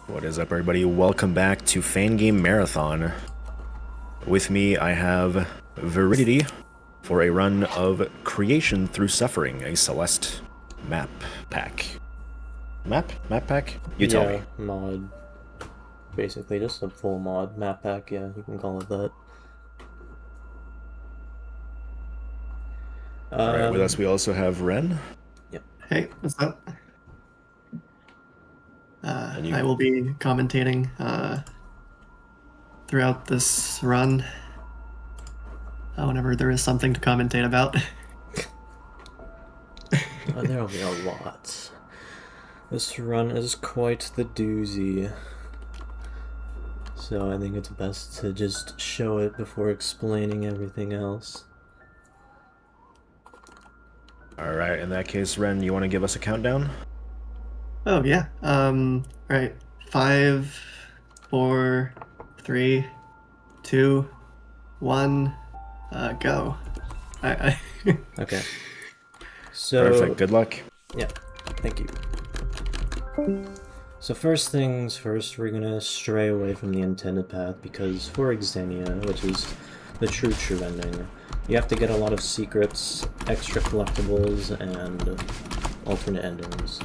What is up, everybody? Welcome back to Fangame Marathon. With me, I have Viridity for a run of Creation Through Suffering, a Celeste map pack. Map pack? You tell me. Mod. Basically just a full mod map pack, yeah, you can call it that. Alright, with us we also have Ren. Yep. Hey, what's up? I will be commentating throughout this run whenever there is something to commentate about. There'll be a lot. This run is quite the doozy. So I think it's best to just show it before explaining everything else. Alright, in that case, Ren, you want to give us a countdown? Oh, yeah. Right. 5, 4, 3, 2, 1, go. Okay. So... Perfect, good luck. Yeah, thank you. So first things first, we're gonna stray away from the intended path because for Exxenia, which is the true ending, you have to get a lot of secrets, extra collectibles, and alternate endings.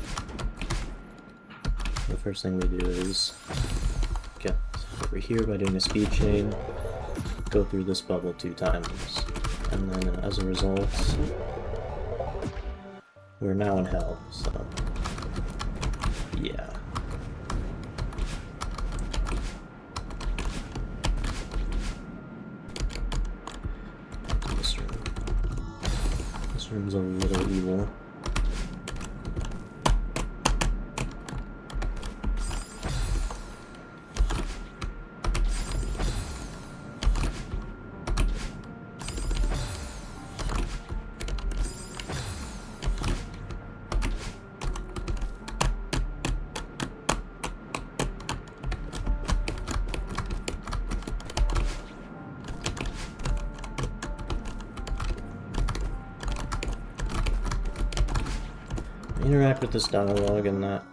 The first thing we do is get over here by doing a speed chain, go through this bubble 2 times, and then as a result, we're now in hell, so yeah. This room's a little evil. Interact with this dialogue, and that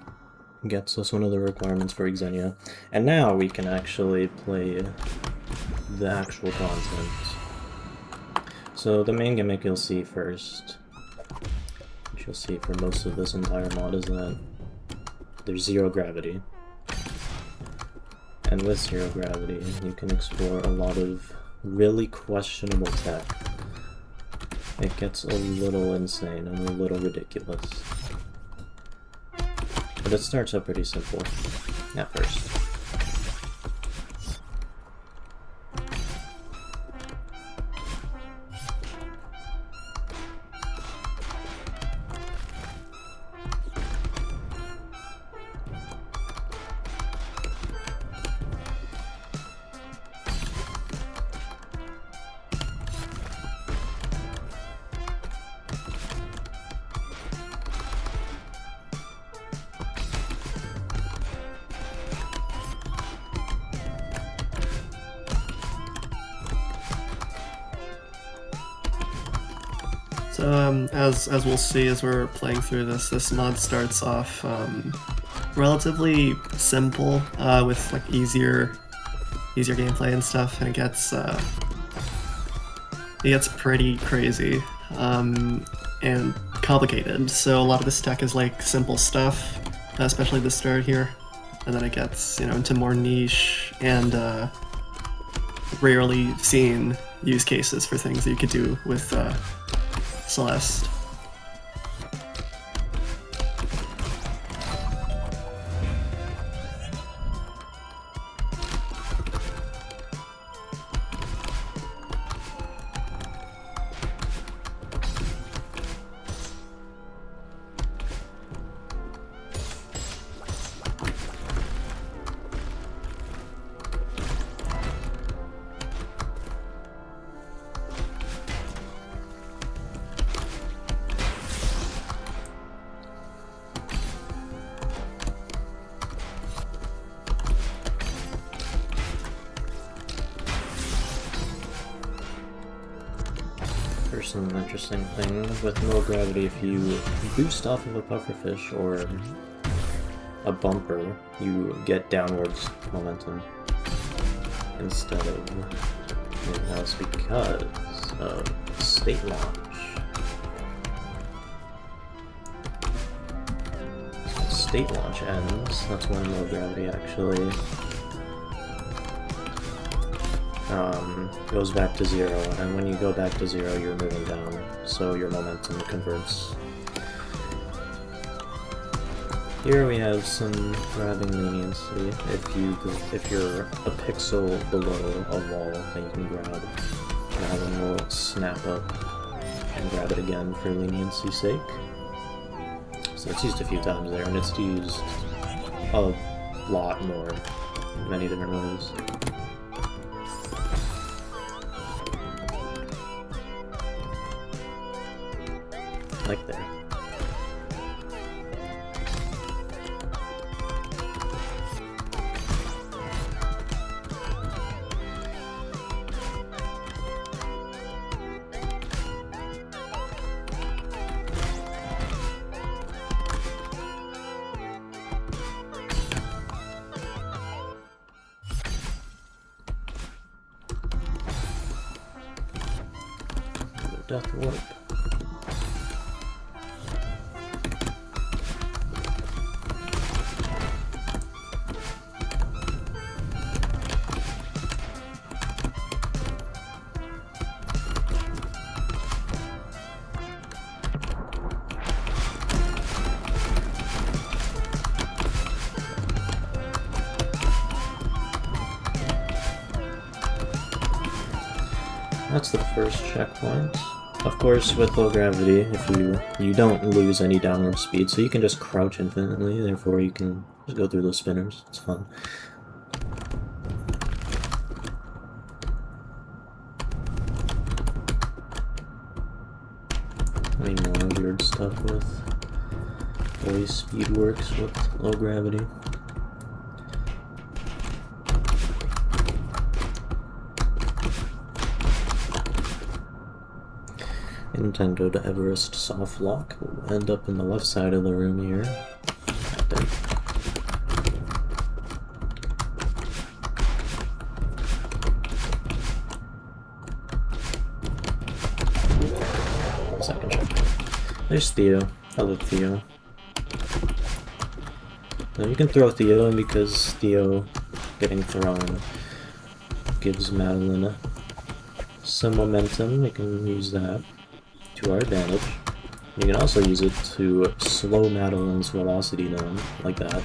gets us one of the requirements for Exxenia. And now we can actually play the actual content. So the main gimmick you'll see first, which you'll see for most of this entire mod, is that there's 0 gravity. And with 0 gravity, you can explore a lot of really questionable tech. It gets a little insane and a little ridiculous. But it starts out pretty simple at first. So, as we'll see as we're playing through this mod starts off relatively simple with like easier gameplay and stuff, and it gets pretty crazy and complicated. So a lot of this tech is like simple stuff, especially the start here, and then it gets into more niche and rarely seen use cases for things that you could do with Celeste. An interesting thing with no gravity, if you boost off of a pufferfish or a bumper, you get downwards momentum instead of anything else because of state launch. So state launch ends, that's when low gravity actually goes back to 0, and when you go back to 0 you're moving down, so your momentum converts. Here we have some grabbing leniency. If you're a pixel below a wall that you can grab, that one will snap up and grab it again for leniency's sake. So it's used a few times there, and it's used a lot more in many different ways. Like there. Death warp. That's the first checkpoint. Of course, with low gravity, if you don't lose any downward speed, so you can just crouch infinitely, therefore you can just go through those spinners. It's fun. Any more weird stuff with the way speed works with low gravity? Nintendo to Everest soft lock will end up in the left side of the room here. Right there. Second check. There's Theo. Hello, Theo. Now you can throw Theo in because Theo getting thrown gives Madeline some momentum. We can use that to our advantage. You can also use it to slow Madeline's velocity down, like that.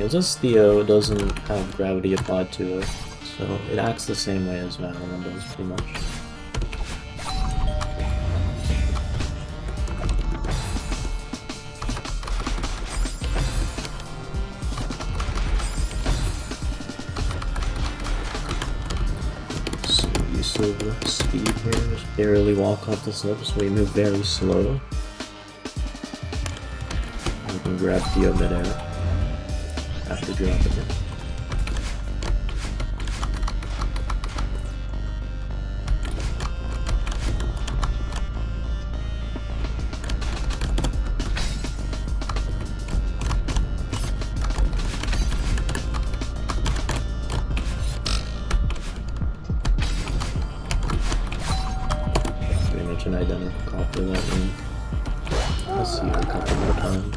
This Theo doesn't have gravity applied to it, so it acts the same way as Madeline does, pretty much. So use of speed here, just barely walk up the slopes, so we move very slow. We can grab Theo midair after dropping it. Pretty much an identical copy of that one. Let's see it a couple more times.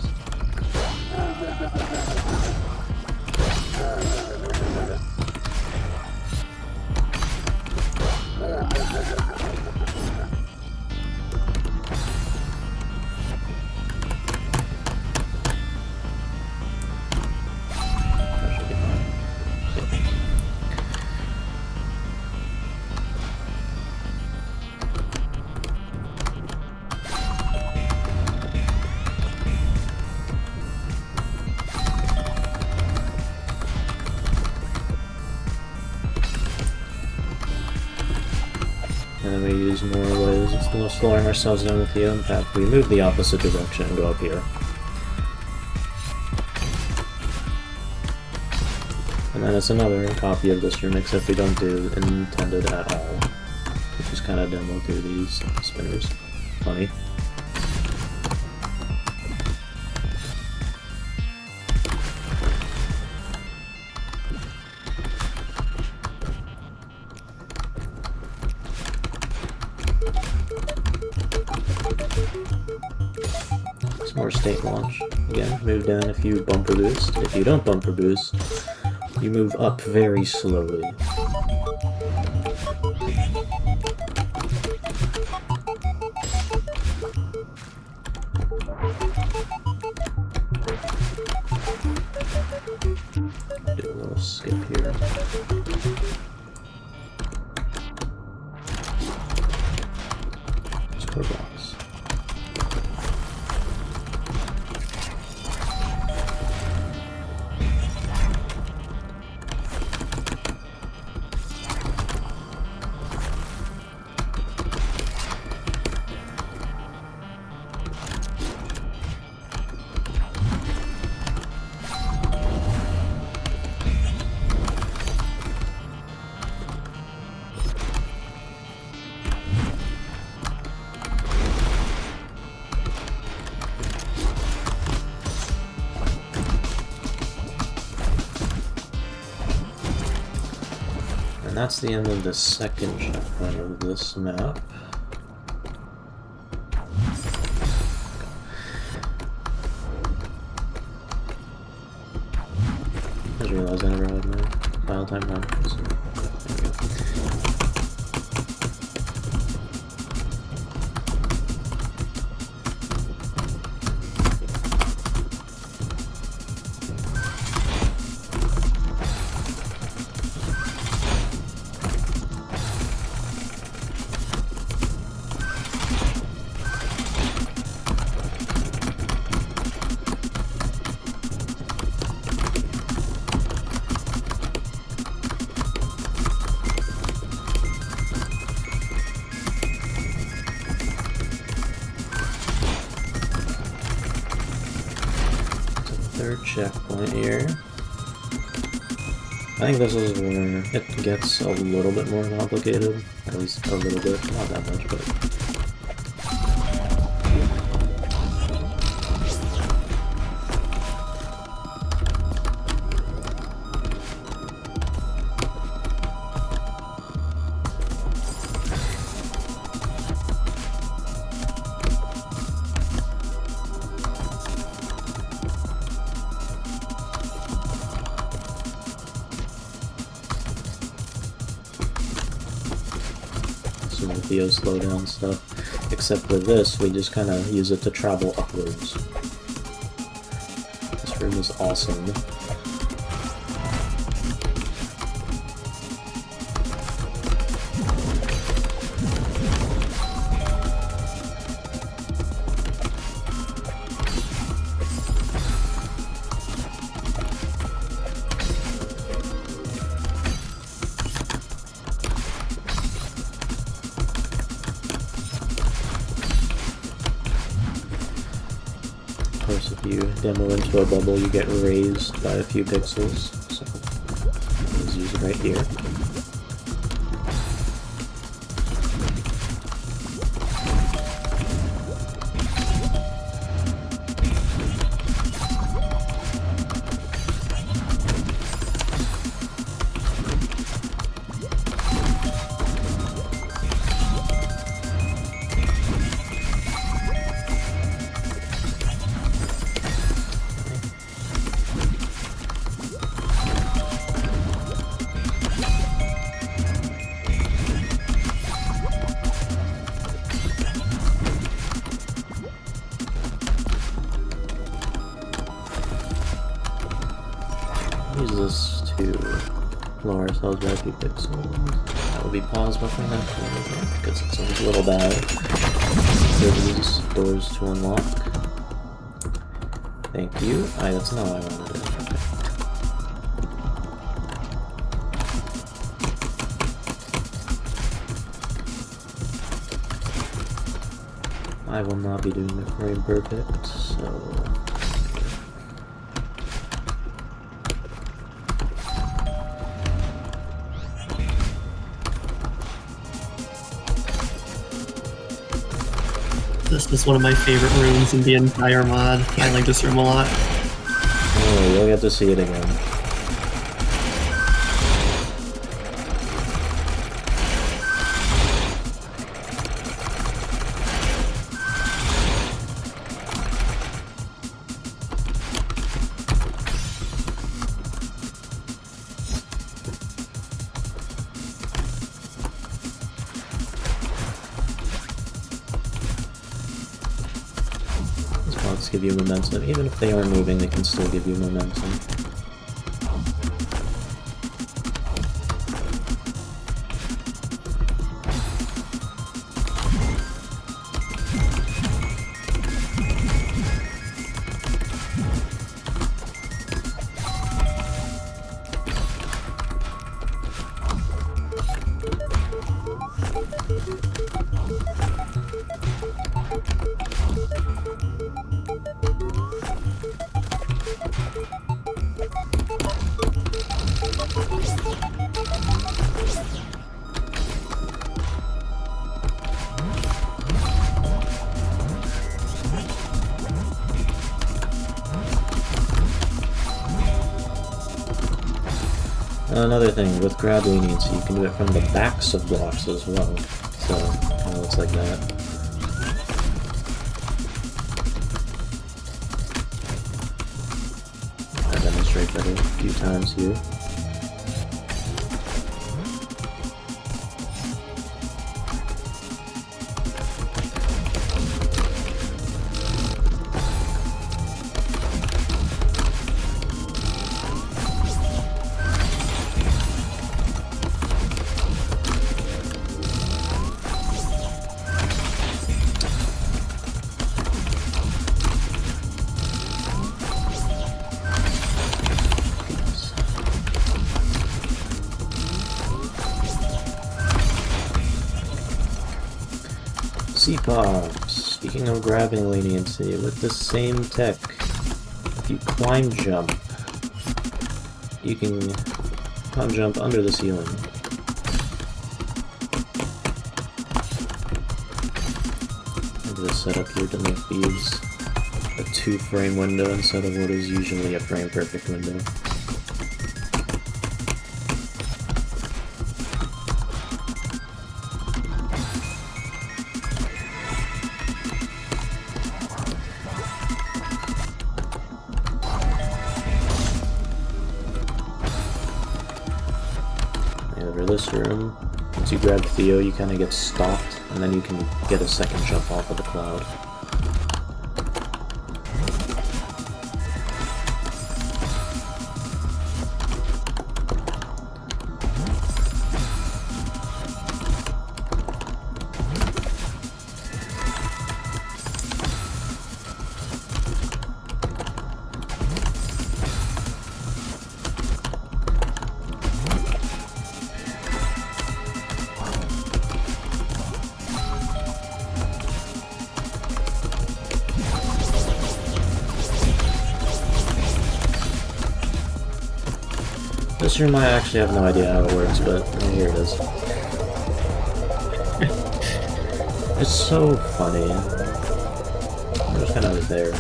And then we use more ways of slowing ourselves down with the impact. We move the opposite direction and go up here. And then it's another copy of this room, except we don't do intended at all. We just kind of demo through these spinners. Funny. Some more state launch. Again, move down if you bumper boost. If you don't bumper boost, you move up very slowly. Do a little skip here. Score box. And that's the end of the second checkpoint of this map. I just realized I never had my file time on. So, there we go. Third checkpoint here. I think this is where it gets a little bit more complicated. At least a little bit, not that much, but... some of Theo's slowdown stuff, except with this, we just kind of use it to travel upwards. This room is awesome. Of course, if you demo into a bubble, you get raised by a few pixels, so let's use it right here. Use this to lower ourselves by a few pixels. That will be pause buffer that because it's a little bad. There are these doors to unlock. Thank you. That's not what I wanted to do. I will not be doing it frame perfect, so... This is one of my favorite rooms in the entire mod. I like this room a lot. Oh, you'll get to see it again. Give you momentum. Even if they aren't moving, they can still give you momentum. Another thing, with grab leniency, you can do it from the backs of blocks as well. So, kind of looks like that. I'll demonstrate that a few times here. C-Pops. Speaking of grabbing leniency, with the same tech, if you climb jump, you can climb jump under the ceiling. Maybe this setup here to make these a 2-frame window instead of what is usually a frame perfect window. This room, once you grab Theo, you kind of get stopped, and then you can get a second jump off of the cloud. This room I actually have no idea how it works, but here it is. It's so funny. I'm just kind of there.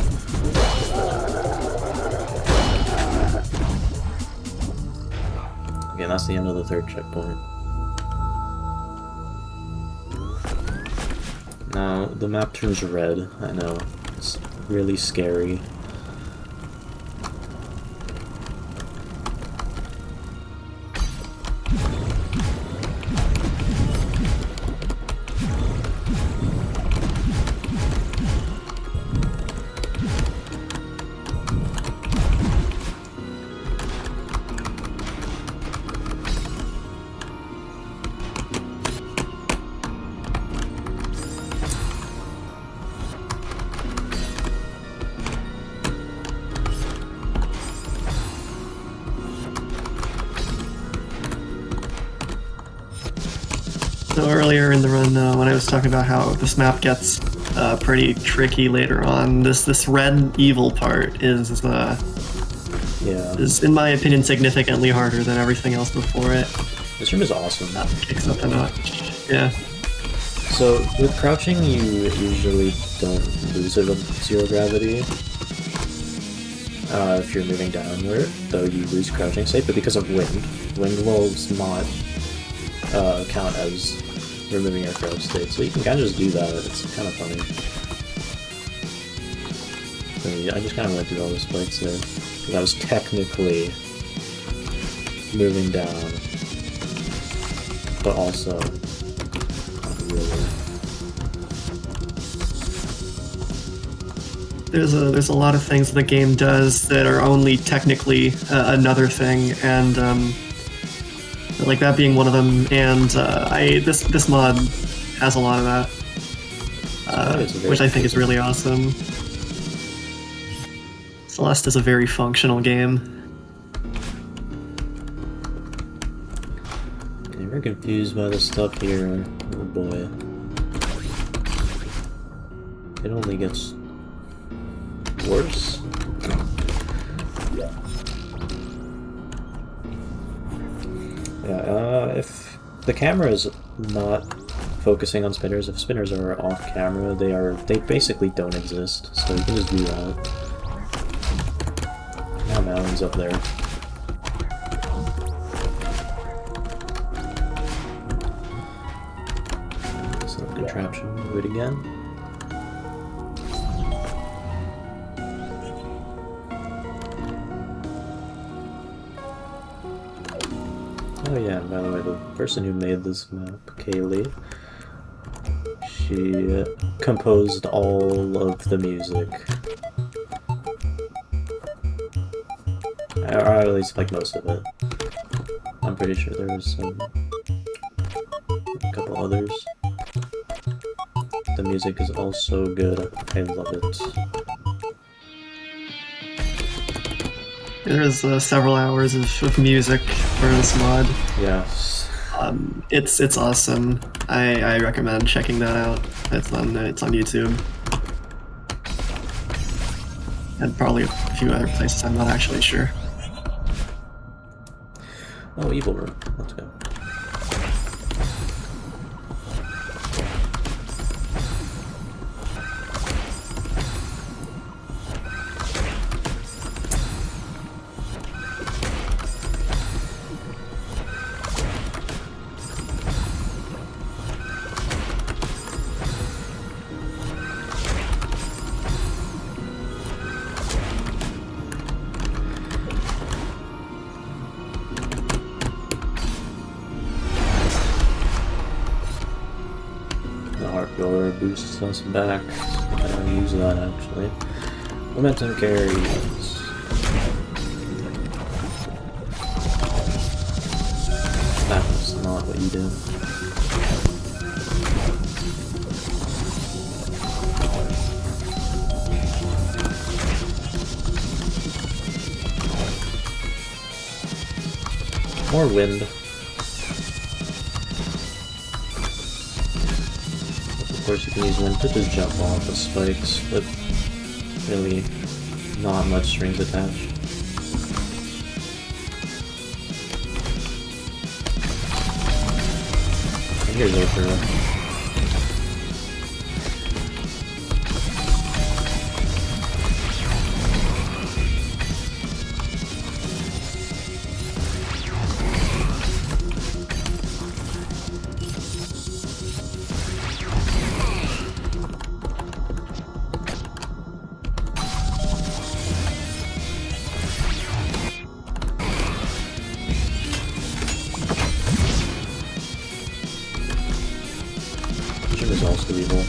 Okay, that's the end of the 3rd checkpoint. Now, the map turns red, I know. It's really scary. So earlier in the run, when I was talking about how this map gets pretty tricky later on. This red evil part is in my opinion significantly harder than everything else before it. This room is awesome. That kicks up a notch. Yeah. So with crouching, you usually don't lose it with zero gravity. If you're moving downward, though you lose crouching state, but because of wind will not count as removing your crouch state, so you can kind of just do that. It's kind of funny. I just kind of went through all the spikes there, because I was technically moving down, but also not really. There's a lot of things the game does that are only technically another thing, and like that being one of them. And this mod has a lot of that, which I think is really awesome. Celeste is a very functional game. Yeah, we're confused by the stuff here. Oh boy, it only gets worse. Yeah, if the camera is not focusing on spinners, if spinners are off camera, they basically don't exist, so you can just do that. Now mountains up there. So contraption, do it again. Oh yeah, and by the way, the person who made this map, Kaylee, she composed all of the music. Or at least, like, most of it. I'm pretty sure there was a couple others. The music is also good. I love it. There's several hours of music for this mod. Yes. It's awesome. I recommend checking that out. It's on YouTube. And probably a few other places, I'm not actually sure. Oh, evil room. Let's go. Hardcore boosts us back. I don't use that actually. Momentum carries. That's not what you do. More wind. Of course you can use wind to just jump off the spikes, but really not much strings attached. And here's Opera. Is also evil.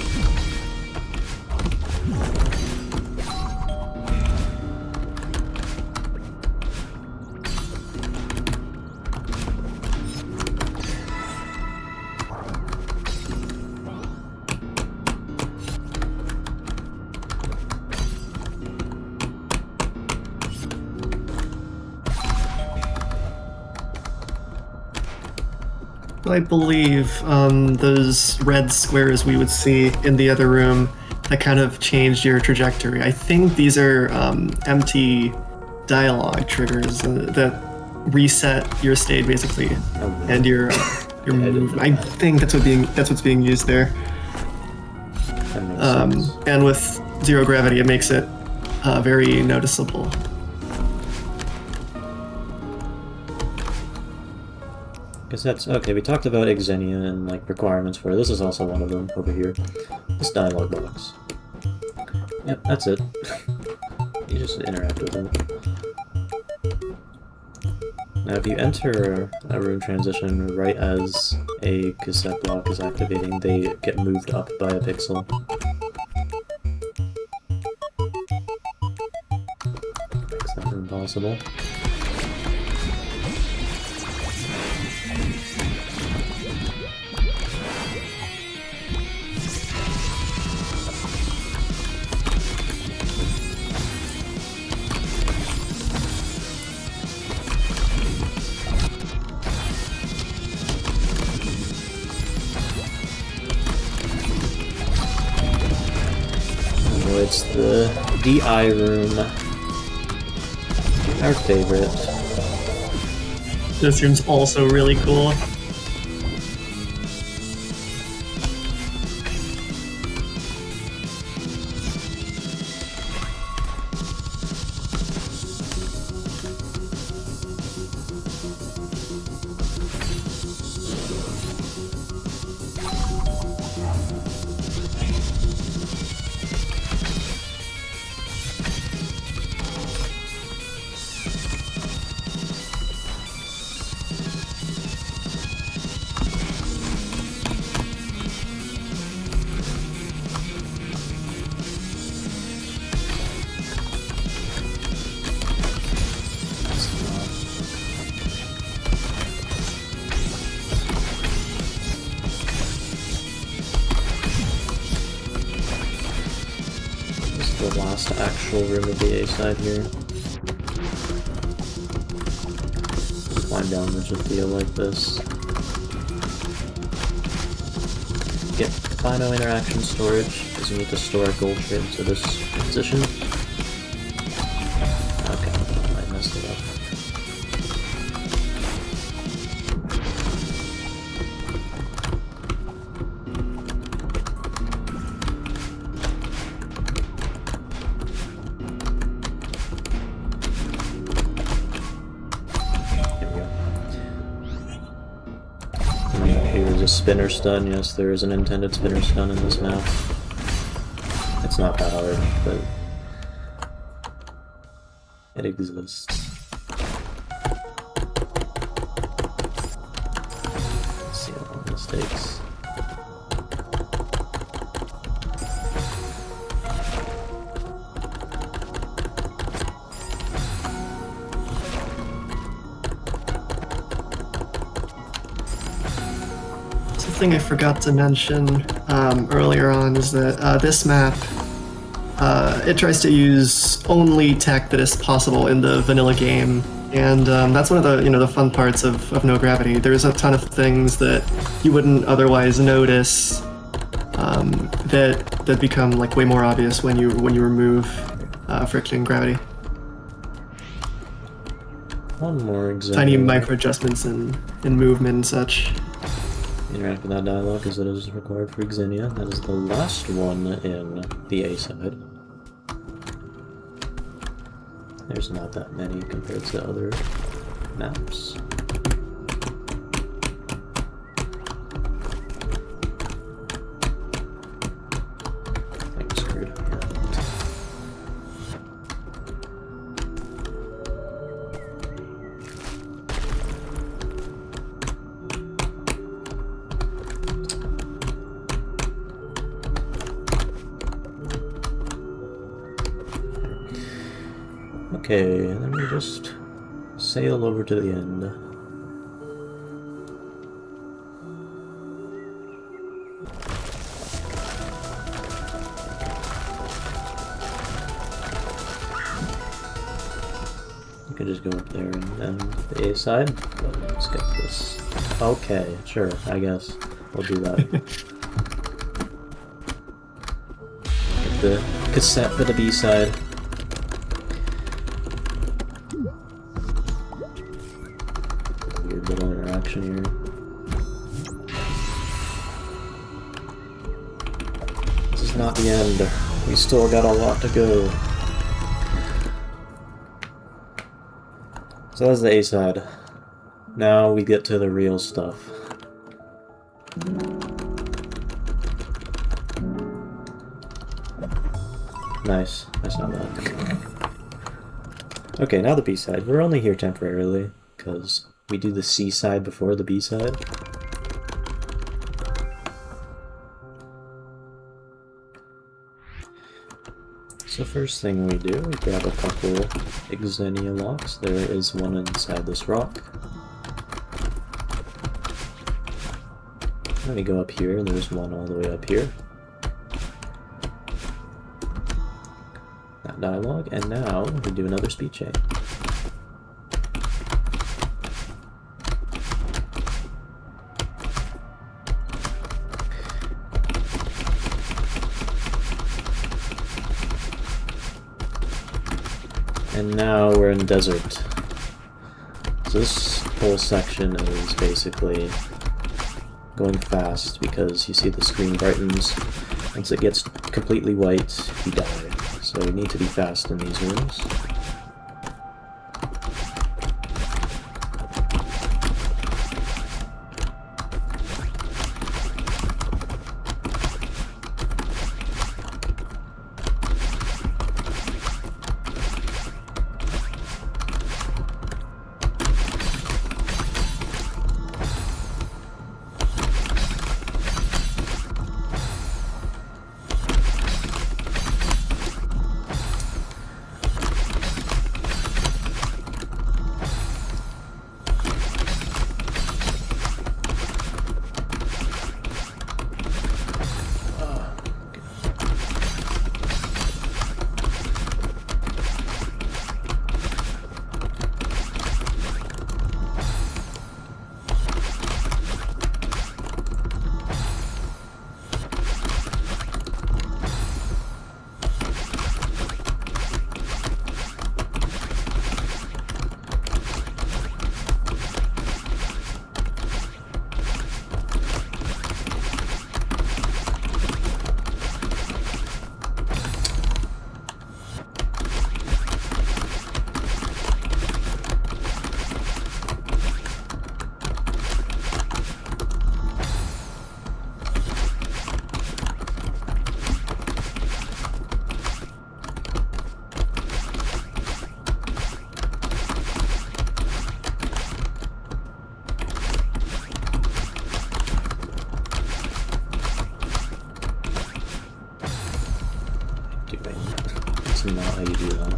I believe those red squares we would see in the other room, that kind of changed your trajectory. I think these are empty dialogue triggers that reset your state basically, and your movement. I think that's what's being used there. That makes sense. And with zero gravity, it makes it very noticeable. Guess that's okay. We talked about Exxenia and like requirements for it. This is also one of them over here. This dialogue box. Yep, that's it. You just interact with it. Now, if you enter a rune transition right as a cassette block is activating, they get moved up by a pixel. Makes that rune possible. It's the DI room. Our favorite. This room's also really cool. The last actual room of the A side here. Climb down the deal like this. Get Fino interaction storage, because you need to store a gold ship into this position. Okay, I messed it up. Here's a spinner stun. Yes, there is an intended spinner stun in this map. It's not that hard, but it exists. Let's see how long this takes. Thing I forgot to mention earlier on is that this map it tries to use only tech that is possible in the vanilla game, and that's one of the the fun parts of No Gravity. There's a ton of things that you wouldn't otherwise notice that become like way more obvious when you remove friction and gravity. One more example. Tiny micro adjustments in movement and such. Interact with that dialogue as it is required for Exxenia. That is the last one in the A side. There's not that many compared to other maps. I'm screwed. Okay, and then we just sail over to the end. We could just go up there and end the A side, but let's get this. Okay, sure, I guess we'll do that. the cassette for the B-side. Weird little interaction here. This is not the end. We still got a lot to go. So that's the A-side. Now we get to the real stuff. Nice. Nice not bad. Okay, now the B-side. We're only here temporarily, because we do the C-side before the B-side. So first thing we do, we grab a couple Exxenia locks. There is one inside this rock. Then we go up here, and there's one all the way up here. That dialogue, and now we do another speed chain. And now we're in desert. So this whole section is basically going fast because you see the screen brightens. Once it gets completely white, you die. So we need to be fast in these rooms. That's not how you do that.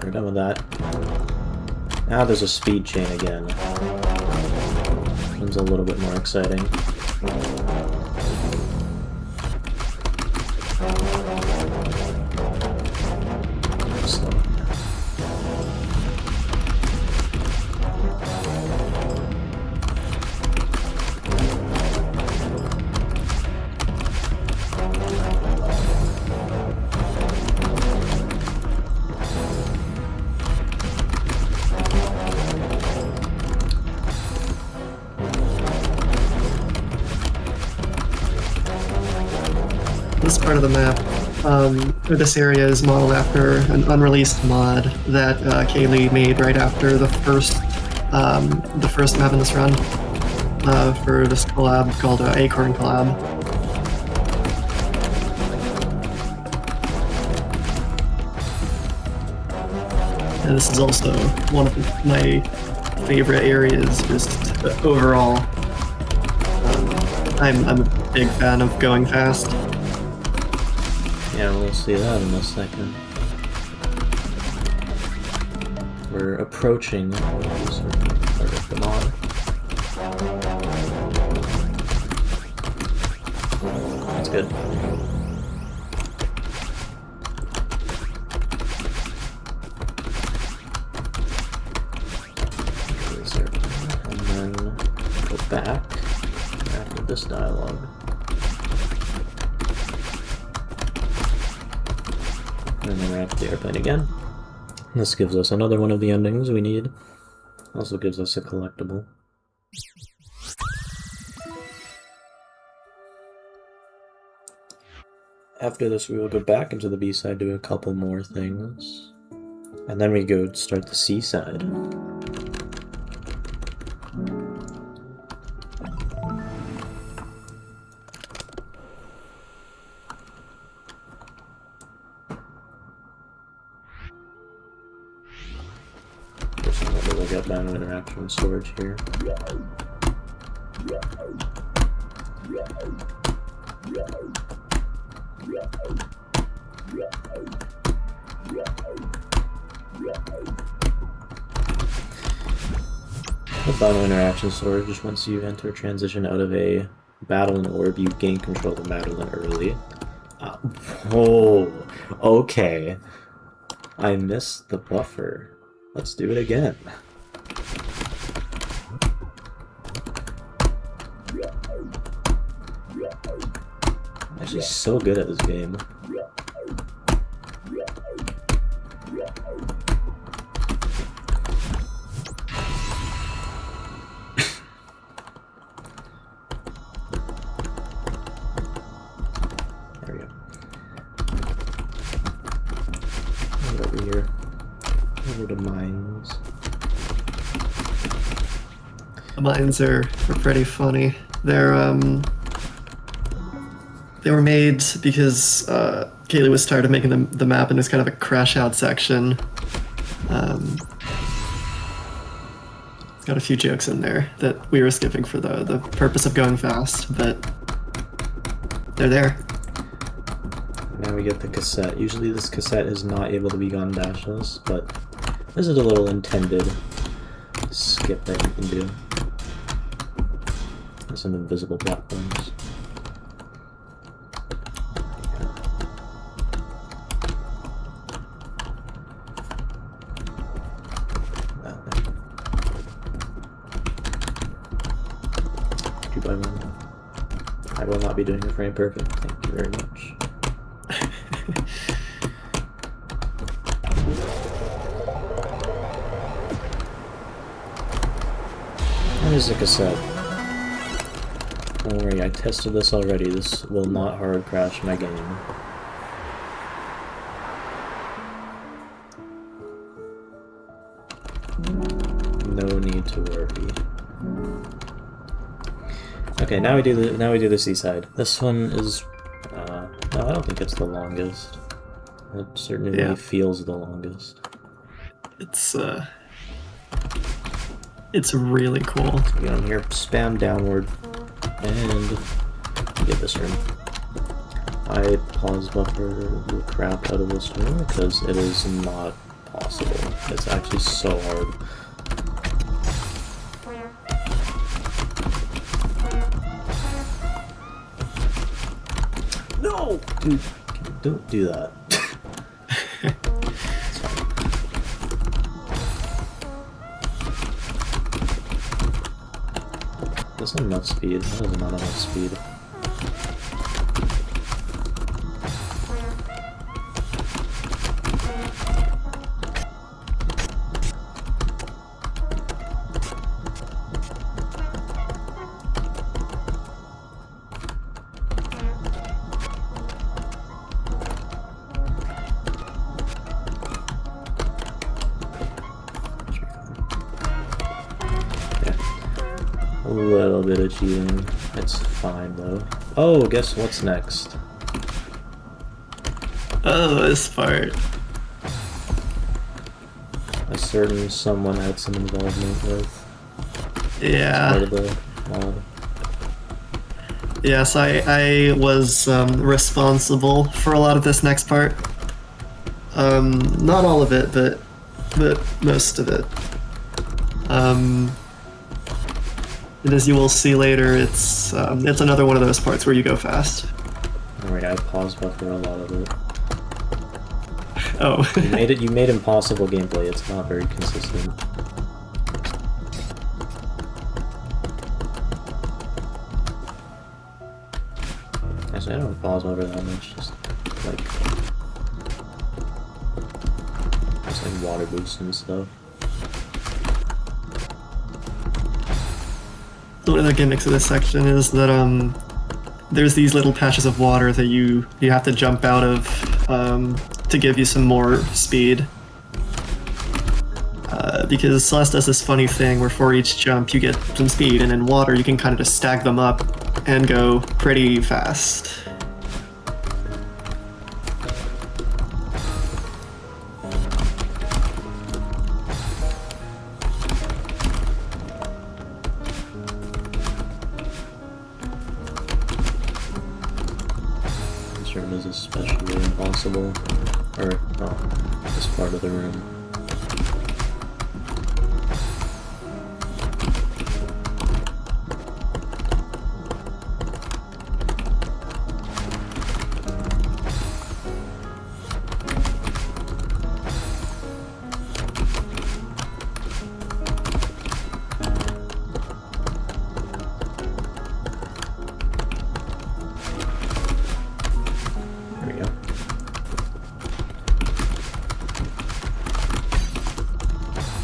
We're done with that. Now there's a speed chain again. This one's a little bit more exciting. This part of the map, or this area is modeled after an unreleased mod that Kaylee made right after the first map in this run for this collab called Acorn Collab. And this is also one of my favorite areas, just overall. I'm a big fan of going fast. Yeah, we'll see that in a second. We're approaching a certain part of the mod. That's good. And then go back after this dialogue. And then we're at the airplane again. This gives us another one of the endings we need. Also gives us a collectible. After this we will go back into the B-side, do a couple more things. And then we go start the C-side. We'll get battle interaction storage here. The battle interaction storage is once you enter a transition out of a battle in orb, you gain control of the battle in early. Oh, okay. I missed the buffer. Let's do it again. I'm actually so good at this game. There we go. Right over here. Over to mines. The mines are pretty funny. They were made because Kaylee was tired of making the map, and there's kind of a crash out section. It's got a few jokes in there that we were skipping for the purpose of going fast, but they're there. Now we get the cassette. Usually this cassette is not able to be gone dashless, but this is a little intended skip that you can do. There's some invisible platforms. Two by one. I will not be doing a frame perfect. Thank you very much. There's a cassette. Don't worry, I tested this already. This will not hard crash my game. No need to worry. Okay, now we do the C-side. This one is no, I don't think it's the longest. It certainly feels the longest. It's really cool. So get on here, spam downward, and get this room. I pause buffer the crap out of this room because it is not possible. It's actually so hard. No! Dude, don't do that. That's not enough speed. That is not enough speed. A little bit of cheating. It's fine though. Oh, guess what's next? Oh, this part. A certain someone had some involvement with. Yeah. Part of the mod. Yes, I was responsible for a lot of this next part. Not all of it, but most of it. And as you will see later, it's another one of those parts where you go fast. Alright, I paused buffer a lot of it. Oh. You made impossible gameplay, it's not very consistent. Actually, I don't pause buffer that much, just like water boost and stuff. One of the gimmicks of this section is that there's these little patches of water that you have to jump out of to give you some more speed. Because Celeste does this funny thing where for each jump you get some speed, and in water you can kind of just stack them up and go pretty fast. This room is especially impossible. Or, oh, this part of the room.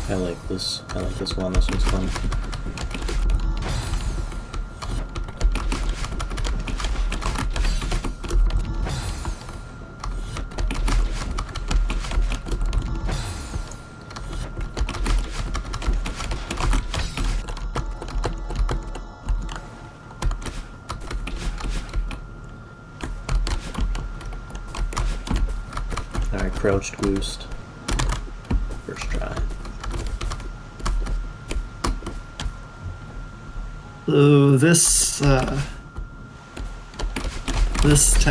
I like this one, this one's fun. Alright, crouched boost. First try. So this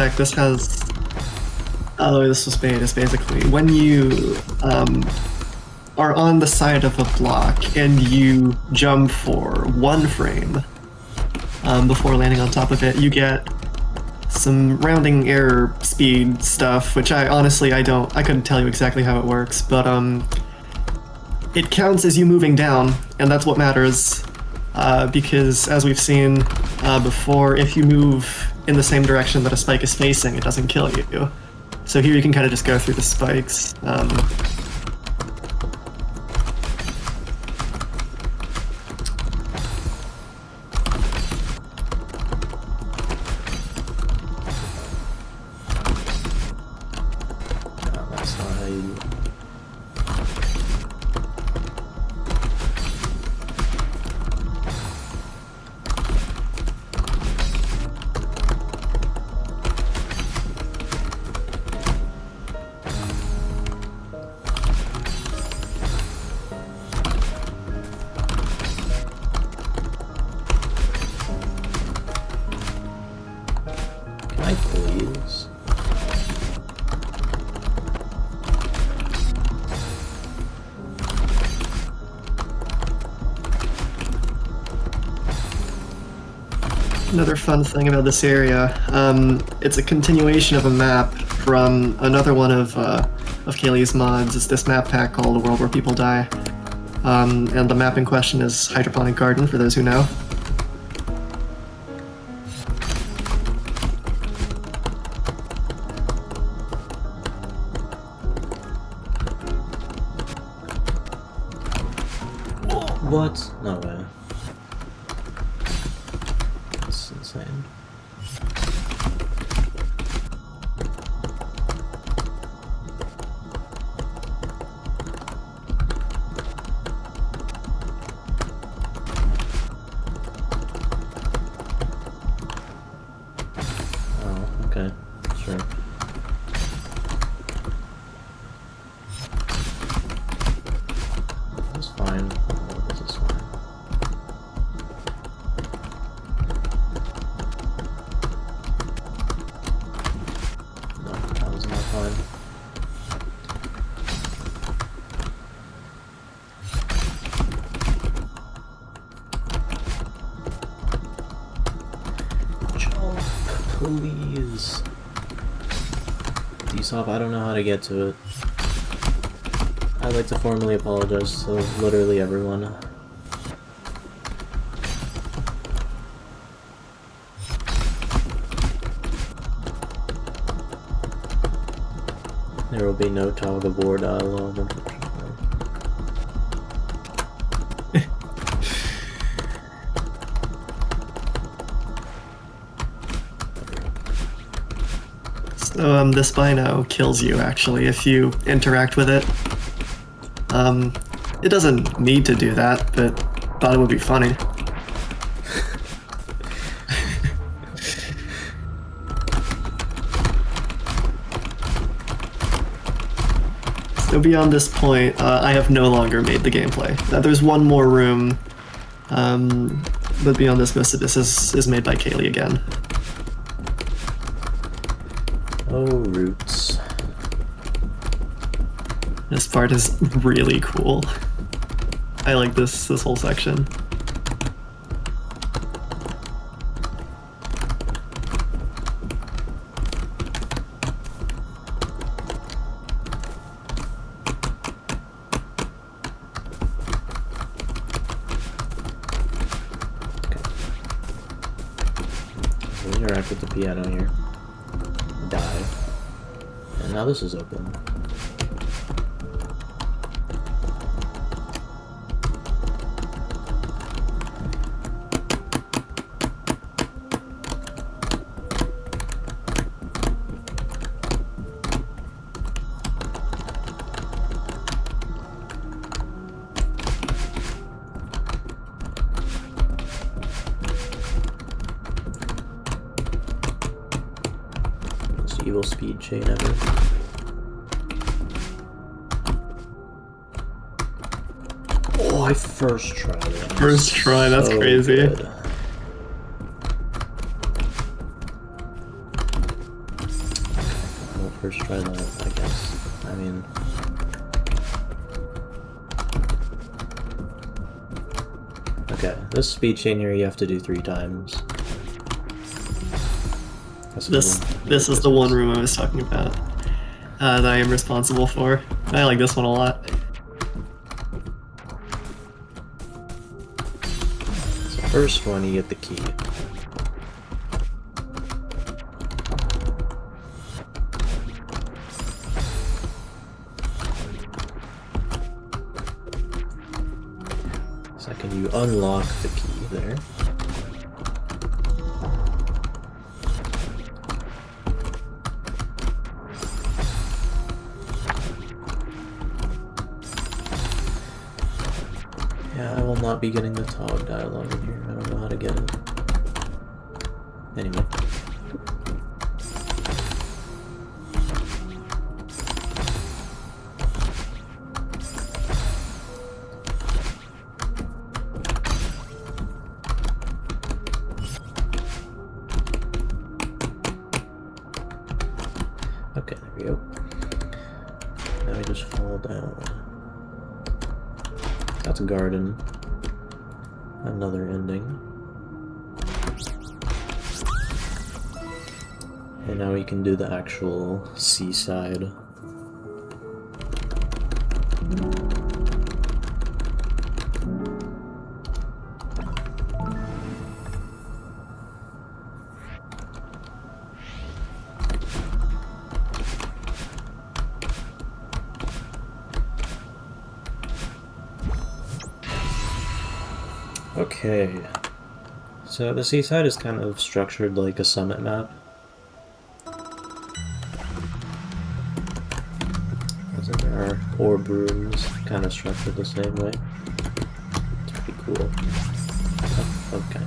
this has this was made is basically when you are on the side of a block and you jump for 1 frame before landing on top of it, you get some rounding error speed stuff, which I couldn't tell you exactly how it works, but it counts as you moving down, and that's what matters. Because as we've seen before, if you move in the same direction that a spike is facing, it doesn't kill you. So here you can kind of just go through the spikes. That's not how you do it. Can I please? Another fun thing about this area, it's a continuation of a map from another one of Kaylee's mods. It's this map pack called The World Where People Die. And the map in question is Hydroponic Garden, for those who know. What? No way. That's insane. Oh, okay. Sure. That's fine. Oh, this is fine. Please. DSOP, I don't know how to get to it. I'd like to formally apologize to literally everyone. There will be no tug of war dialogue, unfortunately. So this Bino kills you actually if you interact with it. It doesn't need to do that, but thought it would be funny. So beyond this point, I have no longer made the gameplay. There's one more room, but beyond this, most of this is made by Kaylee again. Oh, roots. This part is really cool. I like this whole section. So interact with the piano here. Die. And now this is open. Evil speed chain ever. Oh, I first tried it. First try, that's So crazy. good. I'll first try that, I guess. I mean... Okay, this speed chain here you have to do 3 times. This is the one room I was talking about that I am responsible for. I like this one a lot. So first one, you get the key. Second, you unlock the key there. Yeah, I will not be getting the Tog dialogue in here. I don't know how to get it. Anyway. Okay, there we go. Now we just fall down. That's a garden. Another ending. And now we can do the actual seaside. Okay, so the seaside is kind of structured like a summit map. As in there are orb rooms, kind of structured the same way. It's pretty cool. Oh, okay.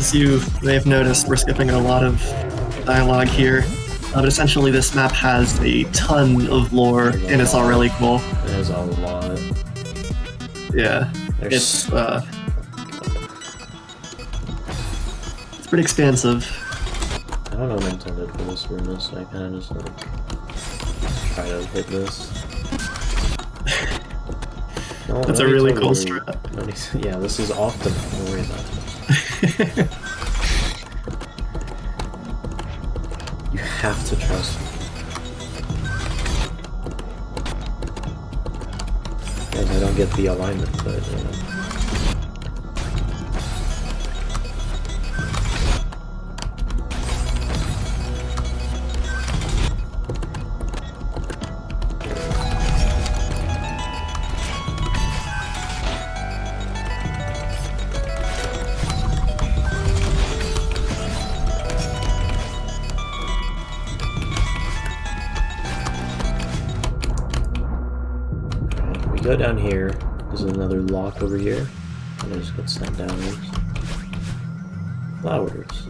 as you may have noticed, we're skipping a lot of dialogue here. But essentially, this map has a ton of lore, and it's all really cool. There's a lot. Yeah, There's it's pretty expansive. I don't know what I intended for this room, so I kind of just like try to hit this. No, That's a really cool strat. Yeah, this is off the map. Don't worry about it. You have to trust me. Guys, I don't get the alignment, but you know. Go down here, there's another lock over here, and I just get sent downwards. Flowers.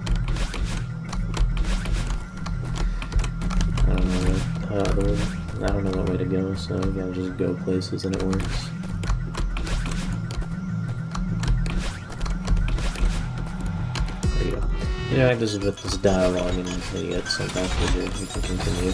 I don't know what way to go, so you gotta just go places and it works. There you go. Interact with this dialogue and then you get sent back to here. You can continue.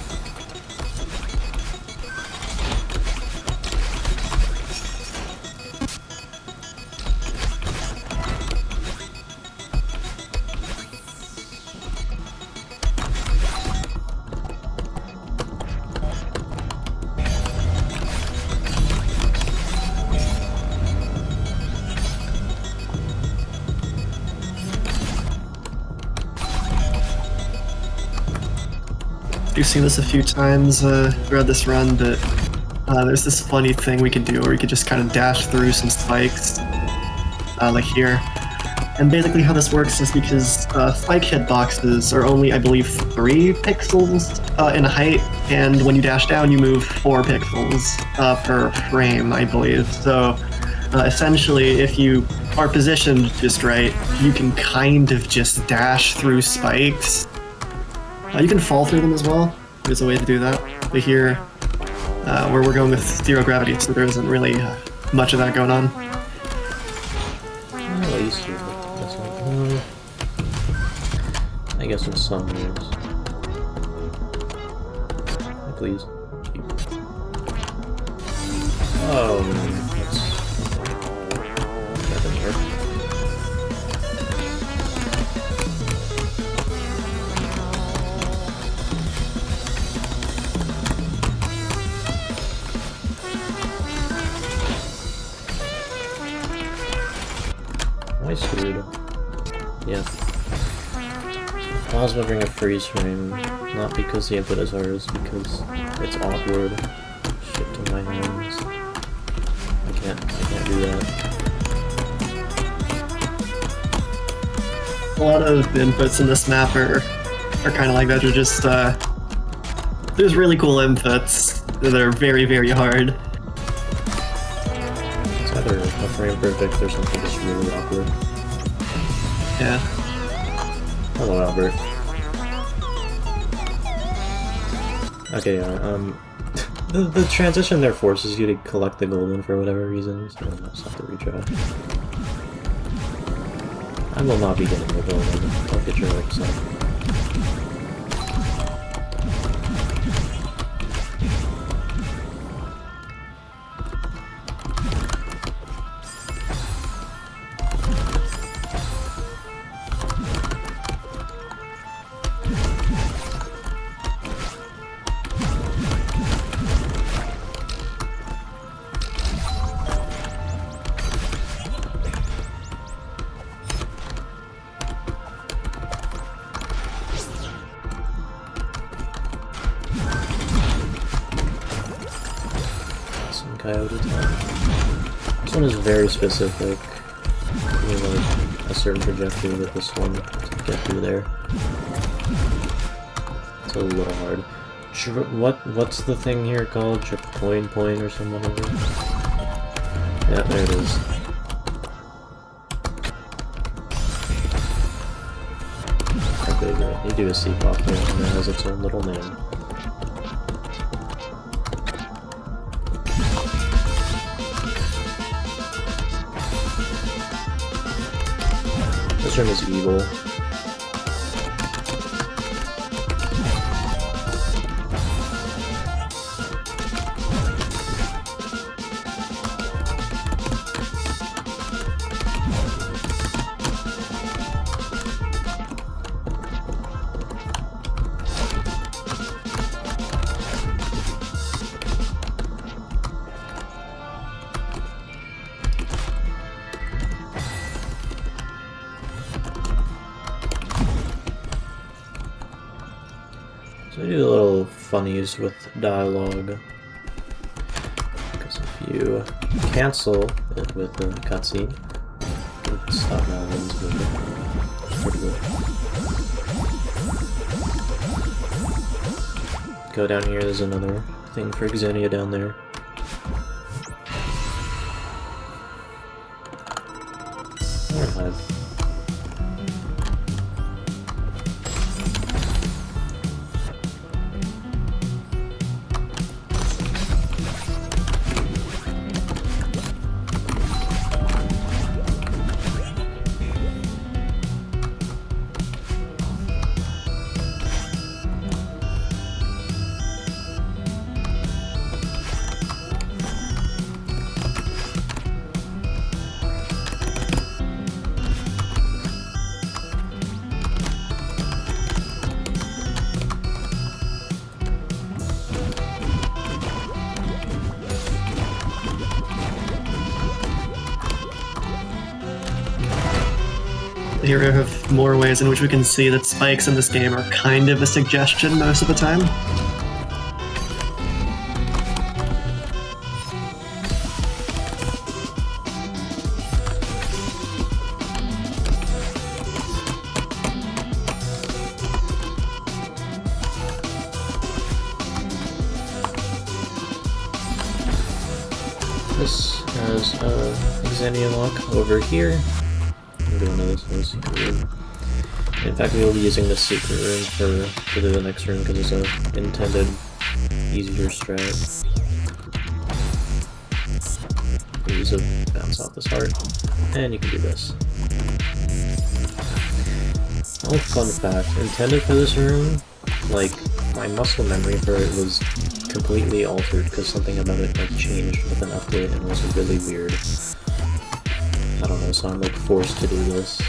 You've seen this a few times throughout this run, but there's this funny thing we can do where we could just kind of dash through some spikes, like here. And basically how this works is because spike hitboxes are only, I believe, 3 pixels in height, and when you dash down you move 4 pixels per frame, I believe. So essentially, if you are positioned just right, you can kind of just dash through spikes. You can fall through them as well. There's a way to do that. But here, where we're going with 0 gravity, so there isn't really much of that going on. At least I guess in some ways. Please. Oh, that didn't work. Am I screwed? Yeah. Plasma bring a freeze frame, not because the input is ours, because it's awkward. Shit to my hands. I can't do that. A lot of the inputs in this map are kind of like that. They're just, there's really cool inputs that are very, very hard. It's either a frame perfect or something just really awkward. Yeah. Hello, Albert. Okay, the transition there forces you to collect the golden for whatever reason, so I'll just have to retry. I will not be getting the golden. Don't get your hopes up. Coyote time. This one is very specific. You have like a certain trajectory with this one to get through there. It's a little hard. What's the thing here called? Point or something like that? Yeah, there it is. Okay, you do a sea pop there, and it has its own little name. This room is evil. So I do a little funnies with dialogue, because if you cancel it with a cutscene, you can stop Melvin's movement. It's pretty good. Go down here, there's another thing for Exxenia down there. Alright. Here we have more ways in which we can see that spikes in this game are kind of a suggestion most of the time. This has Exxenia lock over here. I'm doing another secret room. In fact, we will be using this secret room for the next room because it's a intended easier strat. Use a bounce off this heart, and you can do this. Oh, fun fact, intended for this room, like, my muscle memory for it was completely altered because something about it like changed with an update and was really weird. I don't know, so I'm like forced to do this. I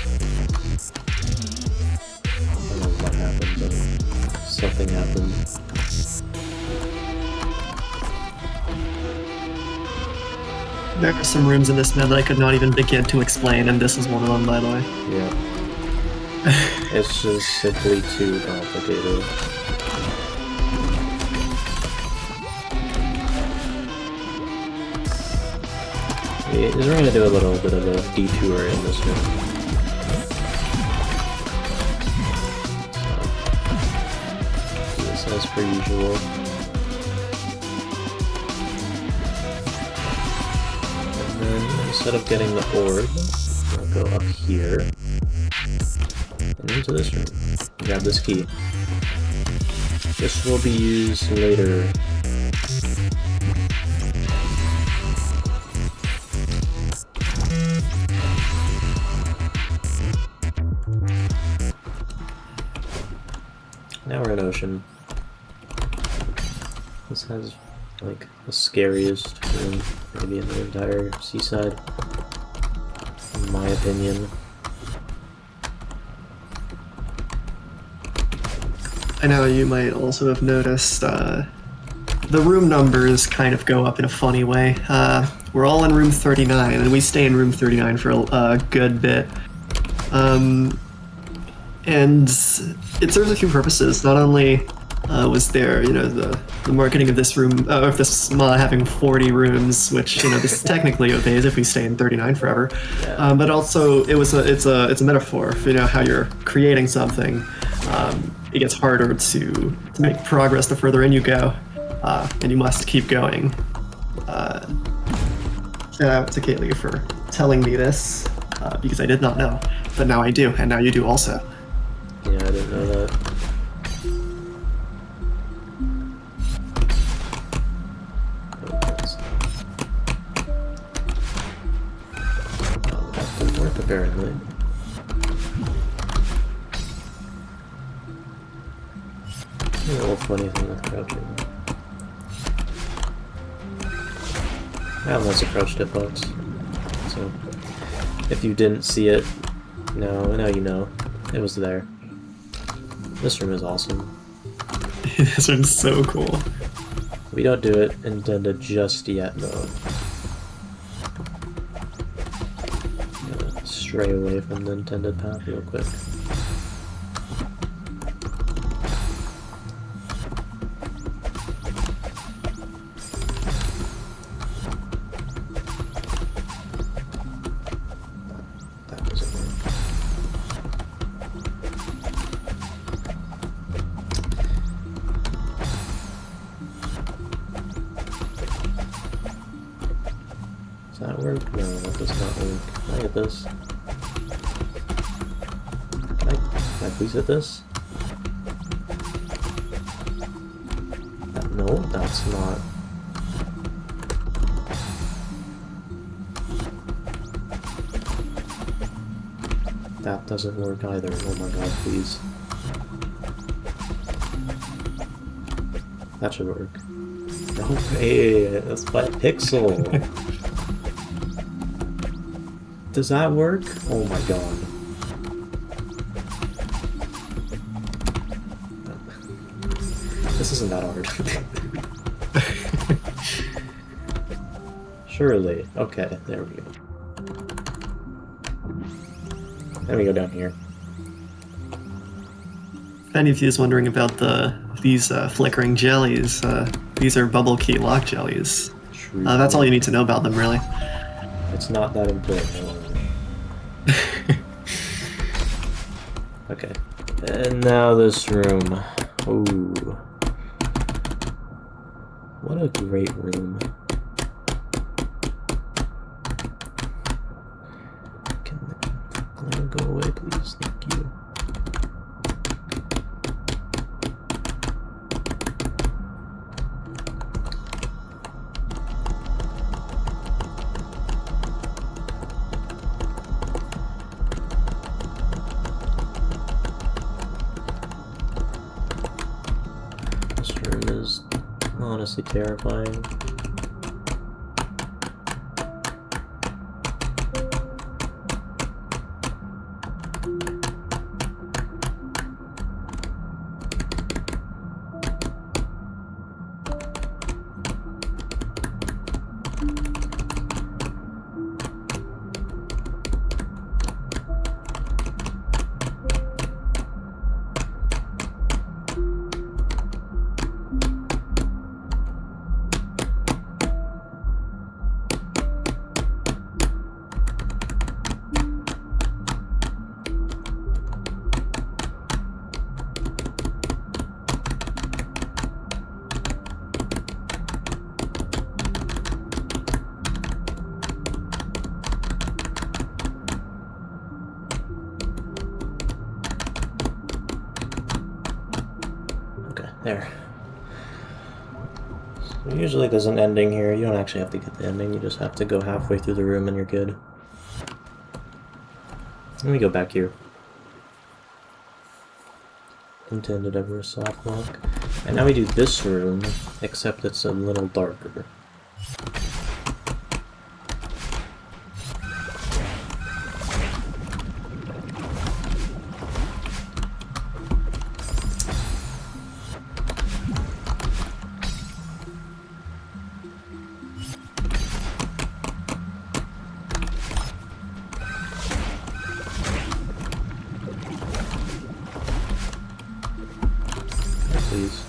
don't know what happened, but something happened. There are some rooms in this map that I could not even begin to explain, and this is one of them, by the way. Yeah. It's just simply too complicated. We're going to do a little bit of a detour in this room. So, this as per usual. And then instead of getting the orb, we'll go up here and into this room. Grab this key. This will be used later. Now we're in Ocean. This has, like, the scariest room maybe in the entire seaside, in my opinion. I know you might also have noticed the room numbers kind of go up in a funny way. We're all in room 39, and we stay in room 39 for a good bit. And it serves a few purposes. Not only was there, you know, the marketing of this room, of this mod having 40 rooms, which, you know, this technically obeys if we stay in 39 forever, but also it's a metaphor for, you know, how you're creating something. It gets harder to make progress the further in you go, and you must keep going. Shout out to Kaylee for telling me this, because I did not know, but now I do, and now you do also. Yeah, I didn't know that. Oh, that didn't work apparently. A little funny thing with crouching. And that's a crouch hitbox. So, if you didn't see it, now you know. It was there. This room is awesome. This one's so cool. We don't do it intended just yet, though. Gotta stray away from the intended path real quick. That doesn't work. Does that work? No, that does not work. Can I hit this? Can I please hit this? No, that's not. That doesn't work either. Oh my god, please. That should work. No way! That's by a pixel! Does that work? Oh my god. This isn't that hard. Surely. Okay, there we go. Then we go down here. If any of you is wondering about these flickering jellies, these are bubble key lock jellies. That's all you need to know about them, really. It's not that important. Okay. And now this room. Ooh. What a great room. Can the glare go away, please? Thank you. This room is honestly terrifying. There. So usually there's an ending here. You don't actually have to get the ending, you just have to go halfway through the room and you're good. Let me go back here. Intended ever a soft lock. And now we do this room, except it's a little darker. Please.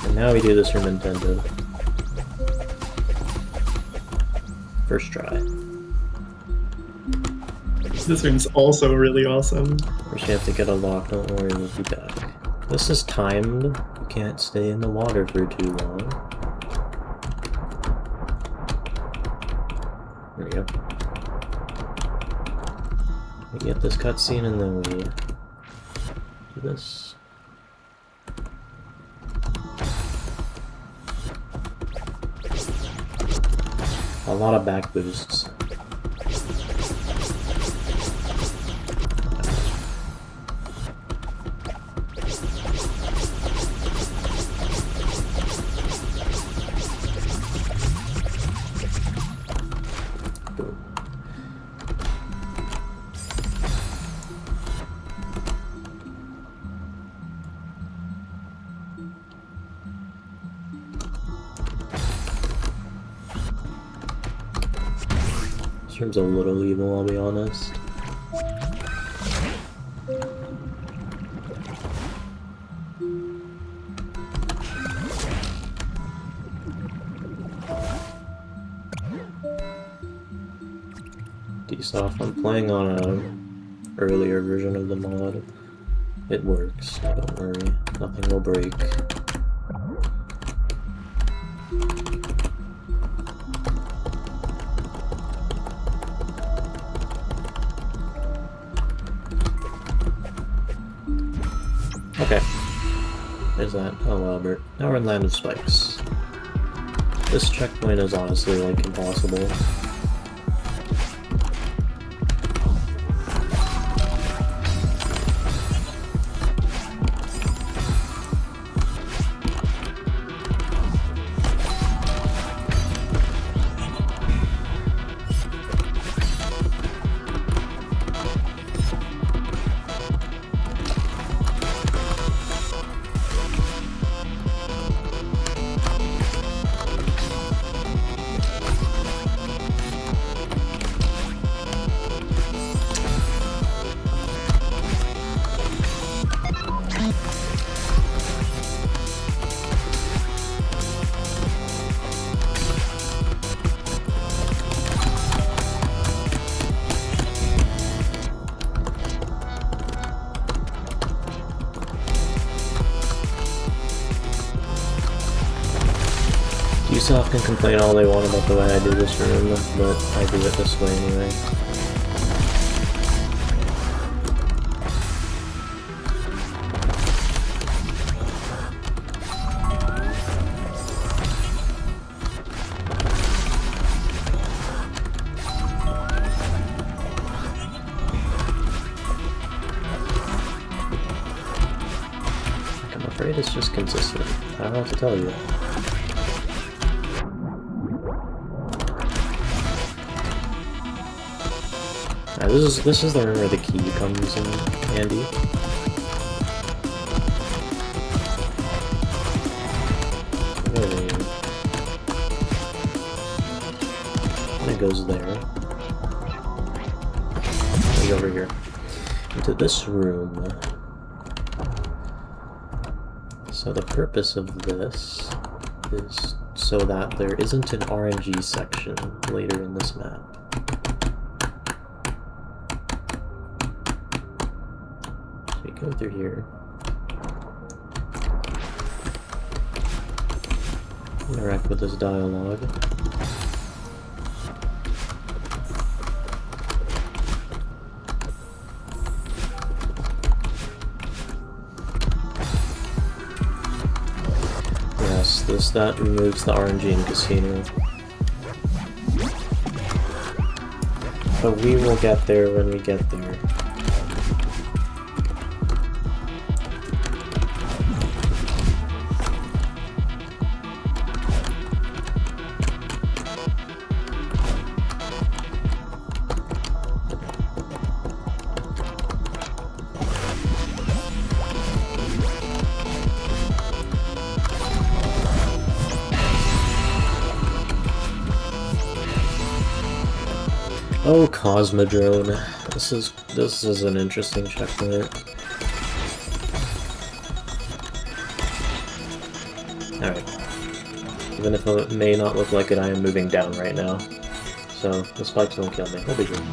And now we do this room intended. First try. This room's also really awesome. First you have to get a lock, don't worry, we'll be back. This is timed. You can't stay in the water for too long. There we go. We get this cutscene and then we do this. A lot of back boosts. This room's a little evil, I'll be honest. D-Soft, I'm playing on an earlier version of the mod. It works, don't worry. Nothing will break. Okay. There's that. Oh, Albert. Now we're in Land of Spikes. This checkpoint is honestly, like, impossible. Ubisoft can complain all they want about the way I do this room, but I do it this way anyway. I'm afraid it's just consistent. I don't know what to tell you. This is the room where the key comes in handy. And it goes there. Go over here. Into this room. So the purpose of this is so that there isn't an RNG section later in this map. Go through here. Interact with this dialogue. Yes, that removes the RNG in Casino. But we will get there when we get there. Oh, Cosmodrome. This is an interesting checkpoint. Alright. Even if it may not look like it, I am moving down right now. So the spikes won't kill me. We'll be good.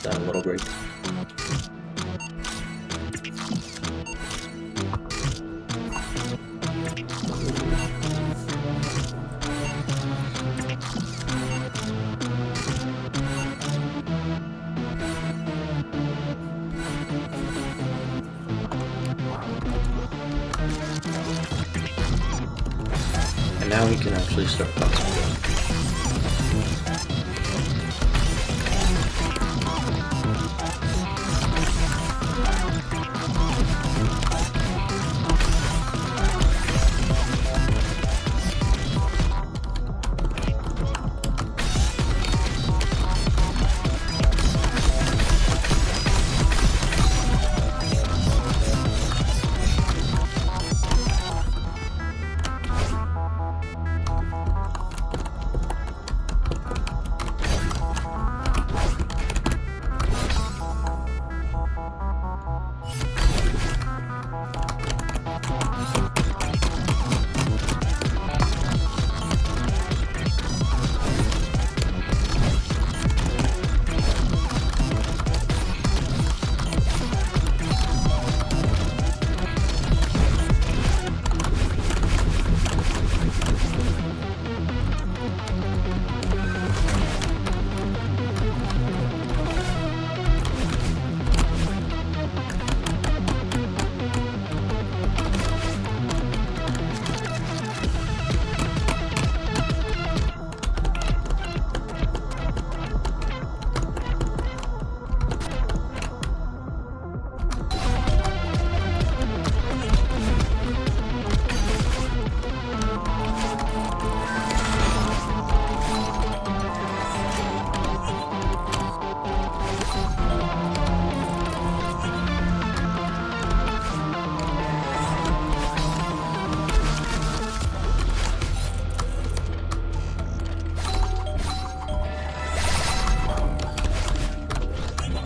that a little break. And now we can actually start concentrating.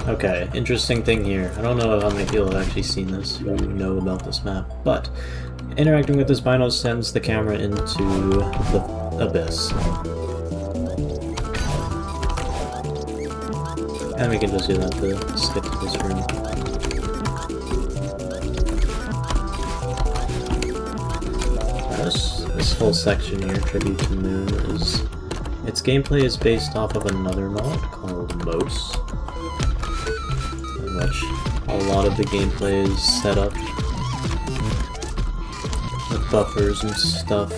Okay, interesting thing here. I don't know how many people have actually seen this, who know about this map, but interacting with this bino sends the camera into the abyss. And we can just do that to skip to this room. This whole section here, Tribute to Moon, its gameplay is based off of another mod called Mos, in which a lot of the gameplay is set up with buffers and stuff,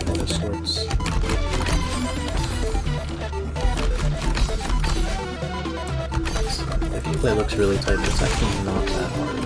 all sorts. The gameplay looks really tight, but it's actually not that hard.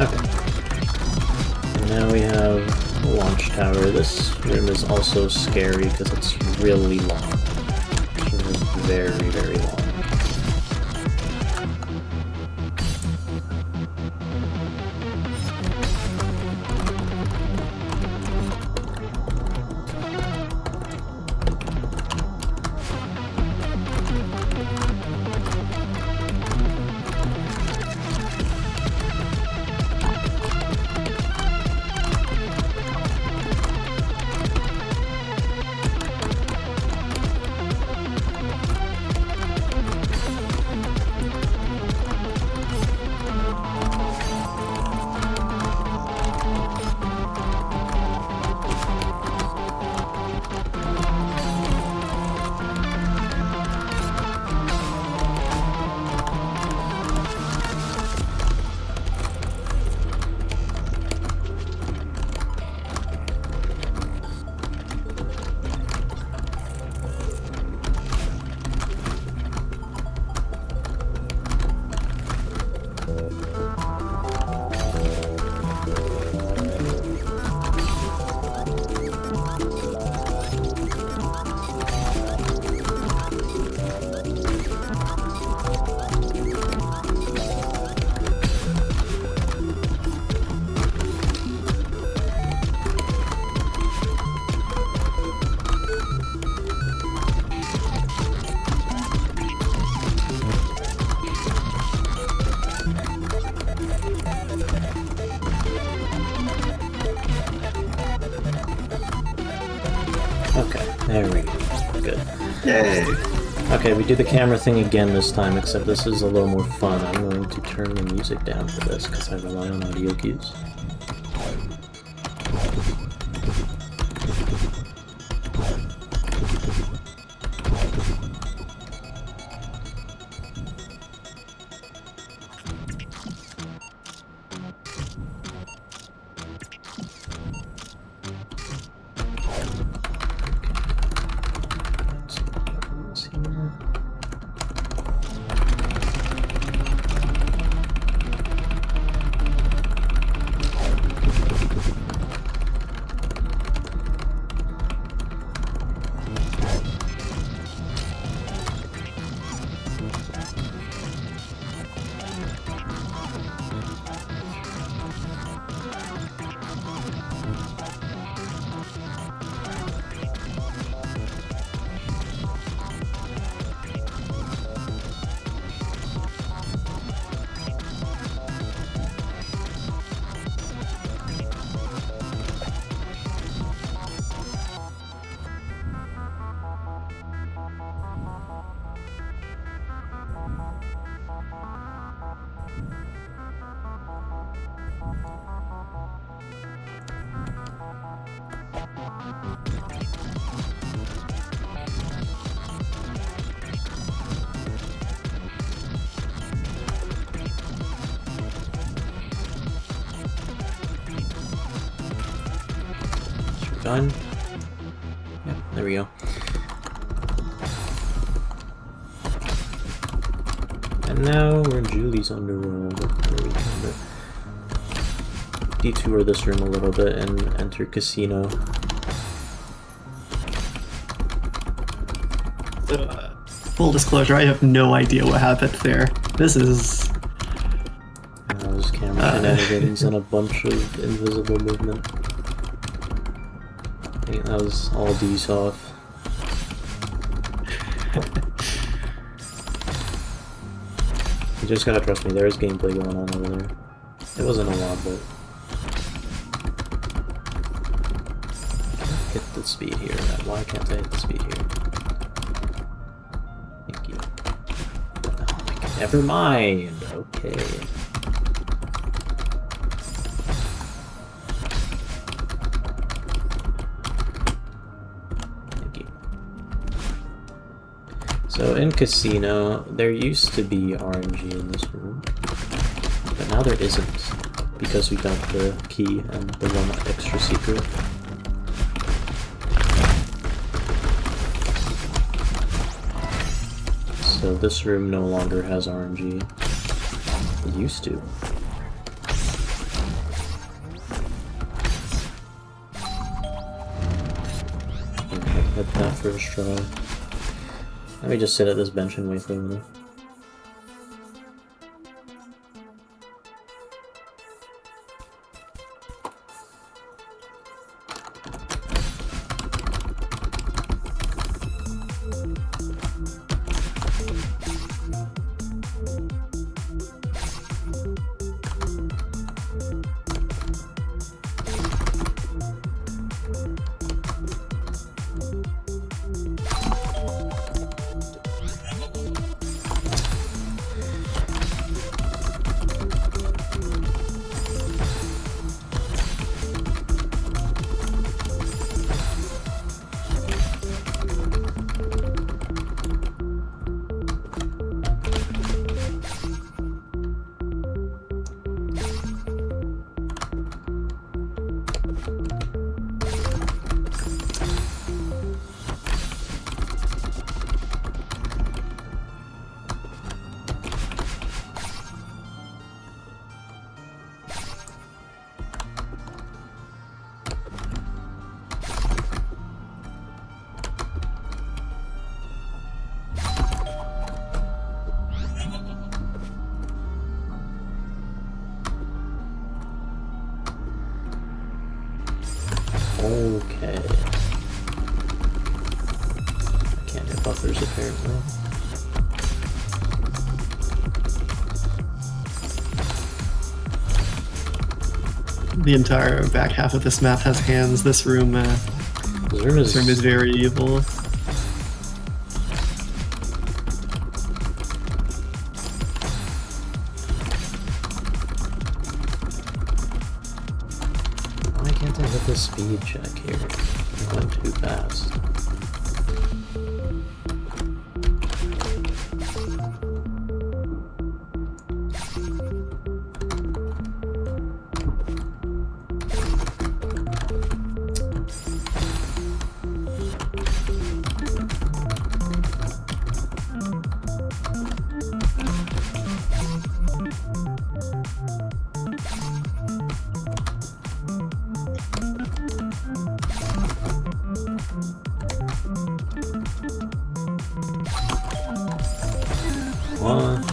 Okay. And now we have the launch tower. This room is also scary because it's really long. This room is very, very long. There we go. Good. Yay! Okay, we do the camera thing again this time, except this is a little more fun. I'm going to turn the music down for this because I rely on audio cues. Done. Yep, there we go. And now we're in Julie's underworld, where we can detour this room a little bit and enter casino. Full disclosure, I have no idea what happened there. This is... There's camera shenanigans and a bunch of invisible movement. I think that was all D's off. You just gotta trust me, there is gameplay going on over there. It wasn't a lot, but... Hit the speed here. Why can't I hit the speed here? Thank you. Oh my god, never mind! Okay. So in Casino, there used to be RNG in this room, but now there isn't, because we got the key and the one extra secret. So this room no longer has RNG. It used to. Hit that first try. Let me just sit at this bench and wait for them. Okay. I can't hit buffers apparently. The entire back half of this map has hands. This room, There's This room is very evil. Why can't I hit the speed check here? I went too fast. What?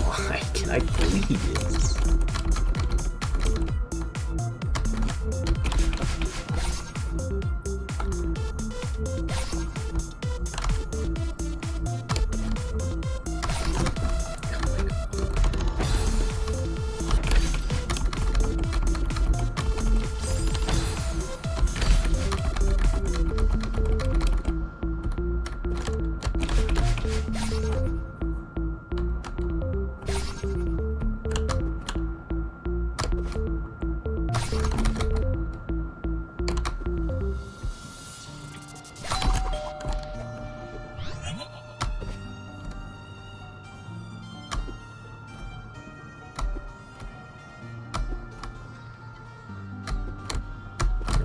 Why can I breathe?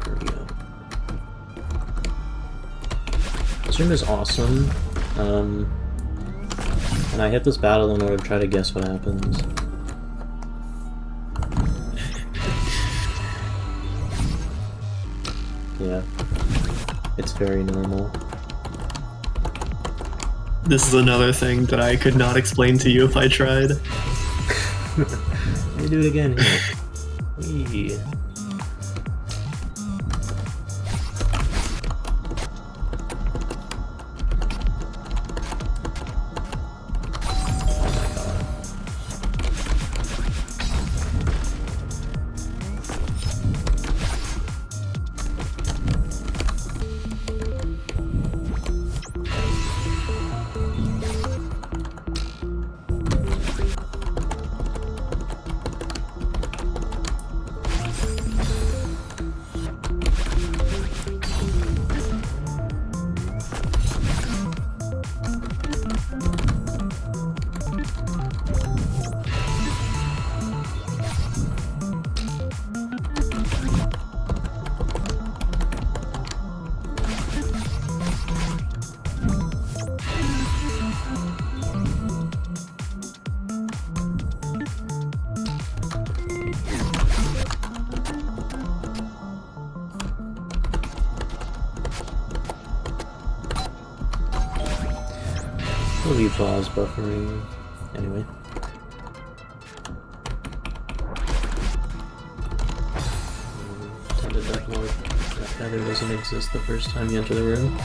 There we go. This room is awesome. And I hit this battle in order to try to guess what happens. Yeah. It's very normal. This is another thing that I could not explain to you if I tried. Let me do it again here. Whee. We'll leave pause buffering. Anyway. Tended that Lord that feather doesn't exist the first time you enter the room.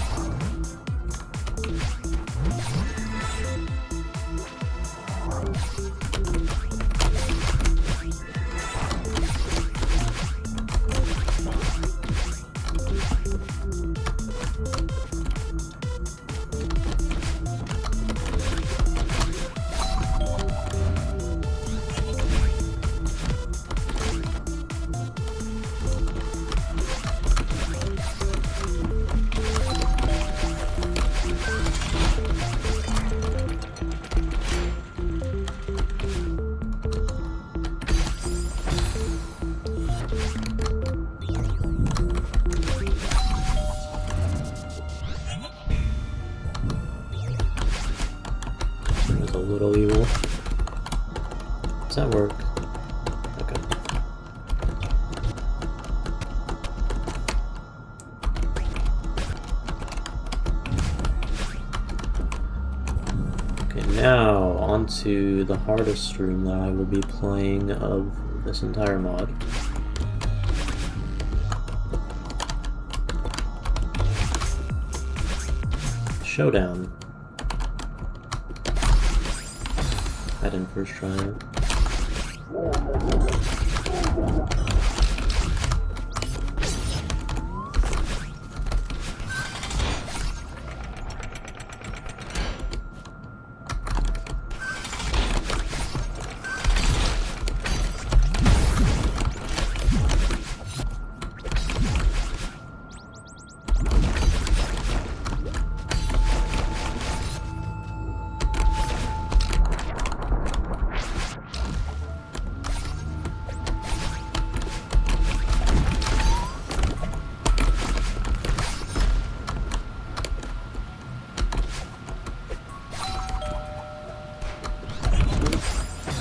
A little evil. Does that work? Okay. on to the hardest room that I will be playing of this entire mod. Showdown. I didn't first try it.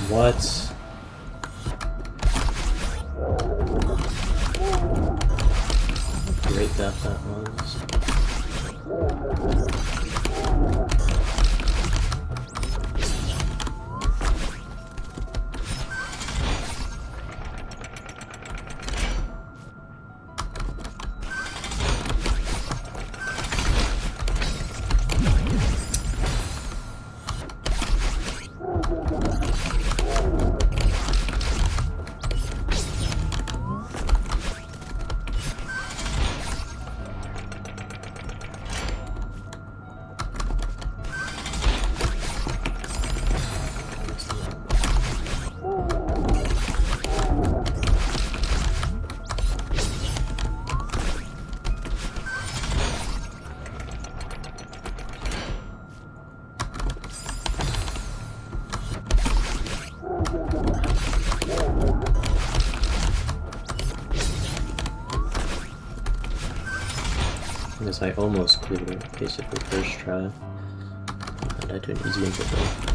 What? Great death that was. Because I almost cleared it, basically first try, and I do an easy input though.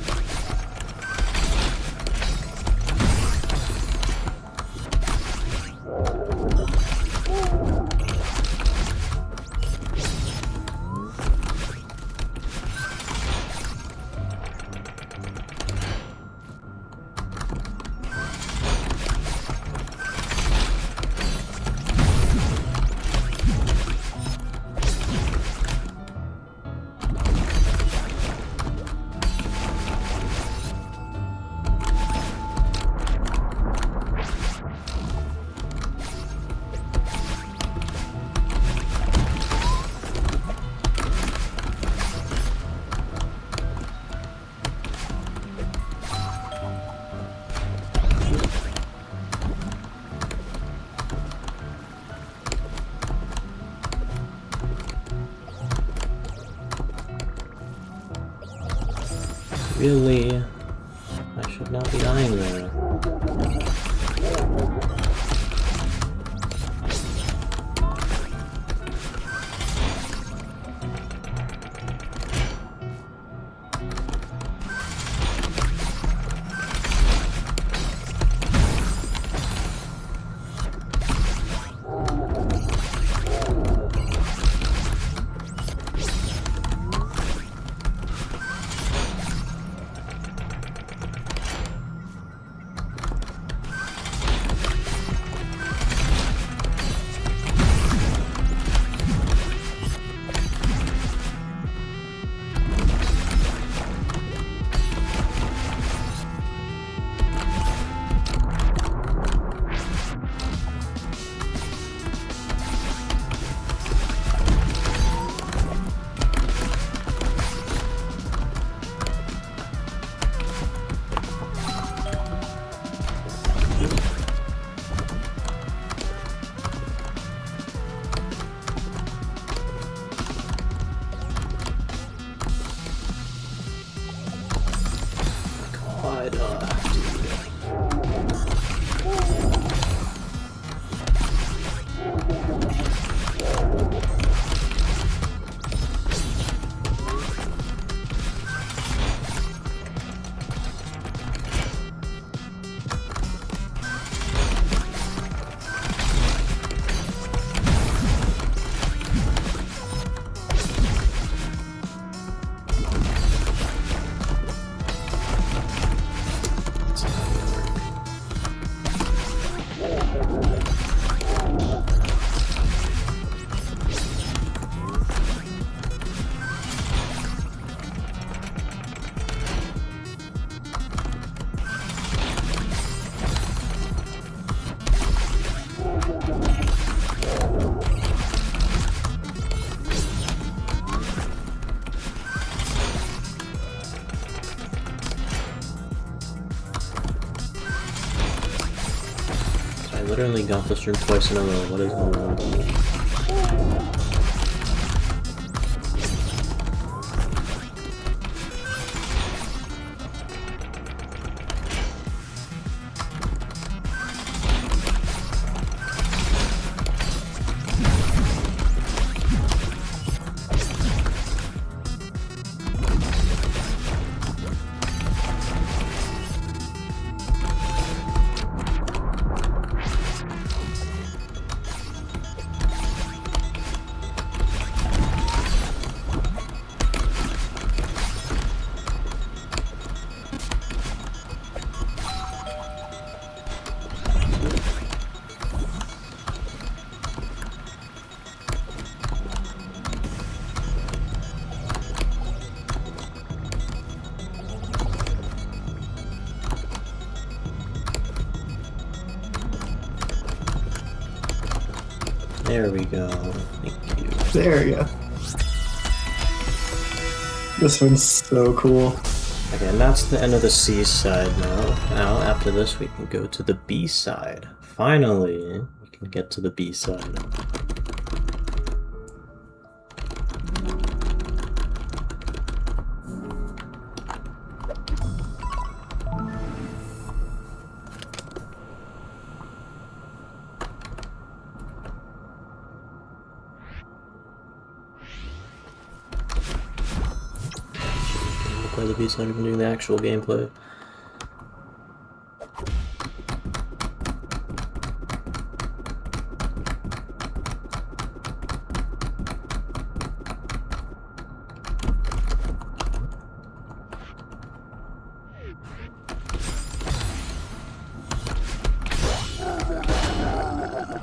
Really? I should not be dying there. I literally got this room twice in a row. What is going on with me? There we go. Thank you. There you go. This one's so cool. Okay, and that's the end of the C side now. Now, after this, we can go to the B side. Finally, we can get to the B side. Play the B-side, we can do the actual gameplay.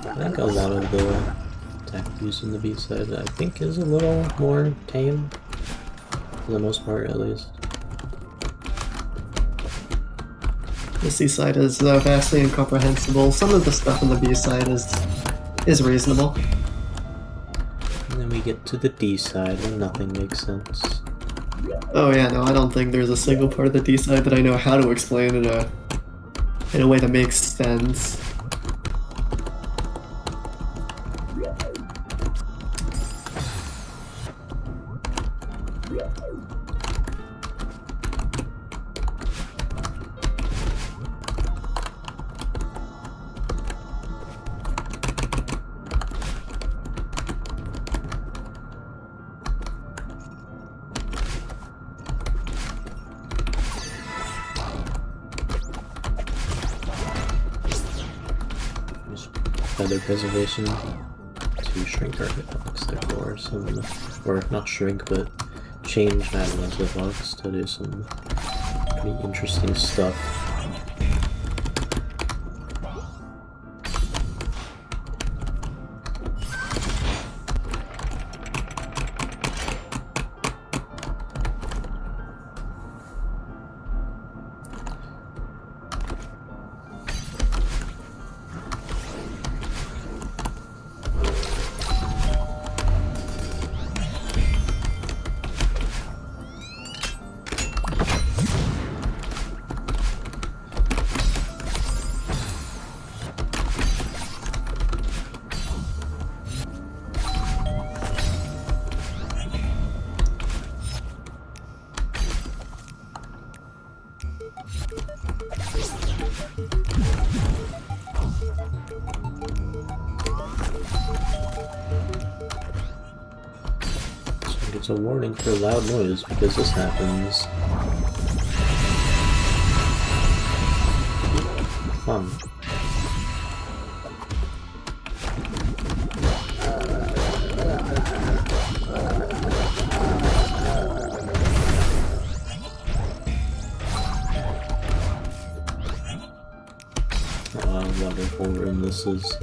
I think a lot of the attack used in the B-side I think is a little more tame, for the most part at least. The C side is vastly incomprehensible. Some of the stuff on the B side is reasonable. And then we get to the D side and nothing makes sense. Oh yeah, no, I don't think there's a single part of the D side that I know how to explain in a way that makes sense. Feather preservation to shrink our hitbox therefore some, or not shrink but change Madeline's hitbox to do some pretty interesting stuff. It's a warning for loud noise because this happens. Fun. Oh, a wonderful room this is.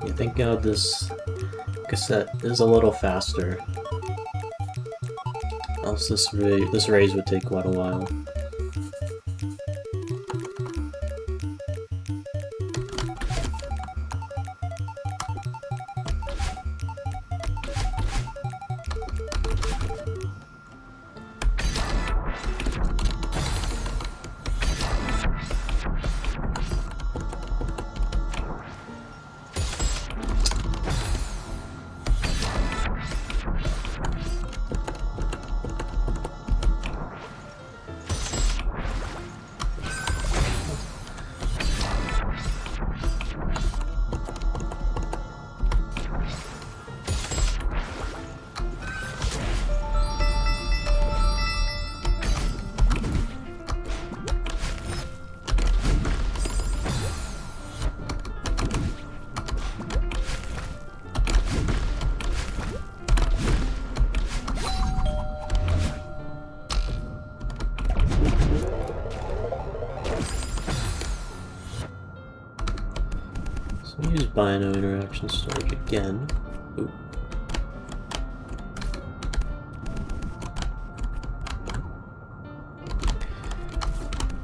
I think this cassette is a little faster. Else this raise would take quite a while. Use Bino interaction storage again. Ooh.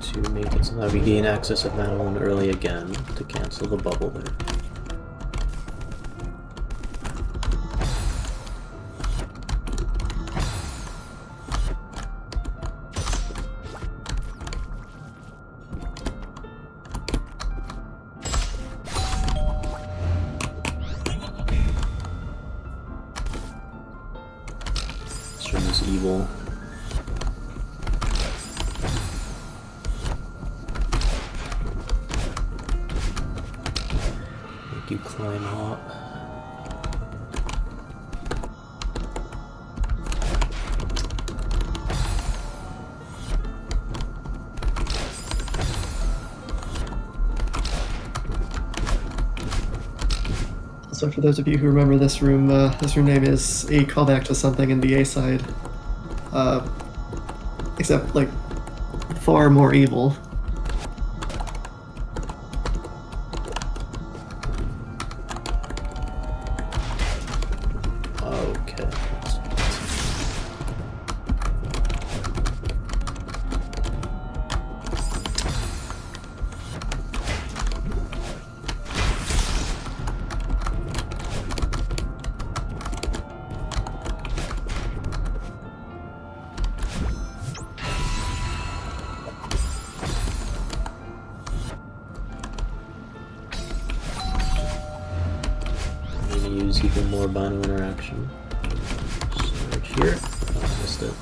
To make it so that we gain access of mana 1 early again to cancel the bubble there. Is evil. Make you climb up. So for those of you who remember this room name is a callback to something in the A side. Except, like, far more evil. Okay. Use even more Bino interaction. Storage here. Oh, I missed it.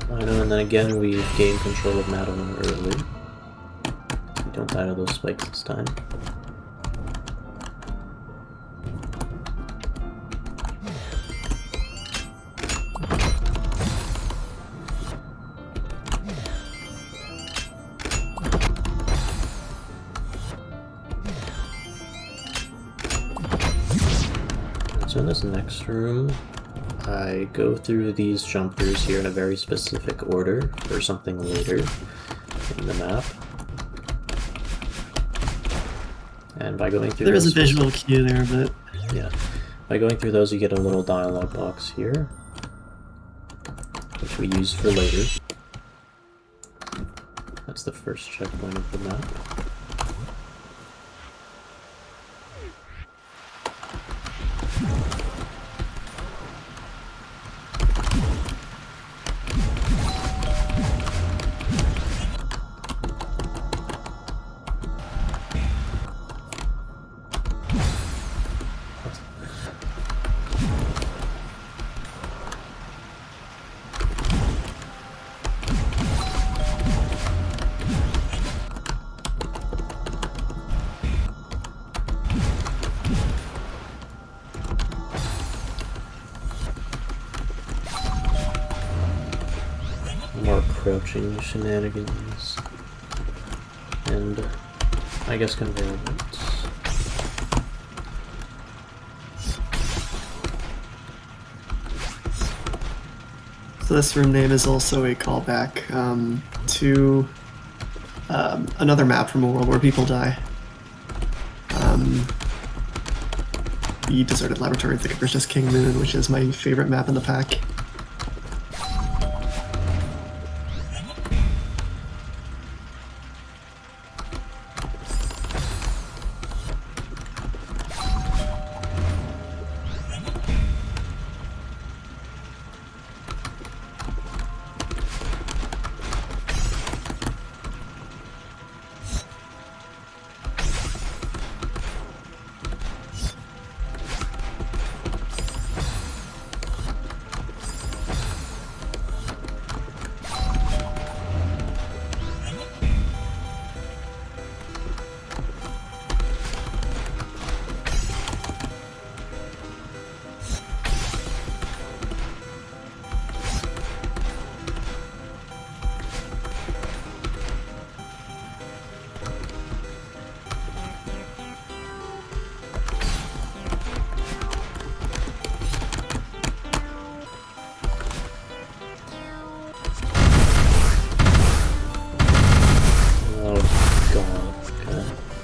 Bino, and then again we gain control of Madeline early. We don't die to those spikes this time. So in this next room, I go through these jumpers here in a very specific order for something later in the map. And by going through There is a visual cue there, but... Yeah. By going through those, you get a little dialog box here, which we use for later. That's the first checkpoint of the map. More crouching shenanigans, and I guess conveyor belts. So this room name is also a callback to another map from a world where people die. The Deserted Laboratory of the Capricious King Moon, which is my favorite map in the pack.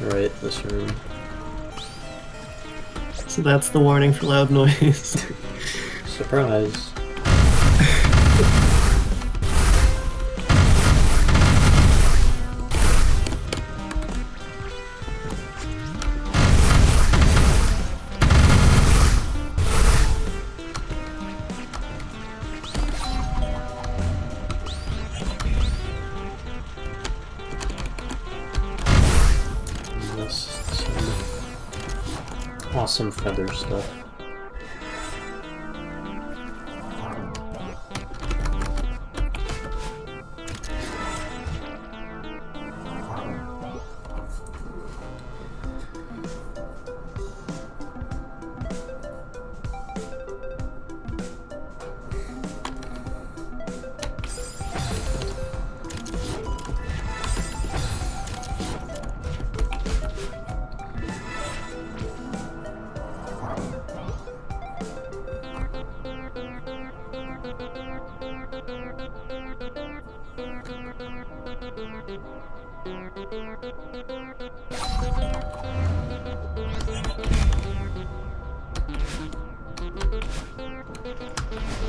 Right, this room. So that's the warning for loud noise. Surprise. Awesome feather stuff.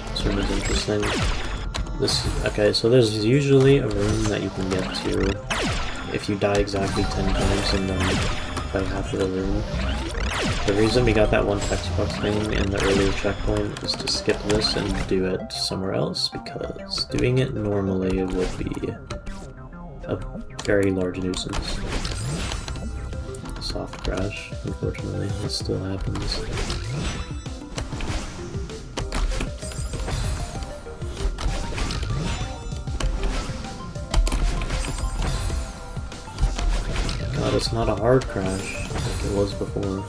This room is interesting. Okay, so there's usually a room that you can get to if you die exactly 10 times and then play half of the room. The reason we got that one text box thing in the earlier checkpoint is to skip this and do it somewhere else, because doing it normally would be a very large nuisance. Soft crash, unfortunately, this still happens. God, it's not a hard crash like it was before.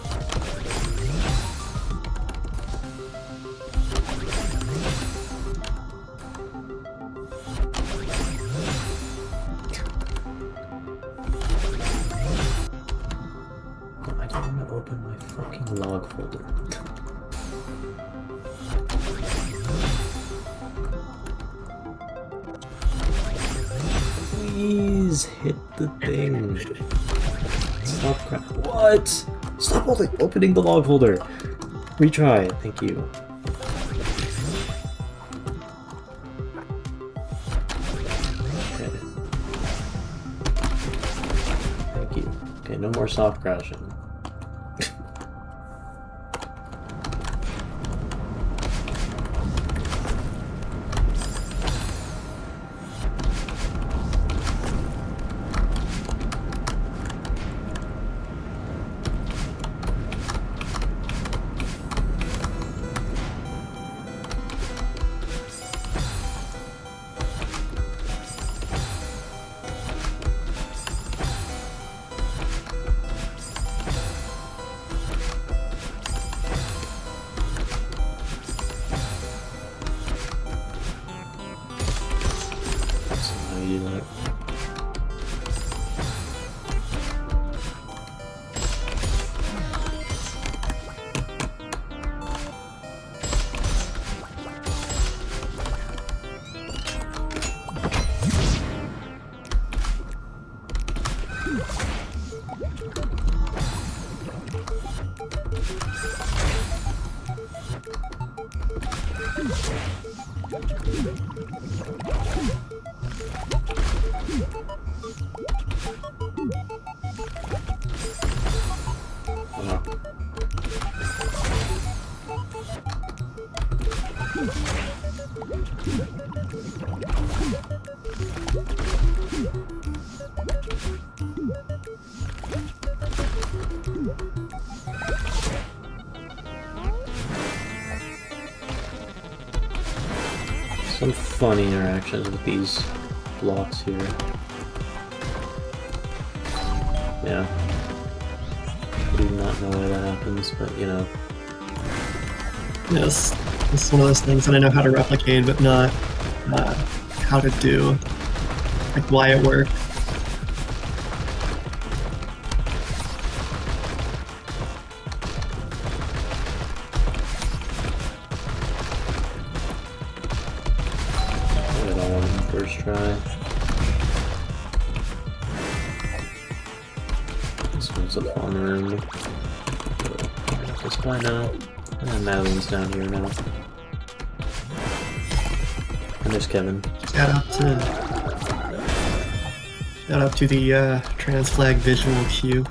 I don't want to open my fucking log folder. Please hit the thing. Stop crap. What? Stop opening the log folder. Retry. Thank you. Okay. Thank you. Okay, no more soft crashing. Some funny interactions with these blocks here. Yeah. I do not know why that happens, but you know. Yes, it's one of those things that I know how to replicate, but not how to do, like why it worked. I got all on the first try. This one's a fun room. Just by now. And Madeline's down here now. And there's Kevin. Shout out to the trans flag visual cue.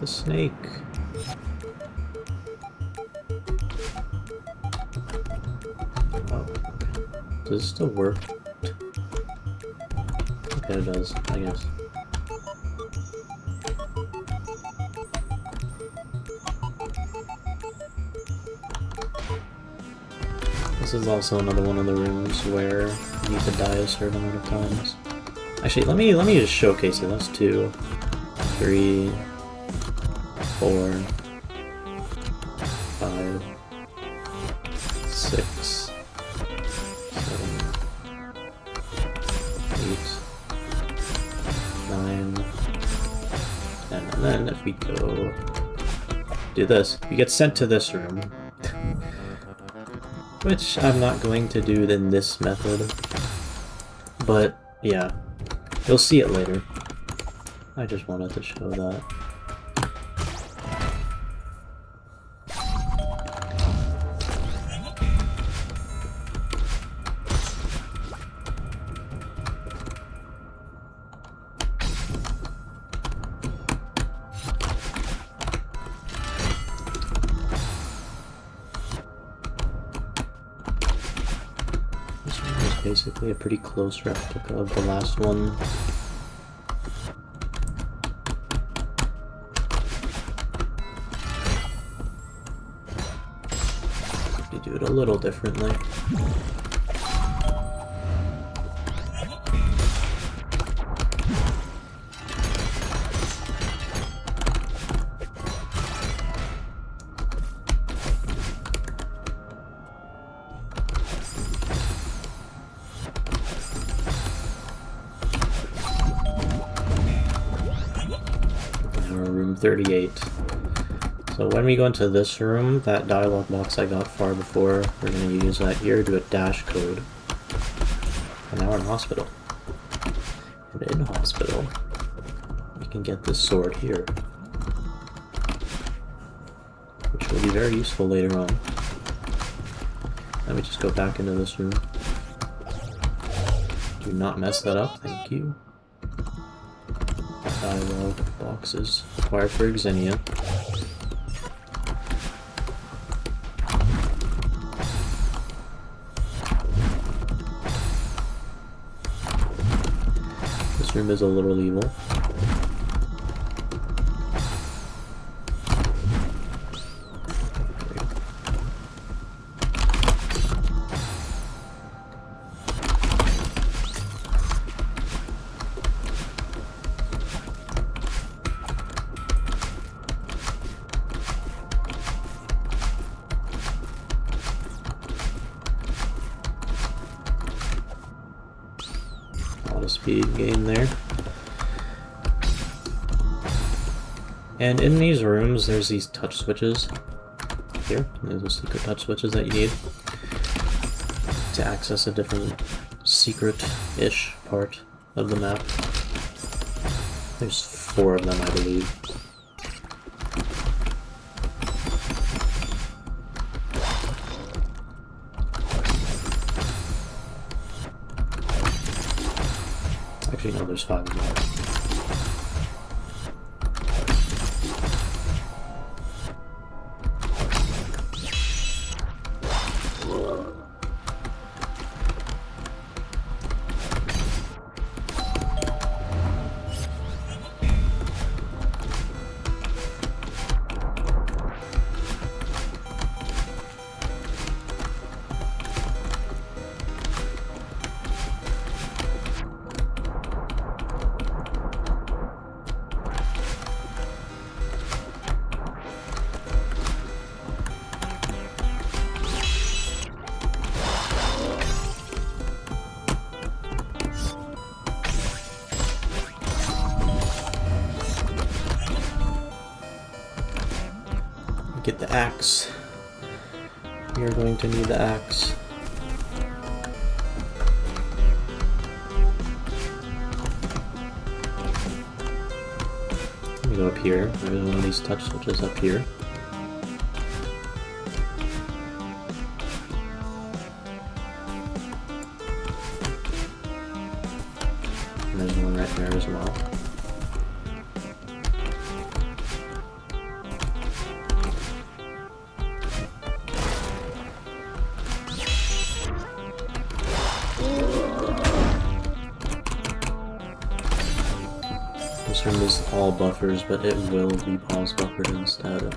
The snake. Oh. Does it still work? Okay, it does, I guess. This is also another one of the rooms where you need to die a certain amount of times. Actually, let me just showcase it. That's 2, 3, 4, 5, 6, 7, 8, 9, 10, and then if we go do this, you get sent to this room, which I'm not going to do in this method, but yeah, you'll see it later. I just wanted to show that. Basically a pretty close replica of the last one. You do it a little differently. Room 38. So when we go into this room, that dialog box I got far before, we're going to use that here to do a dash code. And now we're in hospital. And in hospital, we can get this sword here, which will be very useful later on. Let me just go back into this room. Do not mess that up, thank you. Dialog boxes required for Exxenia. This room is a little evil. A lot of speed gain there. And in these rooms, there's these touch switches. Here, there's the secret touch switches that you need to access a different secret-ish part of the map. There's 4 of them, I believe. Actually, no, there's 5 of them. Get the axe. We are going to need the axe. Let me go up here. There's one of these touch switches up here. And there's one right there as well. This room is all buffers, but it will be pause buffered instead.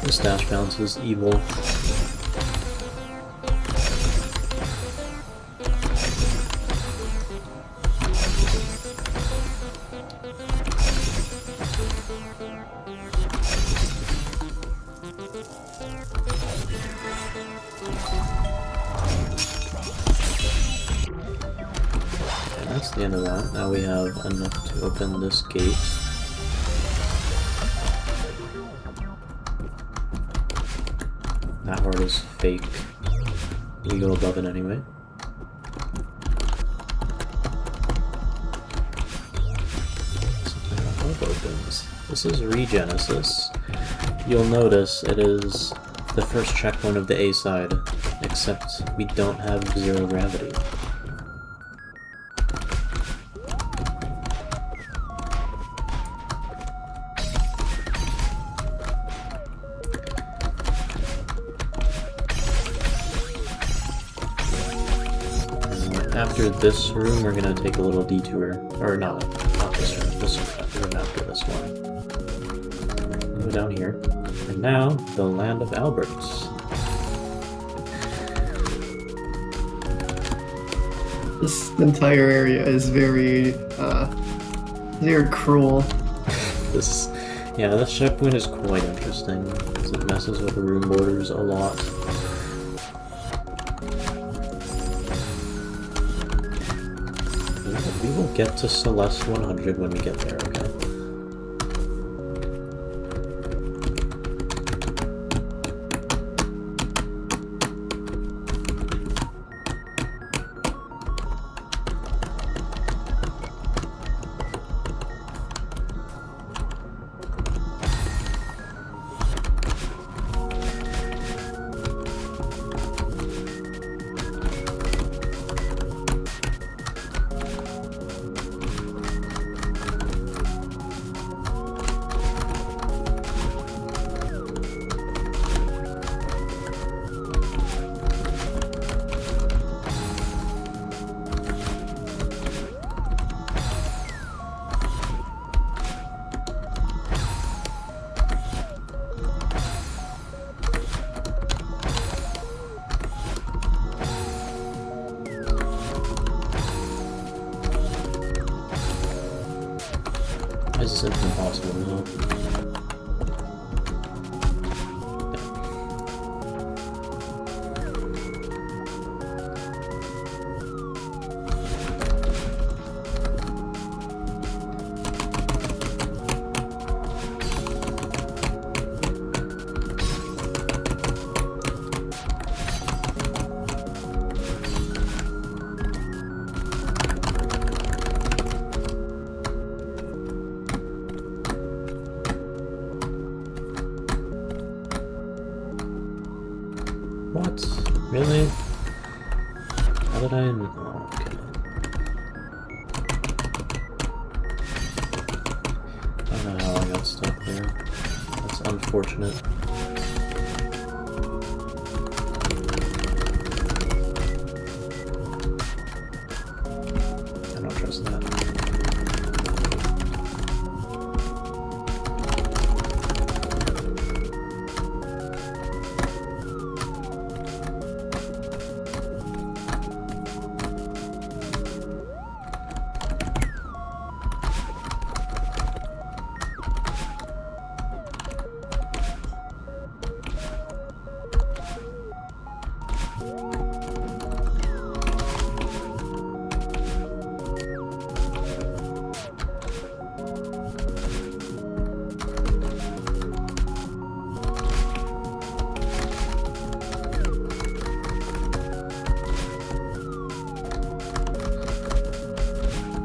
This dash bounce is evil. That's the end of that. Now we have enough to open this gate. That heart is fake. We go above it anyway. Something above opens. This is Regenesis. You'll notice it is the first checkpoint of the A side, except we don't have 0 gravity. After this room, we're gonna take a little detour. Or not this room, this room after this one. Go down here. And now, the land of Alberts. This entire area is very cruel. This checkpoint is quite interesting, because it messes with the room borders a lot. We will get to Celeste 100 when we get there, okay? What? Really? How did I... Oh, okay. I don't know how I got stuck there. That's unfortunate. I don't trust that.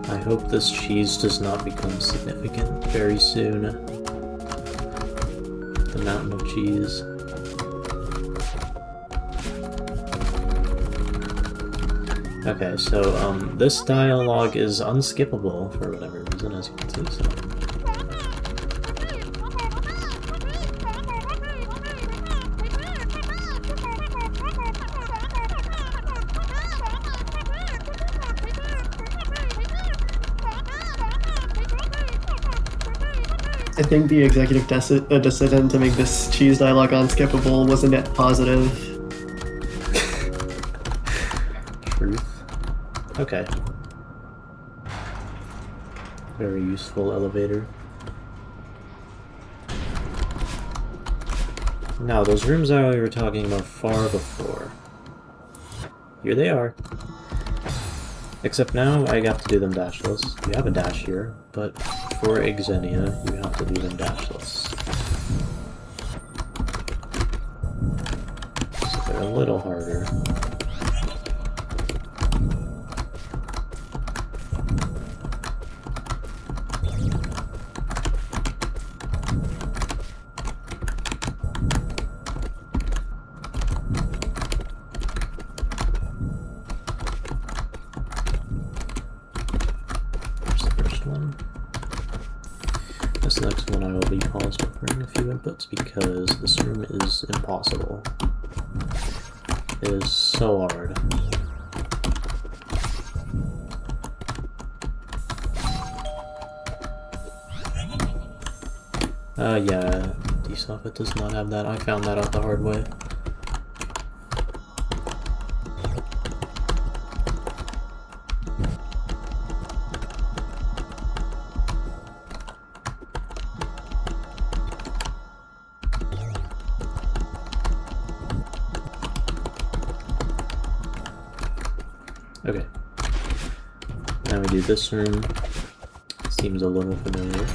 I hope this cheese does not become significant very soon. The mountain of cheese. Okay, so this dialogue is unskippable for whatever reason, as you can see. So. I think the executive decision to make this cheese dialogue unskippable was a net positive. Truth. Okay. Very useful elevator. Now, those rooms I were talking about far before. Here they are. Except now I got to do them dashless. You have a dash here, but for Exxenia, you have to do them dashless. So they're a little harder. This next one I will be paused offering a few inputs because this room is impossible. It is so hard. Yeah, DSoffit does not have that. I found that out the hard way. Okay. Now we do this room. Seems a little familiar.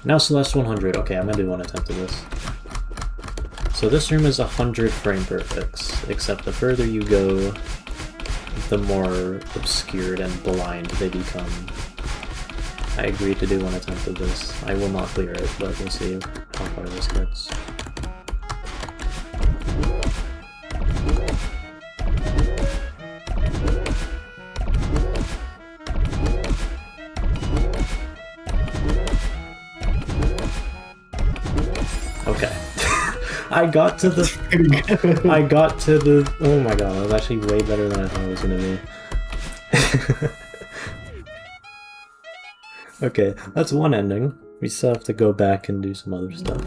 Now Celeste 100. Okay, I'm gonna do one attempt of this. So this room is 100 frame perfects, except the further you go, the more obscured and blind they become. I agreed to do one attempt of this. I will not clear it, but we'll see how far this gets. Okay. I got to the... Oh my god, that was actually way better than I thought it was gonna be. Okay, that's one ending. We still have to go back and do some other stuff.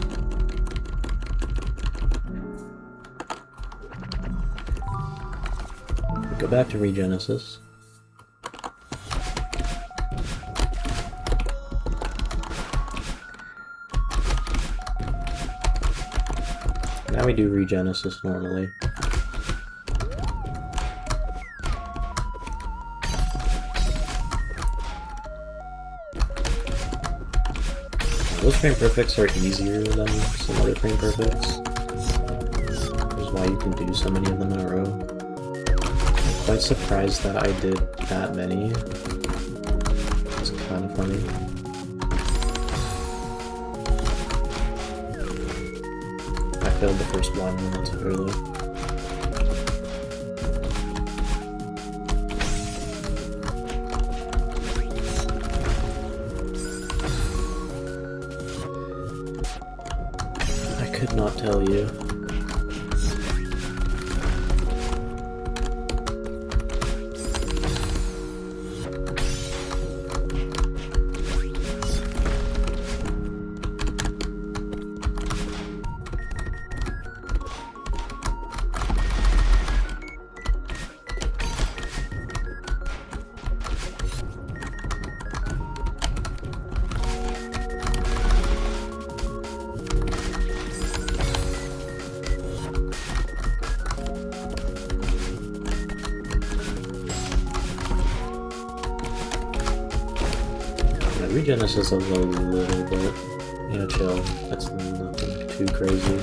We go back to Regenesis. Now we do Regenesis normally. Those frame perfects are easier than some other frame perfects, which is why you can do so many of them in a row. I'm quite surprised that I did that many. It's kind of funny. failed the first blind one, that's fair though. I could not tell you. Regenesis of a little bit. Yeah, chill. That's nothing too crazy.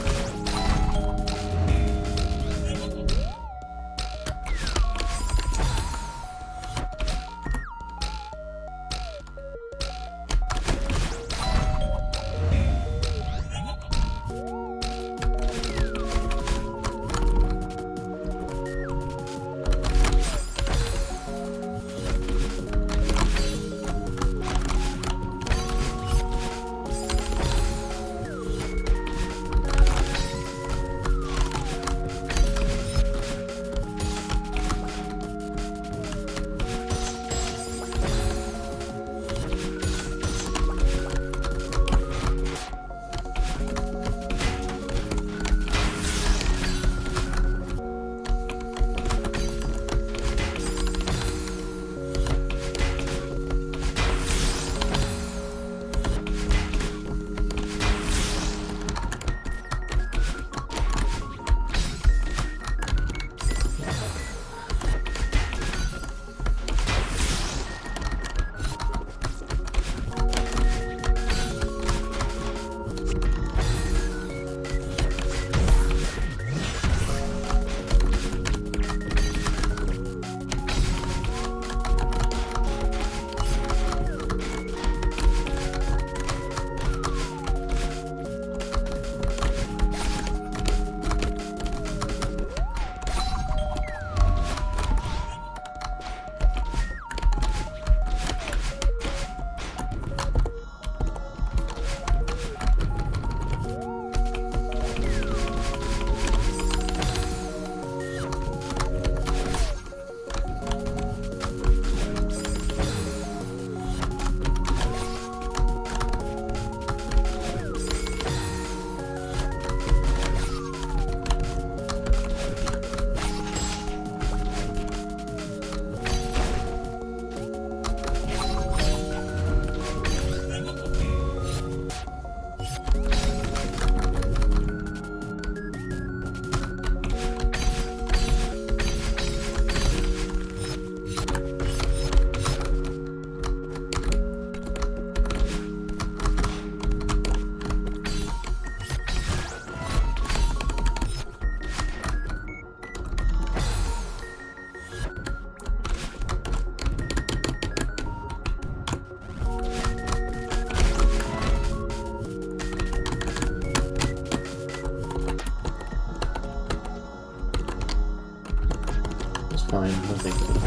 fine, nothing to do.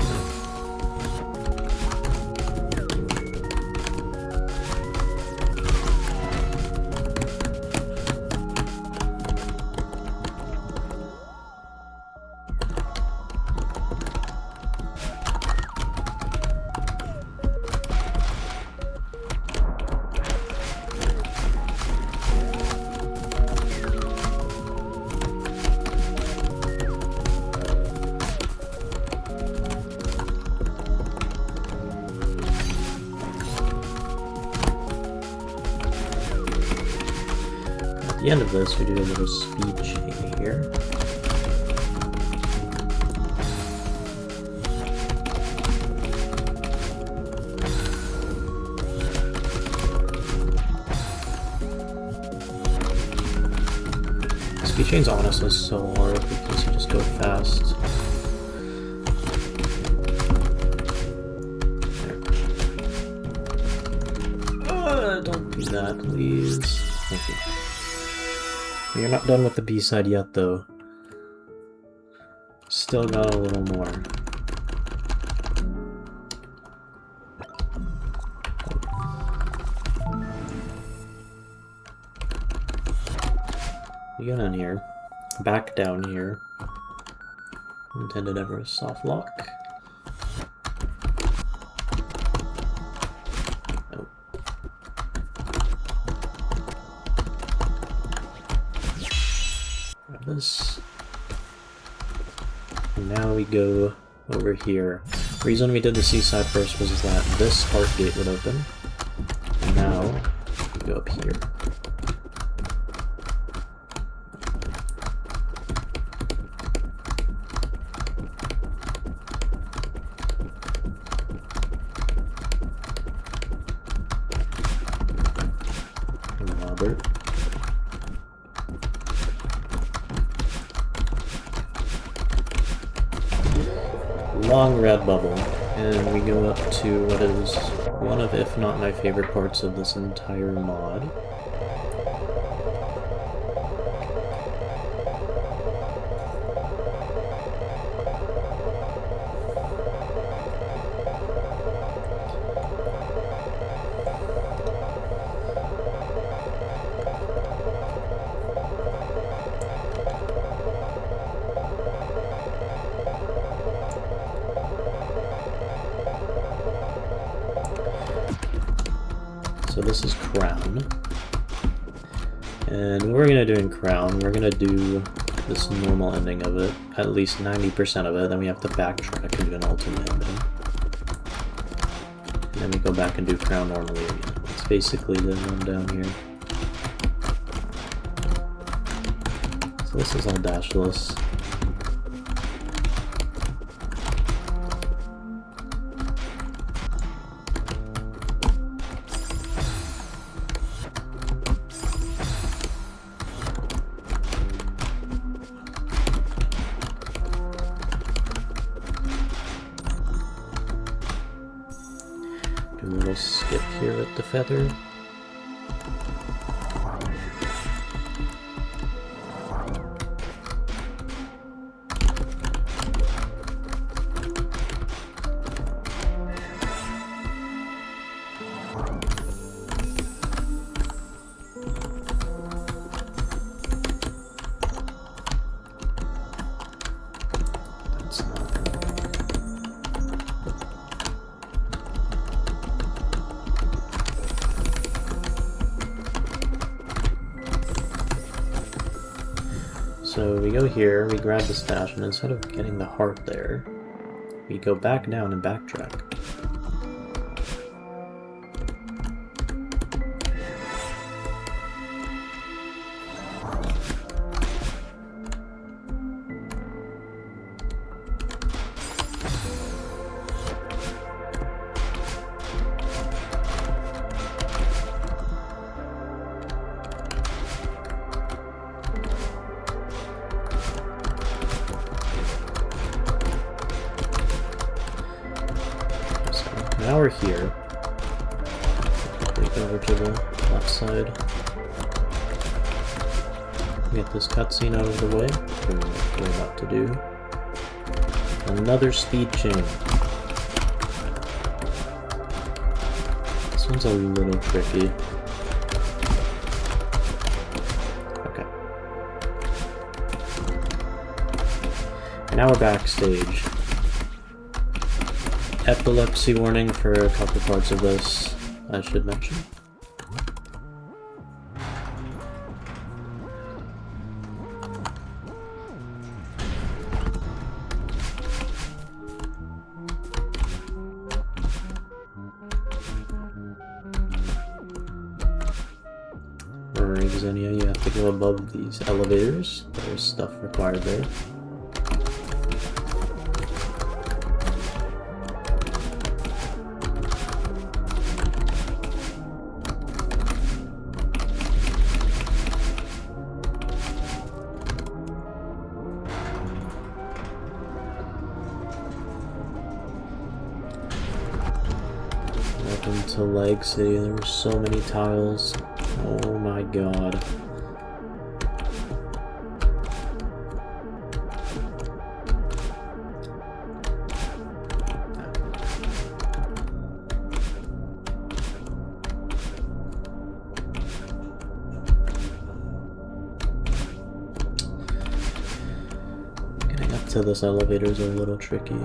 At the end of this, we do a little speed chain here. Speed chain's honestly so hard because you just go fast. There. Don't do that, please. Thank you. You're not done with the B-side yet, though. Still got a little more. You get on here. Back down here. Intended ever soft lock. Oh. Grab this. And now we go over here. The reason we did the seaside first was that this heart gate would open. And now we go up here. Long red bubble, and we go up to what is one of, if not my favorite parts of this entire mod. So this is Crown. And what we're going to do in Crown, we're going to do this normal ending of it, at least 90% of it, then we have to backtrack and do an ultimate ending. And then we go back and do Crown normally again. It's basically the one down here. So this is all dashless. Do a little skip here with the feather. That's not good. So we go here, we grab the stash, and instead of getting the heart there, we go back down and backtrack. Now we're here. Leap over to the left side. Get this cutscene out of the way. What we're about to do. Another speed chain. This one's a little tricky. Okay. And now we're backstage. Epilepsy warning for a couple parts of this, I should mention. For Exxenia, you have to go above these elevators. There's stuff required there. Welcome to Leg City. There were so many tiles. Oh my god. to this elevator is a little tricky.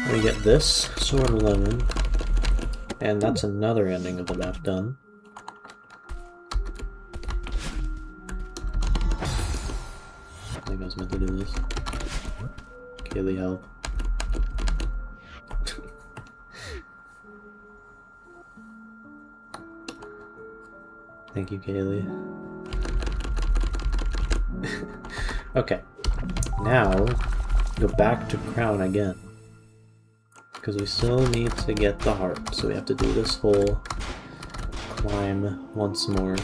We get this sword 11, and that's another ending of the map done. I think I was meant to do this. Kaylee, help. Thank you, Kaylee. Okay, now go back to Crown again. Because we still need to get the heart, so we have to do this whole climb once more.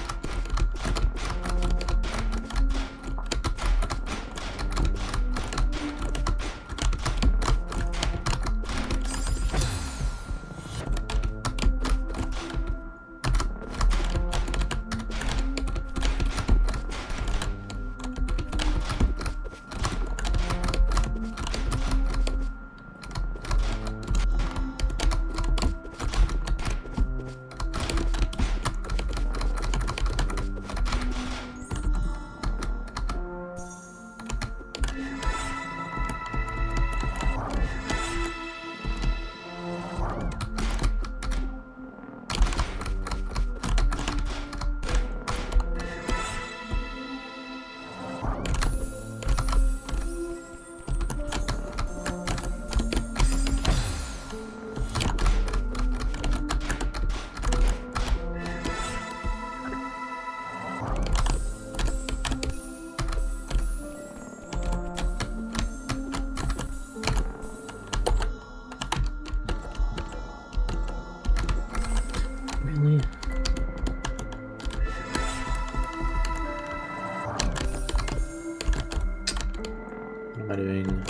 What am I doing?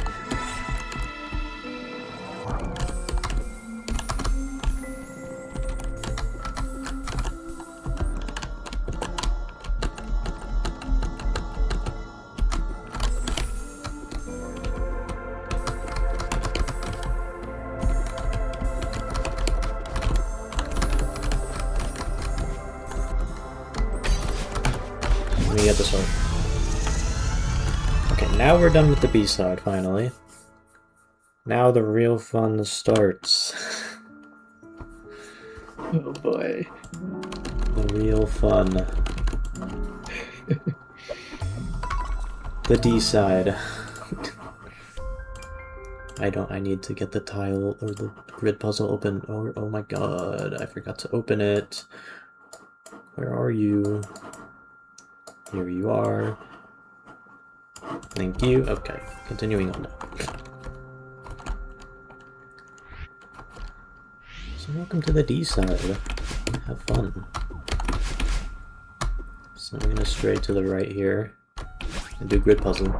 Let me get this one. Okay, now we're done with the B-side, finally. Now the real fun starts. Oh boy. The real fun. The D-side. I need to get the tile or the grid puzzle open. Oh my god, I forgot to open it. Where are you? Here you are. Thank you. Okay, continuing on now. So welcome to the D side. Have fun. So I'm gonna stray to the right here and do grid puzzle.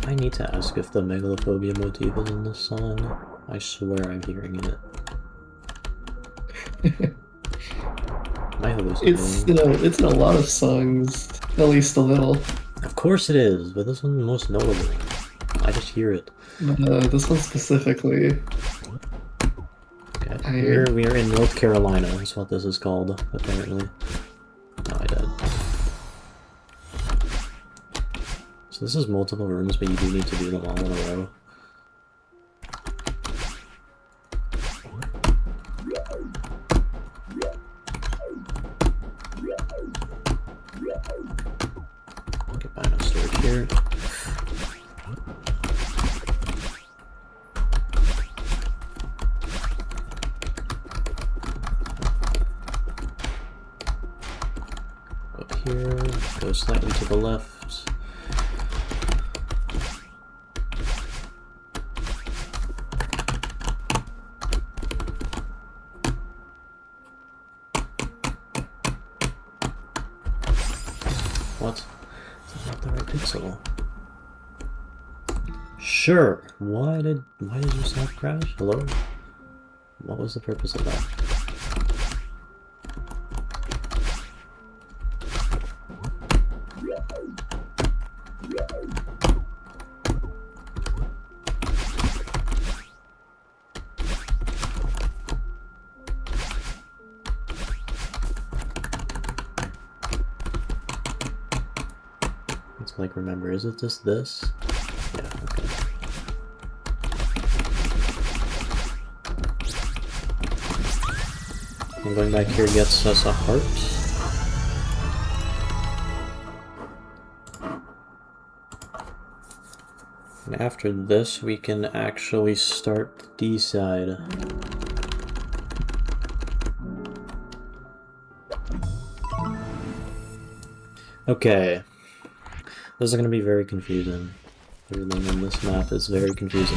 I need to ask if the megalophobia motif is in this song. I swear I'm hearing it. My hallucinating. It's in a lot of songs, at least a little. Of course it is, but this one's the most notable. I just hear it. This one specifically. Okay, we are in North Carolina, is what this is called, apparently. Oh, I died. So this is multiple rooms, but you do need to do them all in a row. Okay, buy no storage here. Up here, go slightly to the left. What? Is that not the right pixel? Sure. Why did your snap crash? Hello? What was the purpose of that? Like, remember, is it just this? Yeah, okay. And going back here gets us a heart. And after this, we can actually start the D side. Okay. This is going to be very confusing. Everything on this map is very confusing.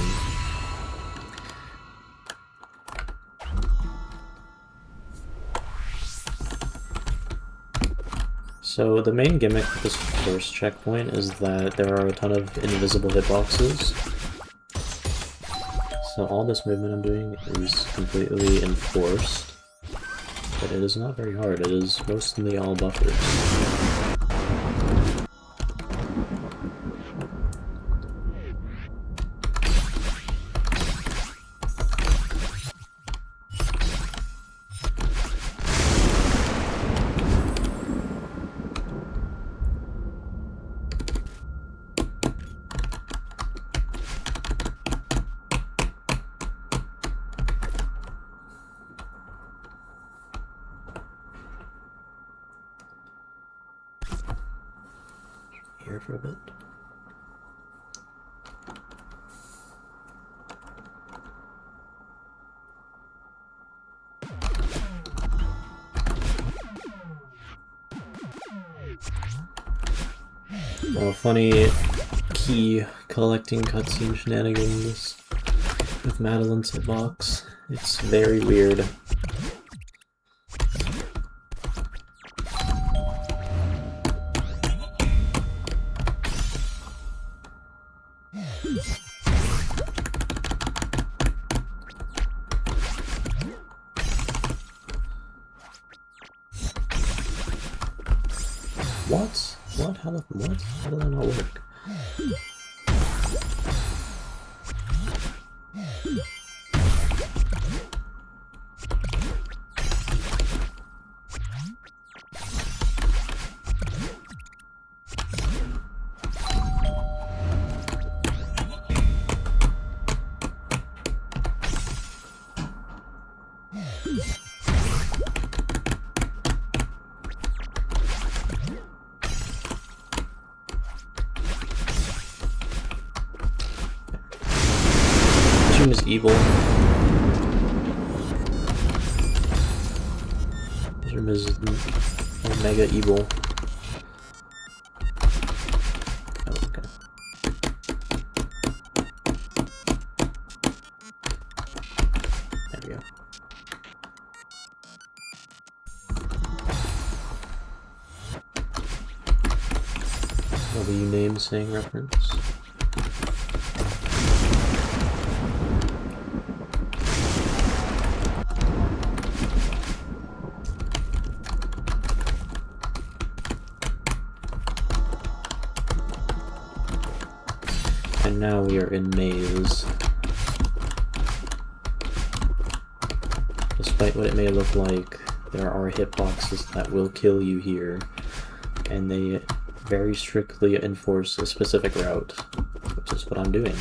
So the main gimmick with this first checkpoint is that there are a ton of invisible hitboxes. So all this movement I'm doing is completely enforced, but it is not very hard. It is mostly all buffers. Here for a bit. Oh, funny key collecting cutscene shenanigans with Madeline's hitbox. It's very weird. What? What? How the what? How did that not work? This room is evil. This room is mega evil. Oh, okay. There we go. W name saying reference. now we are in maze. Despite what it may look like, there are hitboxes that will kill you here, and they very strictly enforce a specific route, which is what I'm doing.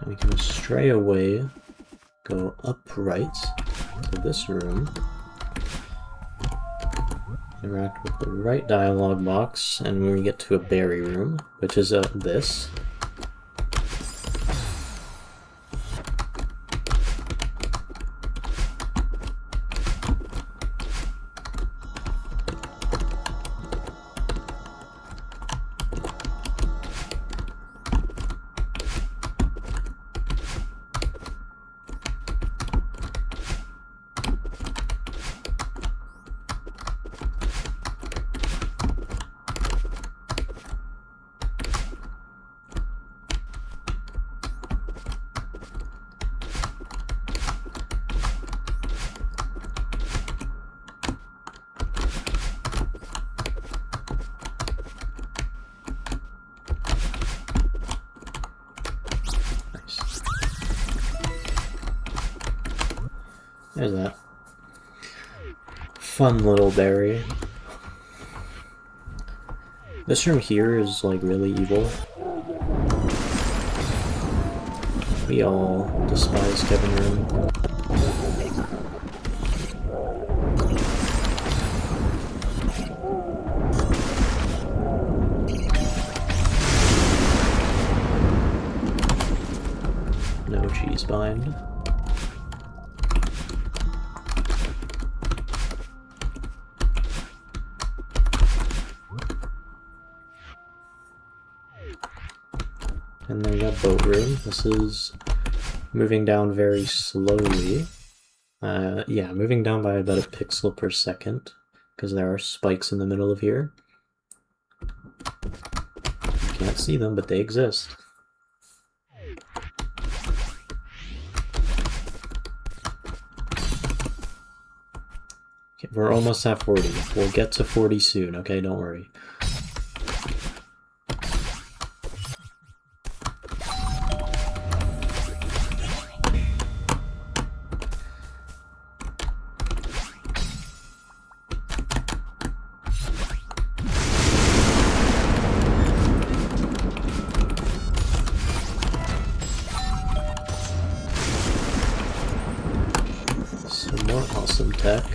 We can stray away, go upright to this room, interact with the right dialogue box, and we get to a berry room, which is this. There's that. Fun little berry. This room here is like really evil. We all despise Kevin room. No cheese bind. And then we got boat room. This is moving down very slowly. Yeah, moving down by about a pixel per second, because there are spikes in the middle of here. You can't see them, but they exist. Okay, we're almost at 40. We'll get to 40 soon, okay? Don't worry. Awesome tech.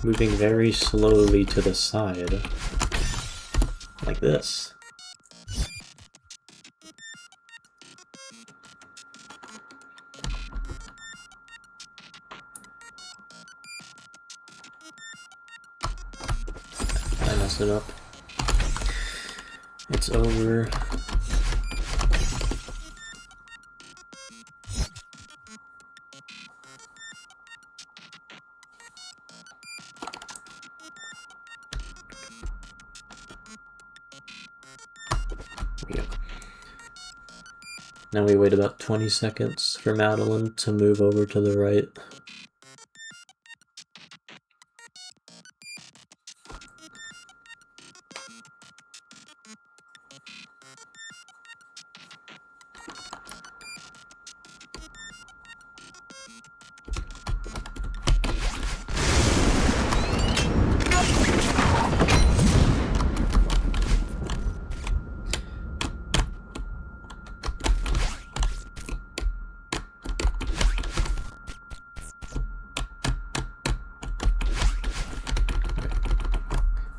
Moving very slowly to the side. Like this. I messed it up. It's over. Now we wait about 20 seconds for Madeline to move over to the right.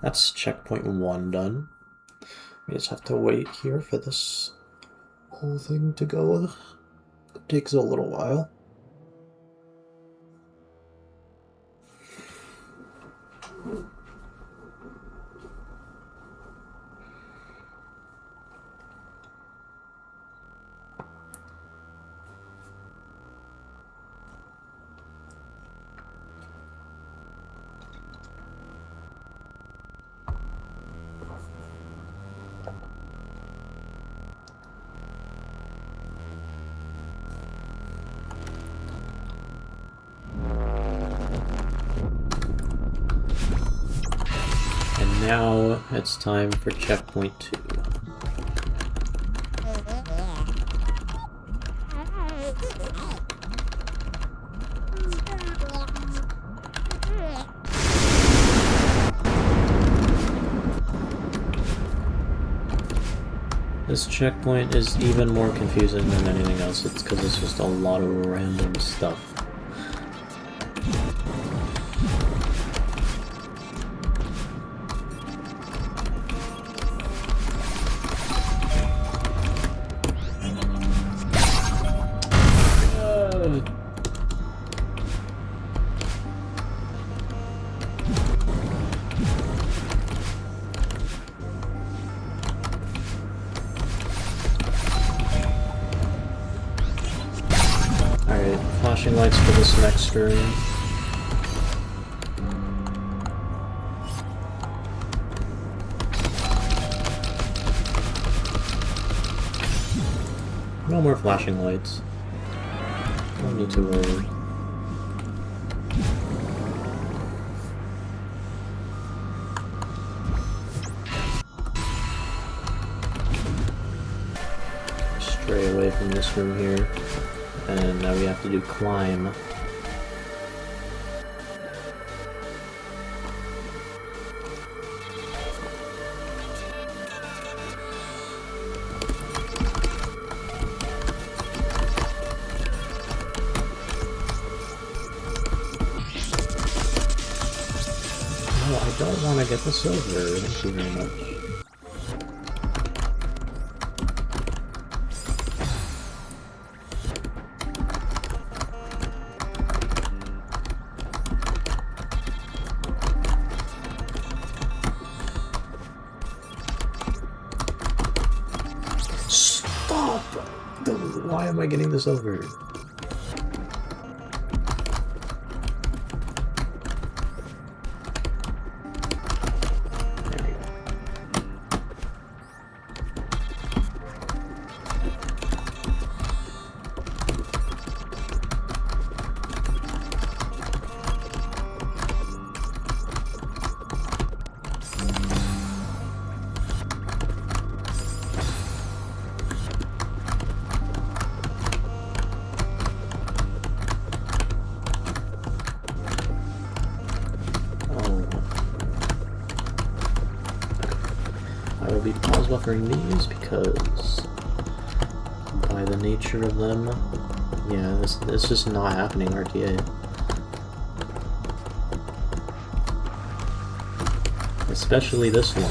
That's checkpoint 1 done. We just have to wait here for this whole thing to go. It takes a little while. now it's time for checkpoint 2. This checkpoint is even more confusing than anything else. It's because it's just a lot of random stuff. Alright, flashing lights for this next room. No more flashing lights. Don't need to worry. Stray away from this room here. And now we have to do climb. No, I don't want to get the silver. Thank you very much. Stop! Why am I getting this over? There we go. I will be pause buffering these because by the nature of them, yeah, it's just not happening RTA. Especially this one.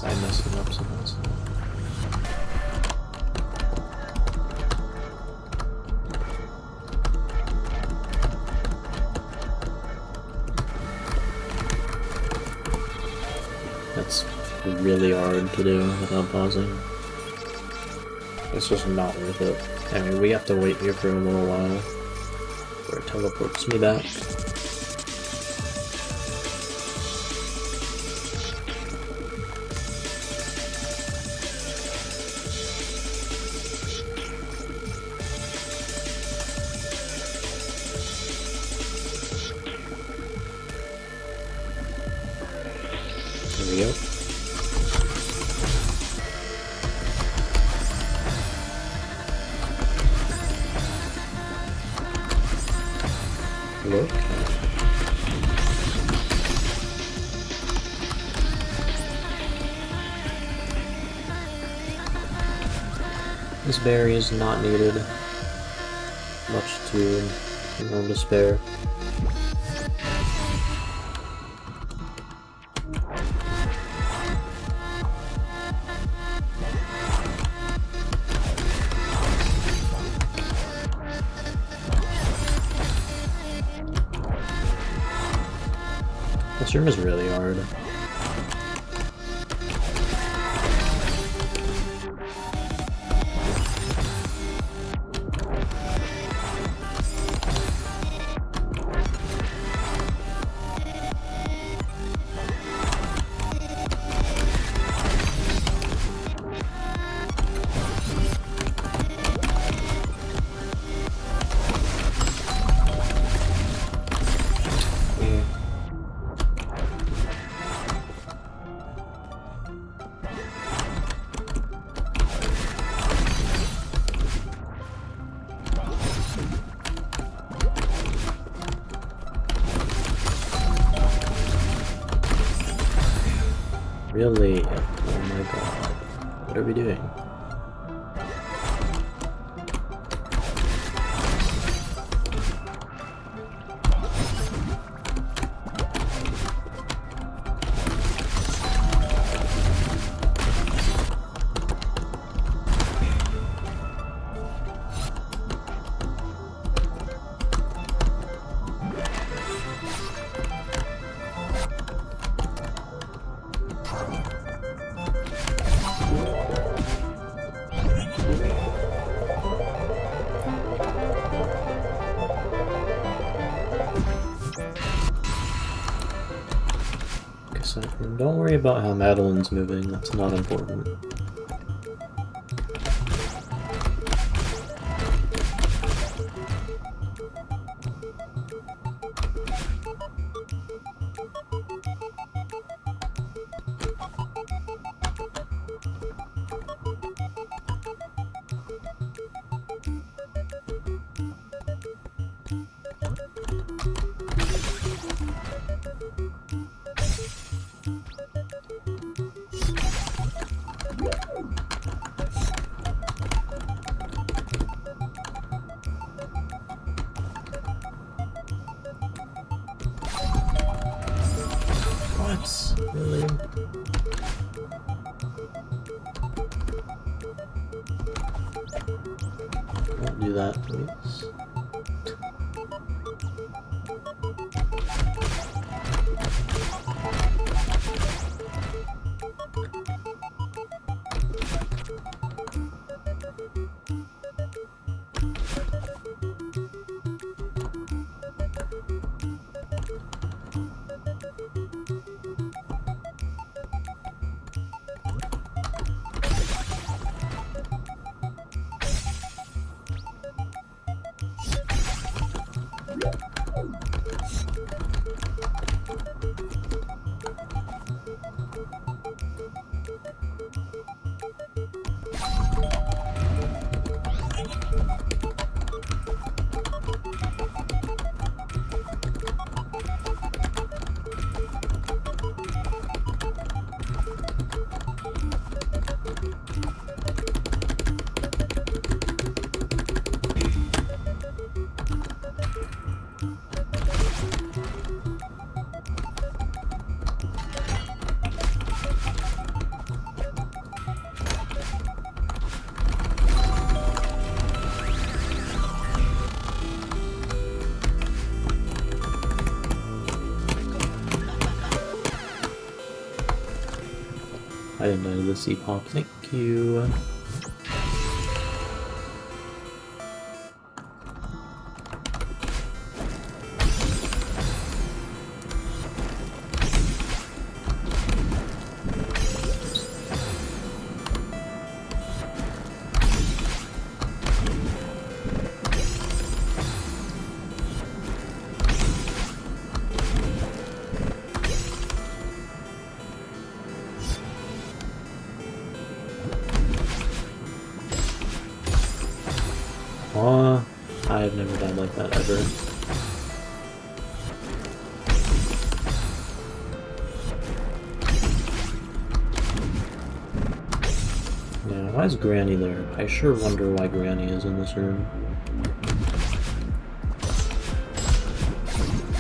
I messed them up somehow. That's really hard to do without pausing. It's just not worth it. I mean, we have to wait here for a little while where it teleports me back. There we go. Look. This berry is not needed. Much to room to spare. This room is really hard. Really? Oh my god. What are we doing? Don't worry about how Madeline's moving, that's not important. Really? Don't do that, please. I didn't know the C pop. Thank you. I've never died like that ever. Yeah, why is Granny there? I sure wonder why Granny is in this room.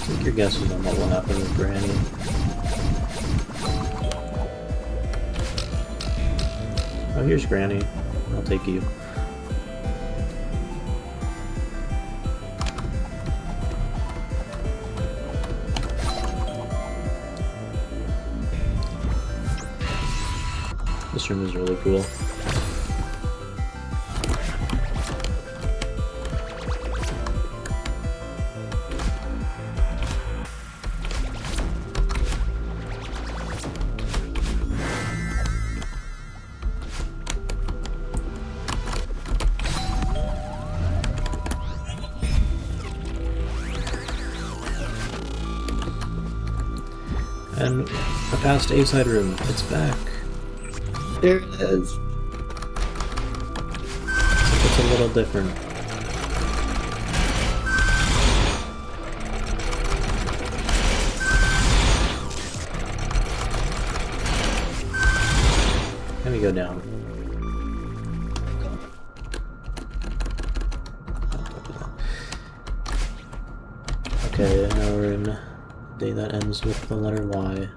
Take your guesses on what will happen with Granny. Oh, here's Granny. I'll take you. This room is really cool. And a past A-side room, it's back. There it is. It's a little different. go down. Okay, now we're in a day that ends with the letter Y.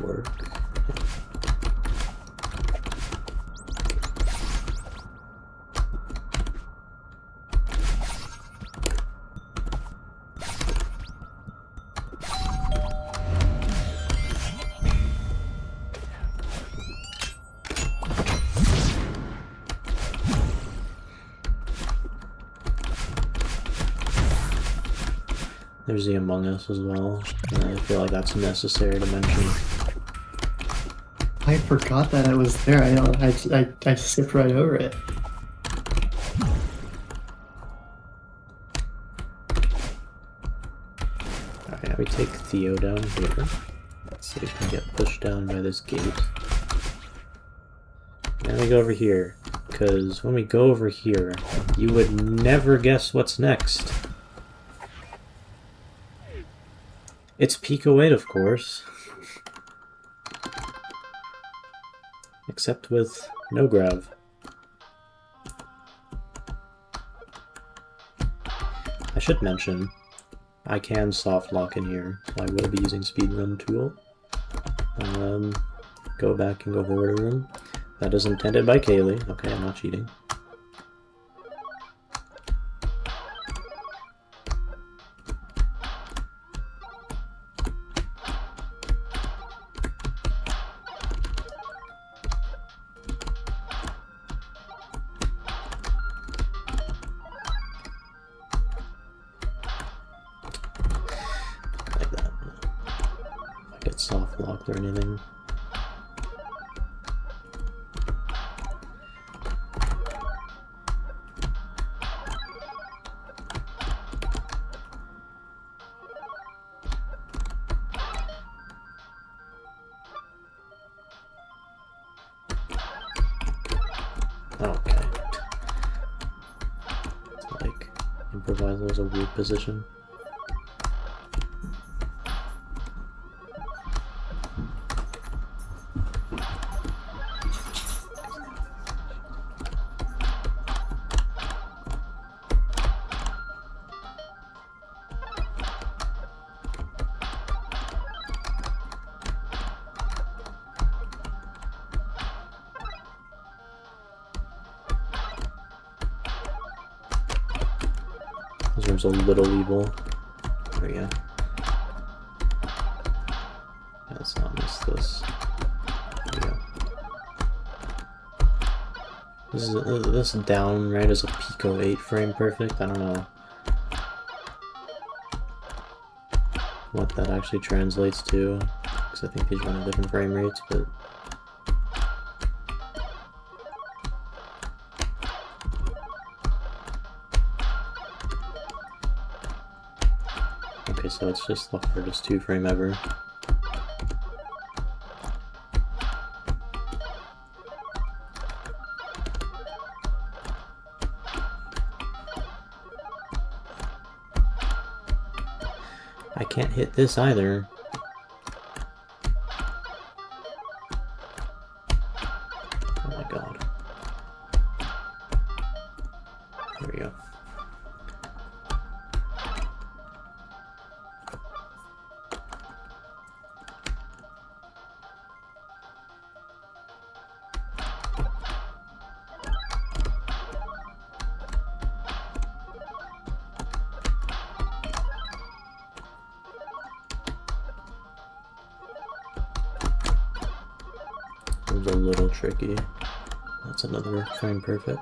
Work. There's the Among Us as well. I feel like that's necessary to mention. I forgot that I was there. I skipped right over it. Alright, we take Theo down here. So we can get pushed down by this gate. Now we go over here. Because when we go over here, you would never guess what's next. It's Pico 8, of course. Except with no grav. I should mention, I can soft lock in here, so I will be using speedrun tool. Go back and go forward a room. That is intended by Kaylee. Okay, I'm not cheating. Soft locked or anything. Okay. It's like improviso is a weird position. There's a little evil. There we go. Yeah, let's not miss this. There we go. This down right is a Pico 8 frame perfect. I don't know what that actually translates to, because I think these run at different frame rates, but okay, so it's just the hardest 2 frame ever. I can't hit this either. Oh my god. There we go. It was a little tricky. That's another frame perfect.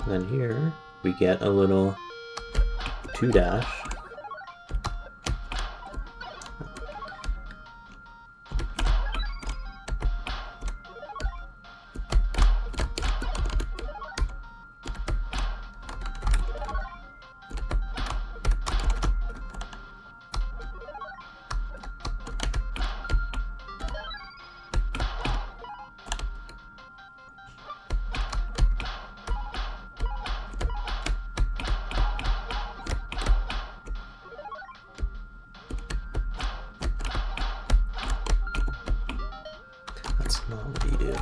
And then here we get a little 2-dash. That's not what you do.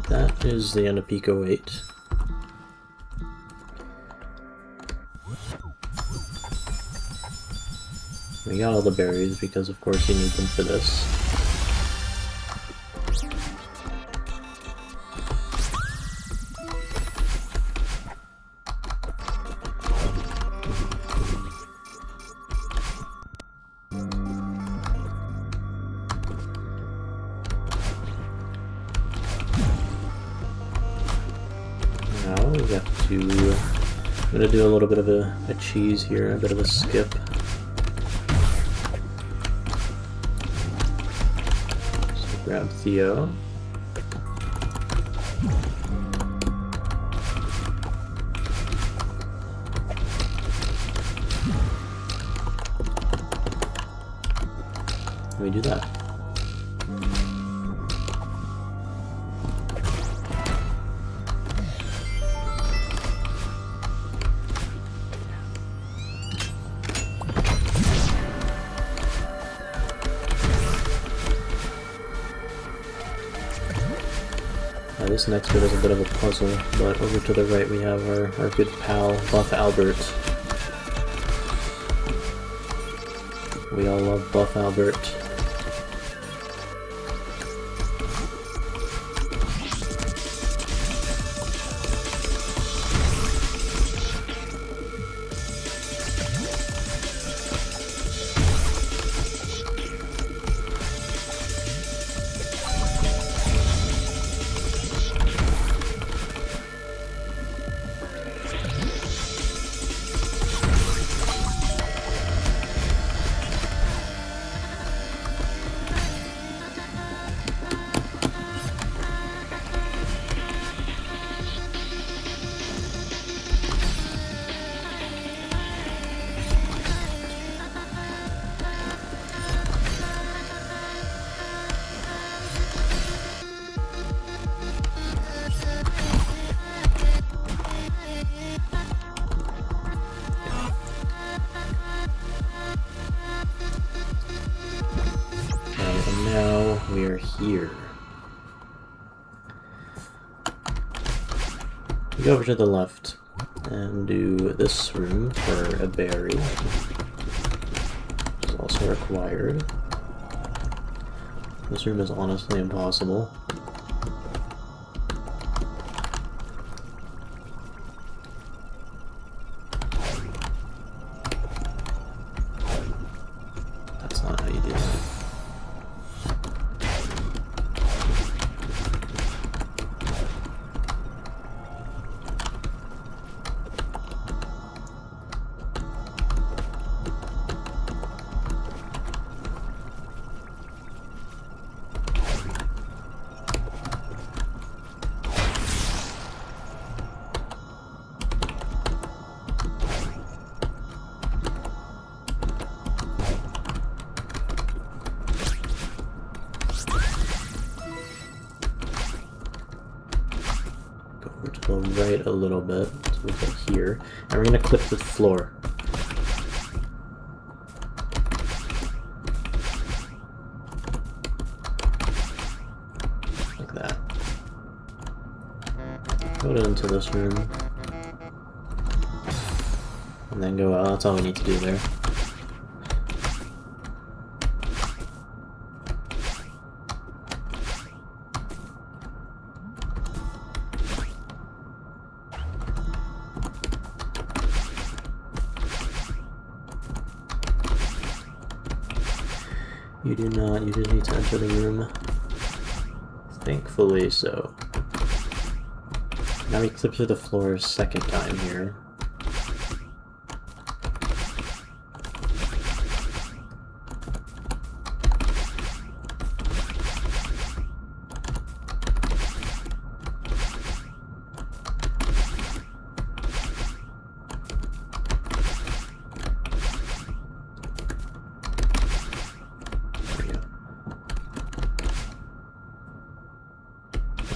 That is the end of Pico 8. We got all the berries because of course you need them for this. Now we got to, I'm gonna do a little bit of a cheese here, a bit of a skip. So grab Theo. We do that. This next bit is a bit of a puzzle, but over to the right we have our good pal, Buff Albert. We all love Buff Albert. Now we are here. We go over to the left and do this room for a berry. It's also required. This room is honestly impossible. That's not how you do that. right a little bit, so we get here, and we're gonna clip the floor. Like that. Go into this room. And then go out. That's all we need to do there. You do not. You just need to enter the room. Thankfully so. Now we clip to the floor a second time here.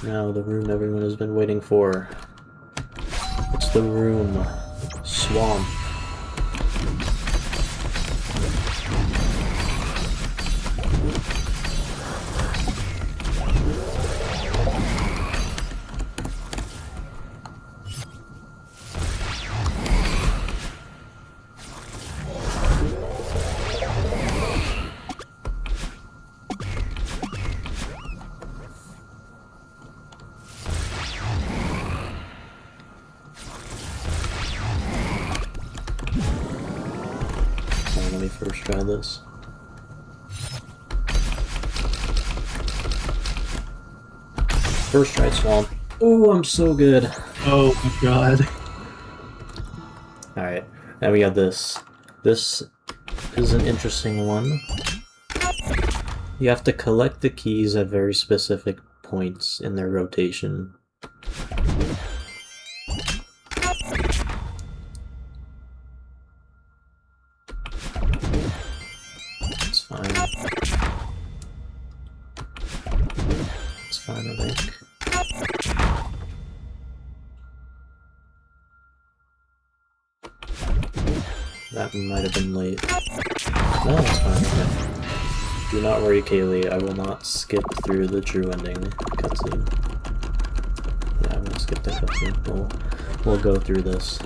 Now the room everyone has been waiting for. It's the room. Swamp. Let me first try this. First try swamp. Oh, I'm so good. Oh my god. Alright, now we got this. This is an interesting one. You have to collect the keys at very specific points in their rotation. It's fine. It's fine, I think. That might have been late. No, it's fine. Okay. Do not worry, Kaylee. I will not skip through the true ending cutscene. Yeah, I'm gonna skip the cutscene. We'll go through this.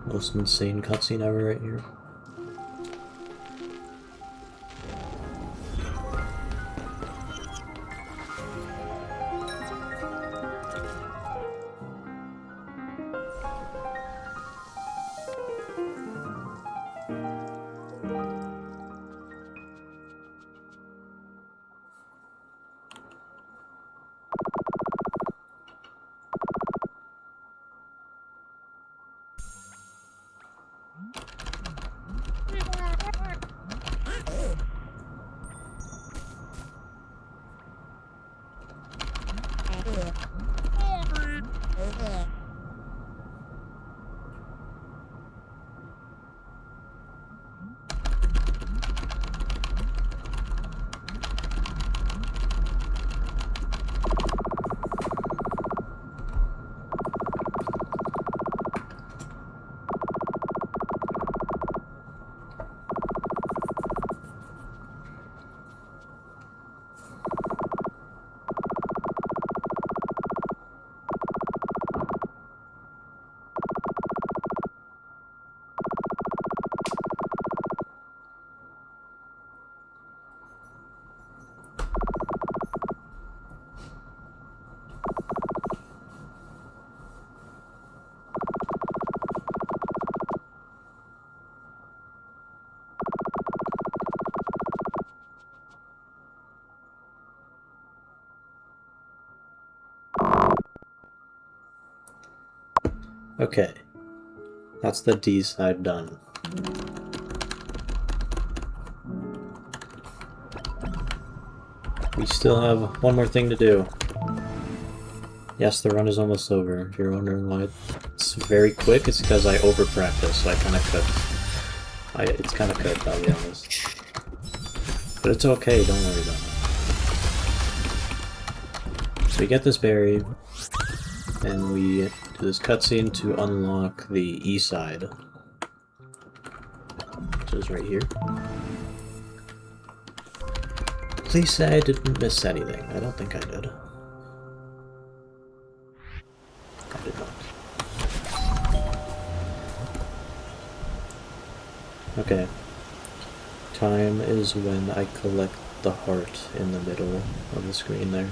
Most insane cutscene ever right here. Okay. That's the D side done. We still have one more thing to do. Yes, the run is almost over. If you're wondering why it's very quick, it's because I over-practice, so I kind of cooked. It's kind of cooked, I'll be honest. But it's okay, don't worry about it. So we get this berry, and we do this cutscene to unlock the E side. Which is right here. Please say I didn't miss anything. I don't think I did. I did not. Okay. Time is when I collect the heart in the middle of the screen there.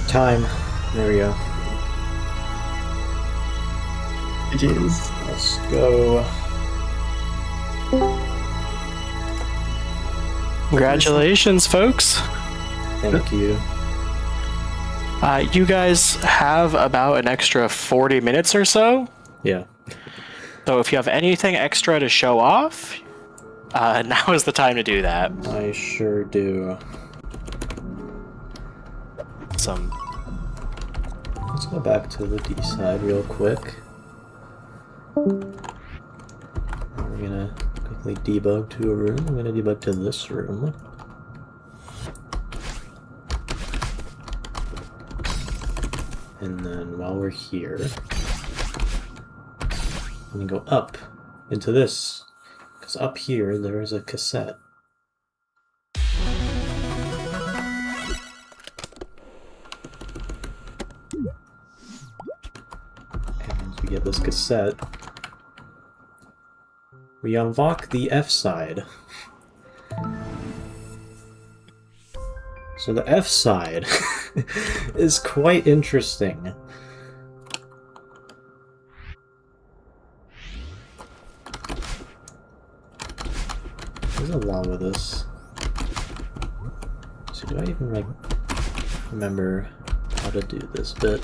Time. There we go. GG's. Let's go. Congratulations, folks. Thank you. You guys have about an extra 40 minutes or so. Yeah. So if you have anything extra to show off, now is the time to do that. I sure do. Let's go back to the D side real quick. We're gonna quickly debug to a room. I'm gonna debug to this room. And then while we're here, I'm gonna go up into this. Because up here there is a cassette. We get this cassette, we unlock the F side. So the F side is quite interesting. There's a lot with this. So do I even like remember how to do this bit?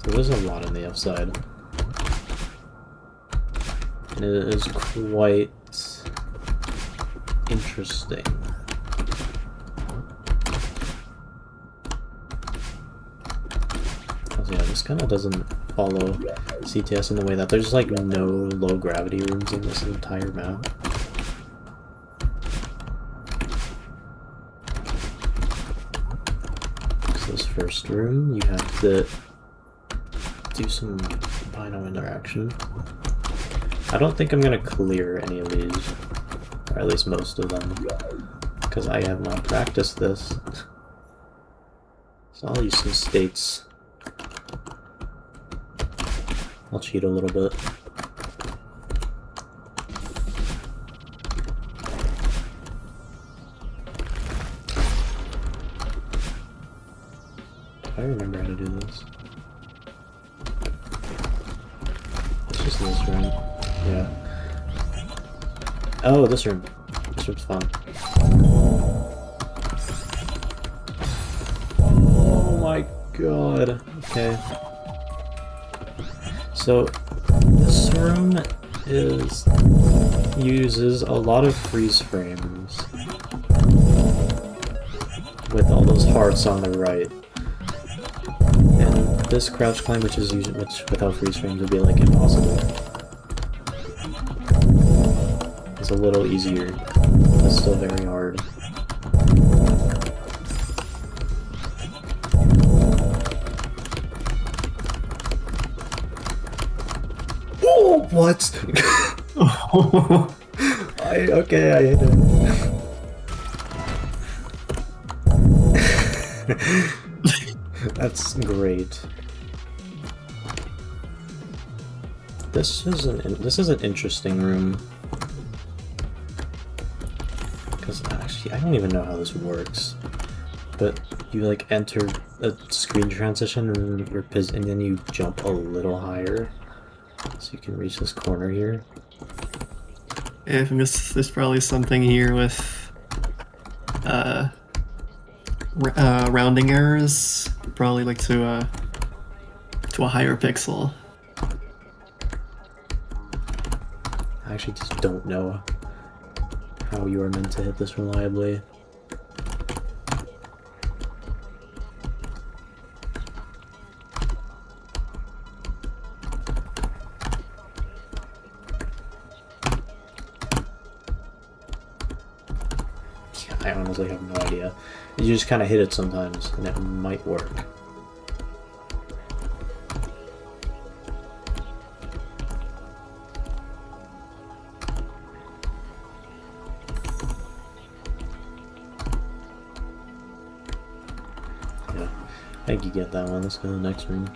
There's a lot on the F side. And it is quite interesting. So yeah, this kind of doesn't follow CTS in the way that there's like no low gravity rooms in this entire map. So this first room, you have to do some Bino interaction. I don't think I'm gonna clear any of these, or at least most of them, because I have not practiced this. So I'll use some states. I'll cheat a little bit. I remember how to do this. Just this room. Yeah. Oh, this room. This room's fun. Oh my god. Okay. So, this room uses a lot of freeze frames with all those hearts on the right. And this crouch climb, which without freeze frames would be like impossible. It's a little easier, but still very hard. Oh, what? Okay, I hit it. That's great. This is an interesting room. Because actually, I don't even know how this works. But you like enter a screen transition and then you jump a little higher. So you can reach this corner here. Yeah, I think there's probably something here with rounding errors, probably like to a higher pixel. I actually just don't know how you are meant to hit this reliably. I honestly have no idea. You just kind of hit it sometimes, and it might work. Yeah, I think you get that one. Let's go to the next room.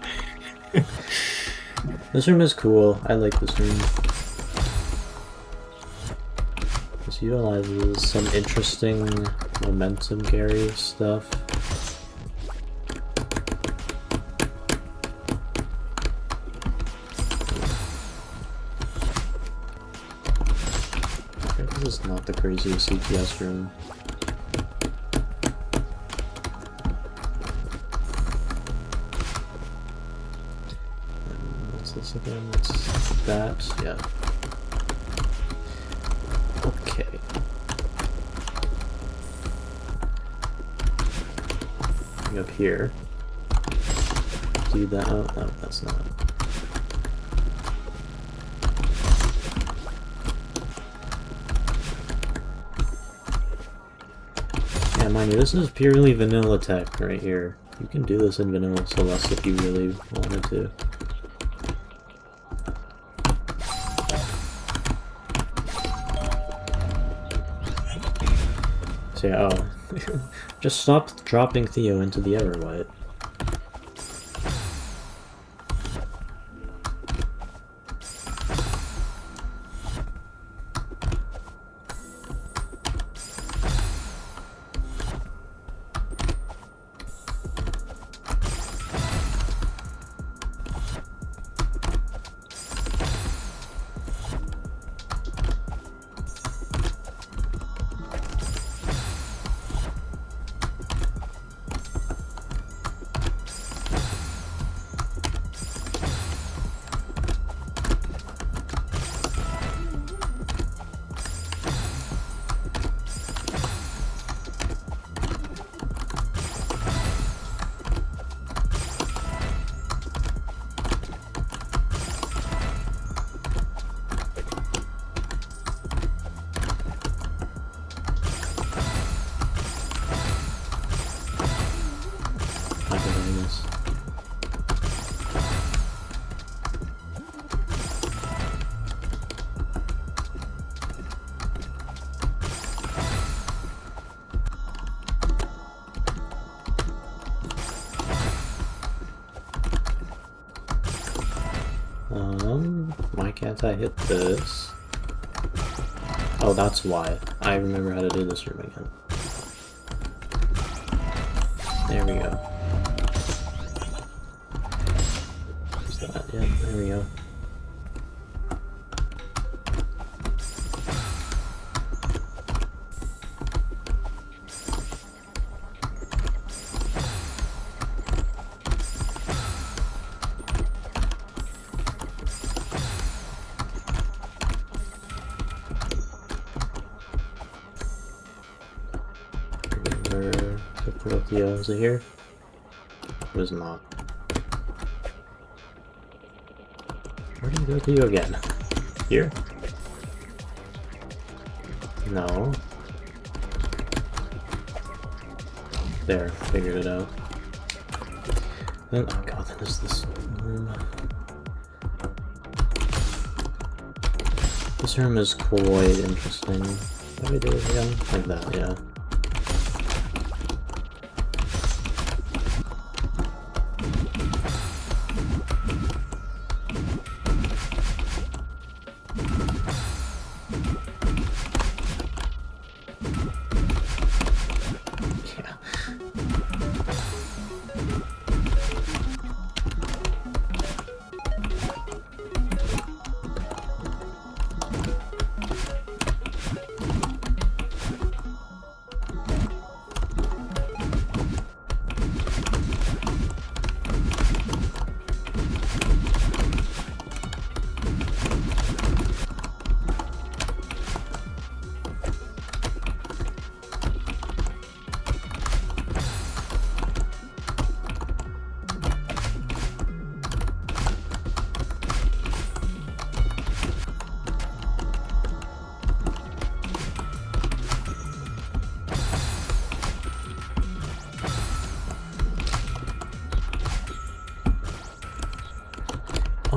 This room is cool. I like this room. This utilizes some interesting momentum carry stuff. This is not the craziest CTS room. And what's this again? It's that, yeah. Okay. Up here. Do that. Oh, no, that's not. Yeah, mind you, this is purely vanilla tech right here. You can do this in vanilla Celeste if you really wanted to. So yeah, oh. Just stop dropping Theo into the Everwhite. Why can't I hit this? Oh, that's why. I remember how to do this room again. There we go. What's that? Yeah, there we go. Is it here? It is not. Where did you go to you again? Here? No. There, figured it out. Then, oh god, then is this room. This room is quite interesting. How do we do it again? Like that, yeah.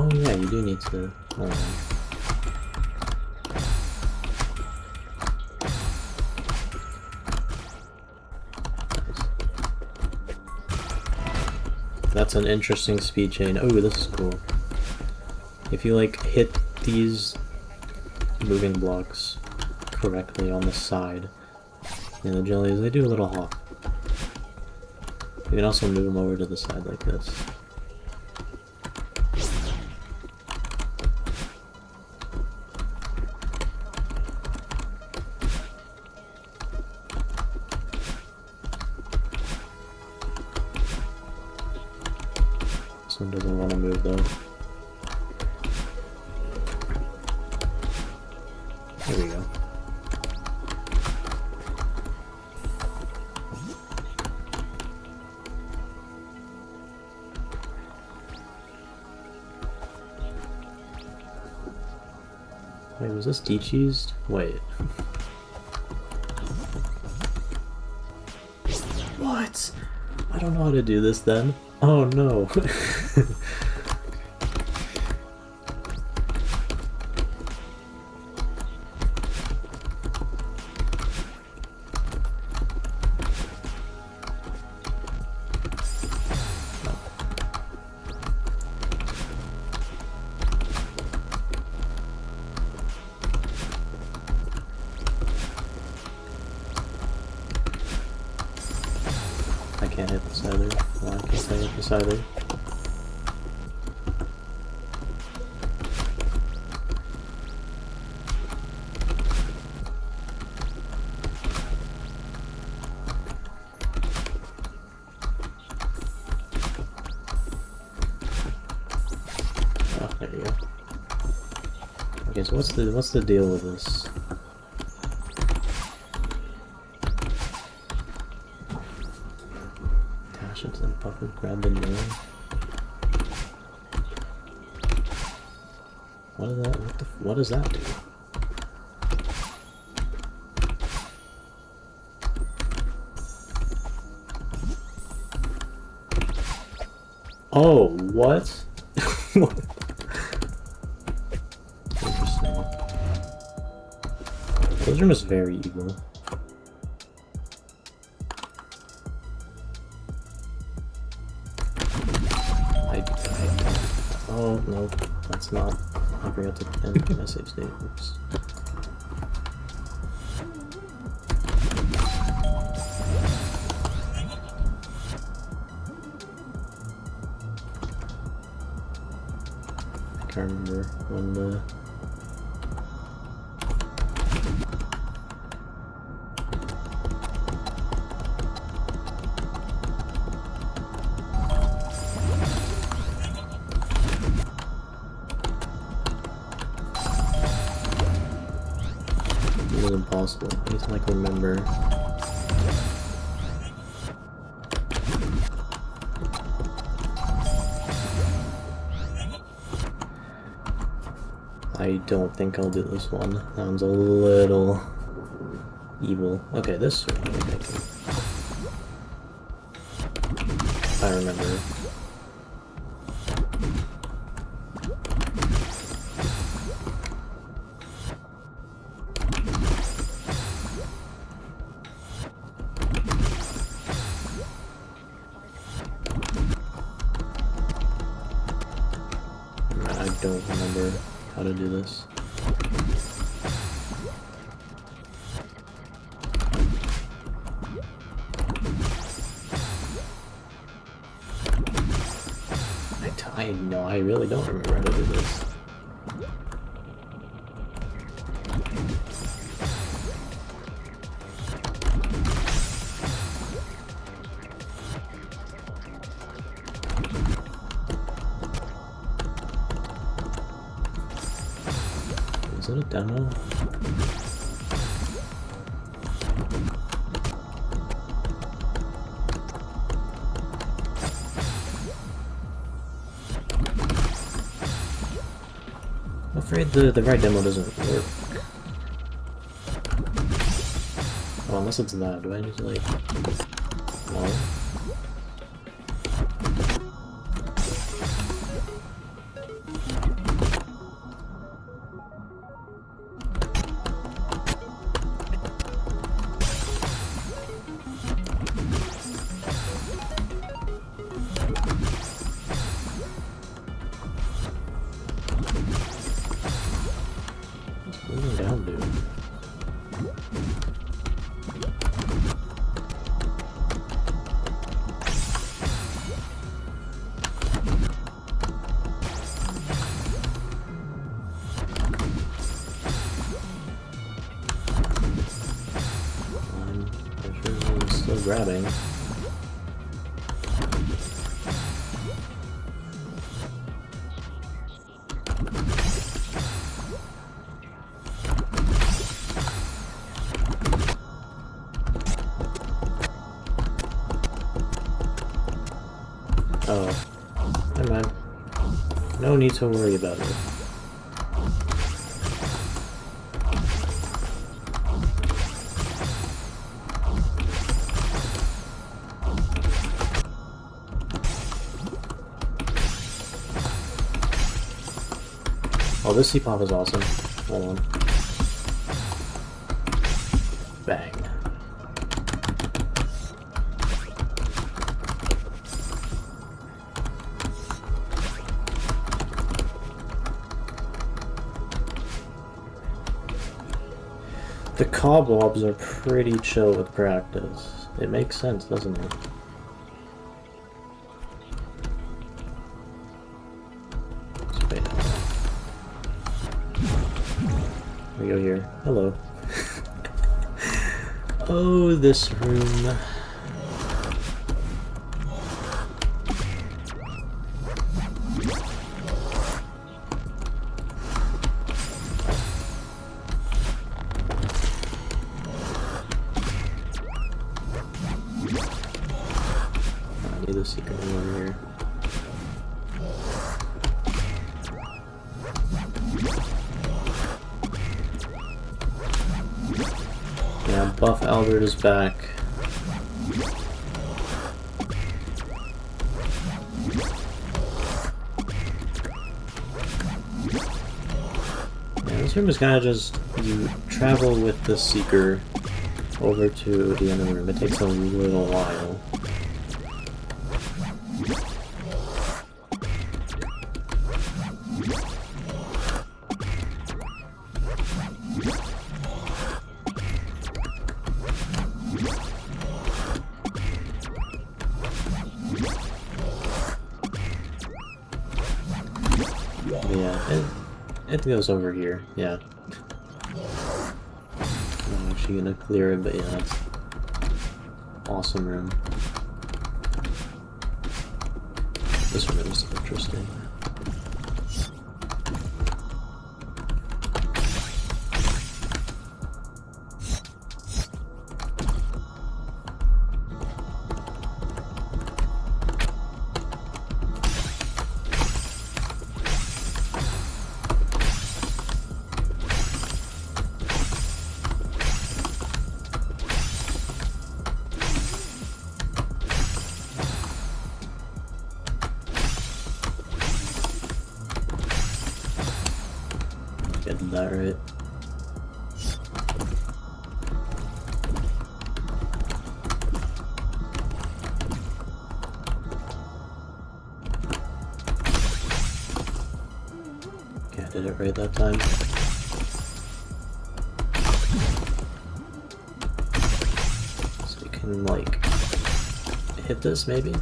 Oh yeah, you do need to... Hold on. That's an interesting speed chain. Oh, this is cool. If you like hit these moving blocks correctly on the side, and the jellies, they do a little hop. You can also move them over to the side like this. This one doesn't want to move though. There we go. Wait, was this de-cheesed? Wait. What? I don't know how to do this then. Oh no. I can't hit this either. Why can't I hit this either? Oh, there you go. Okay, so what's the deal with this? And Puffin grab the nail. What does that do? Oh, what? Interesting. Those are just very evil. Oh, no, that's not. I forgot to end my save state. Oops. I can't remember when the... It was impossible. I need to like remember. I don't think I'll do this one. That one's a little evil. Okay, this one I think I can. If I remember. I don't remember how to do this. I know, I really don't remember how to do this. Is it a demo? I'm afraid the right demo doesn't work. Oh, unless it's that. Do I need to like... No. grabbing. Oh, never mind. No need to worry about it. Oh, this C-pop is awesome. Hold on. Bang. The cobwebs are pretty chill with practice. It makes sense, doesn't it? We go here. Hello. Oh, this room. I need the secret room over here. Yeah, Buff Albert is back. Yeah, this room is kind of just, you travel with the Seeker over to the end of the room. It takes a little while. Yeah, it goes over here, yeah. I'm actually gonna clear it, but yeah, it's awesome room. This room is interesting. Getting that right. Okay, I did it right that time. So we can, like, hit this maybe?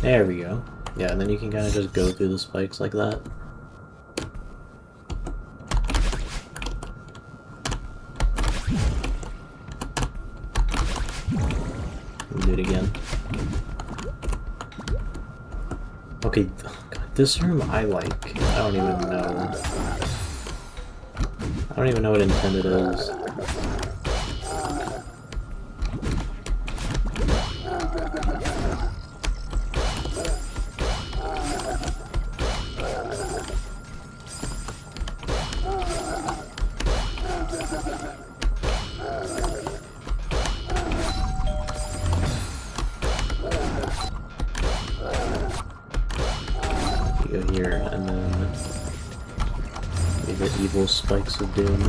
There we go. Yeah, and then you can kind of just go through the spikes like that. Do it again. Okay, oh God, this room I like. I don't even know. I don't even know what intended is. Go here, and then the evil spikes of doom.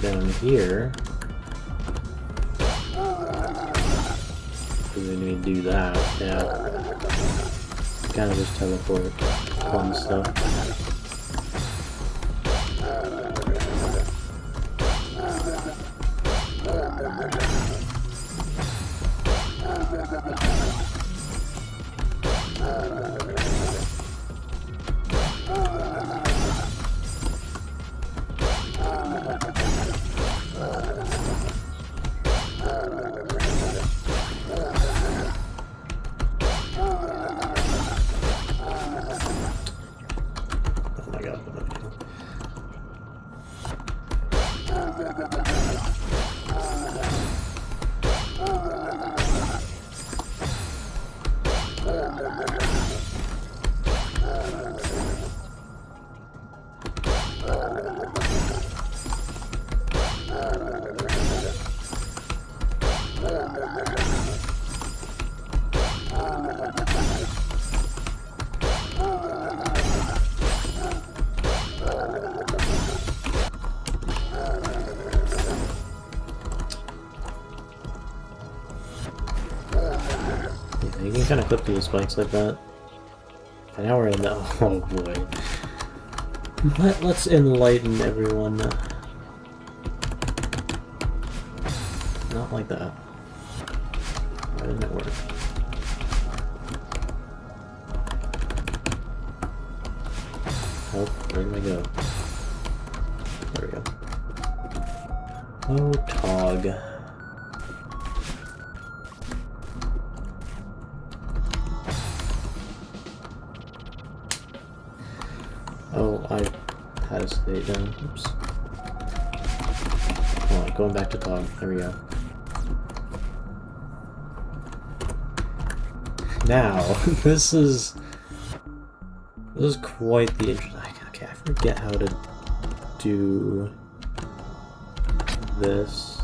down here. We need to do that, yeah. Kind of just teleport fun stuff. You can kind of clip through the spikes like that. And now we're in the... oh boy. Let's enlighten everyone. Not like that. Why didn't it work? Oh, where did I go? There we go. Oh, Tog. Oh, I had a state down. Oops. Alright, going back to Tog. There we go. Now, this is quite the interesting. Okay, I forget how to do this.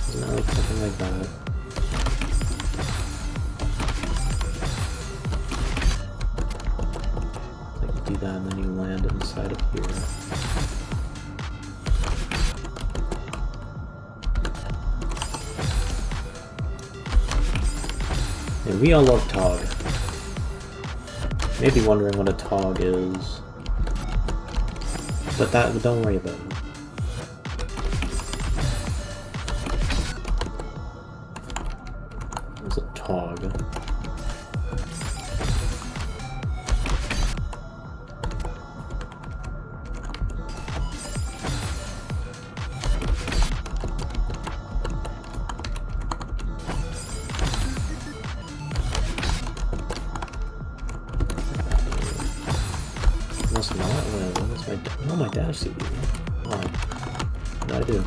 Isn't it like something like that? Like you do that and then you land inside of here. And we all love Tog. Maybe wondering what a Tog is. But that, don't worry about it. It's a Tog. Must not. What's my? Oh, my dash CD. Oh, what did I do?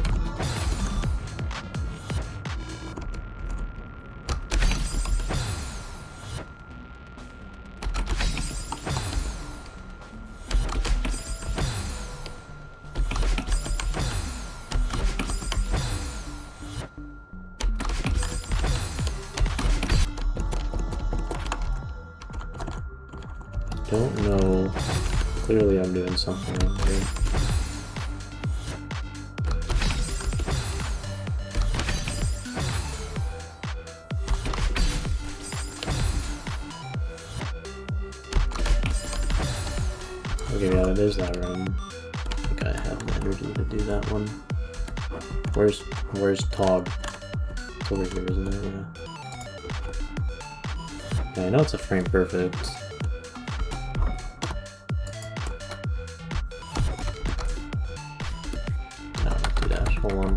Don't know. Clearly I'm doing something wrong here. Okay, yeah, there's that room. I think I have the energy to do that one. Where's Tog? It's over here, isn't it? Yeah. Okay, I know it's a frame perfect. Hold on.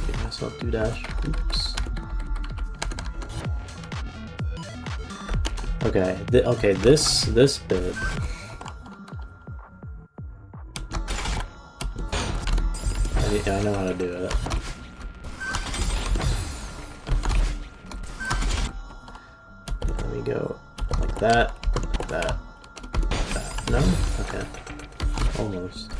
Give myself 2-dash. Oops. Okay. Okay. This bit. I know how to do it. Let me go like that. That. No? Okay. Almost.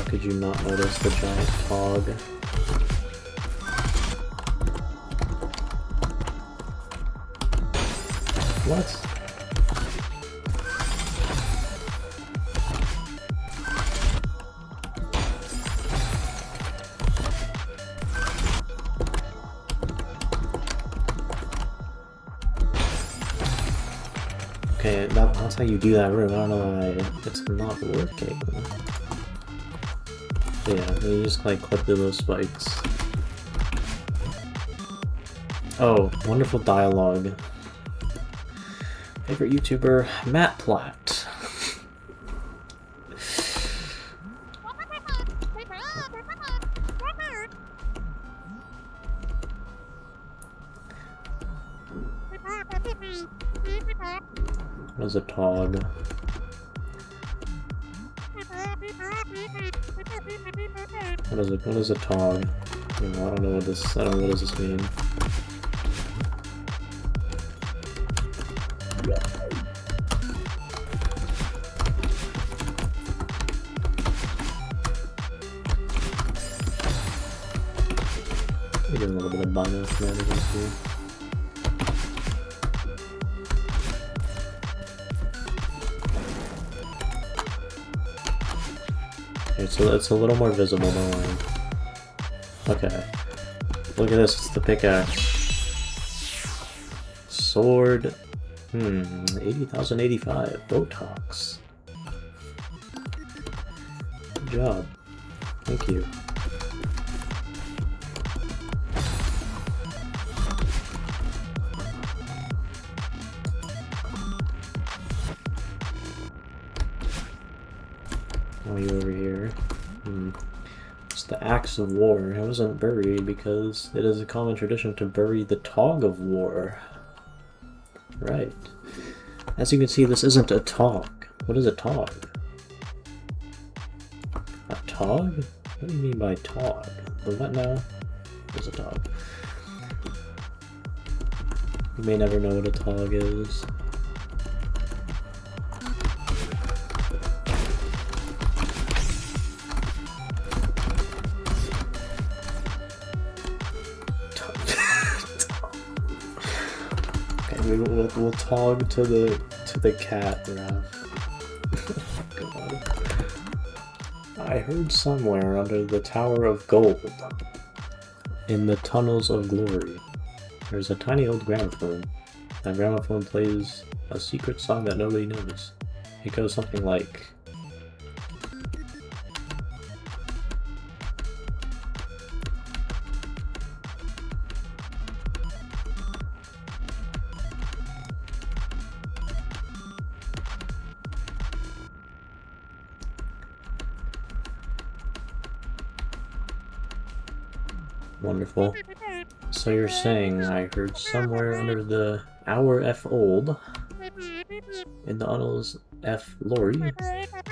could you not notice the giant hog? What? Okay, that's how you do that room. I don't know why it's not working. Yeah, you just like clip through those spikes. Oh, wonderful dialogue. Favorite YouTuber, Matt Platt. What is a tog? What is a tog? You know, I don't know what does this mean. We do a little bit of binary shenanigans here. It's a little more visible, don't worry. Okay. Look at this, it's the pickaxe. Sword. 80,085. Botox. Good job. Thank you. Oh, you over here. It's the Axe of War. It wasn't buried because it is a common tradition to bury the Tog of War. Right. As you can see, this isn't a tog. What is a tog? A tog? What do you mean by tog? The what now? What is a tog? You may never know what a tog is. We'll tog to the cat, Raph. God. I heard somewhere under the Tower of Gold, in the Tunnels of Glory, there's a tiny old gramophone. That gramophone plays a secret song that nobody knows. It goes something like... Wonderful. So you're saying I heard somewhere under the Hour F Old, in the Tunnels F Lorry,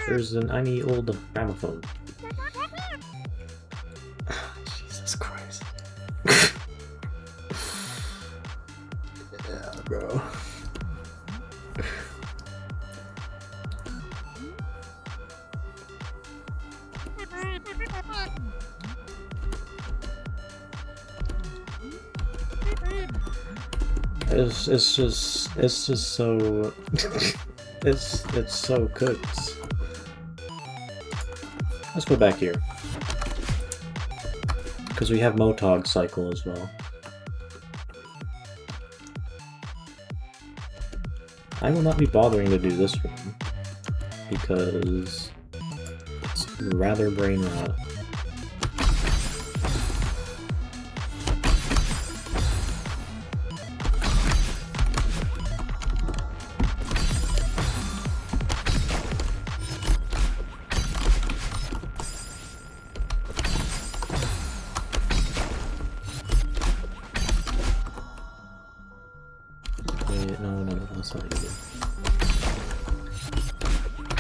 there's an tiny old gramophone. Jesus Christ. Yeah, bro. It's just so it's so cooked. Let's go back here because we have Motog cycle as well. I will not be bothering to do this room because it's rather brain rot.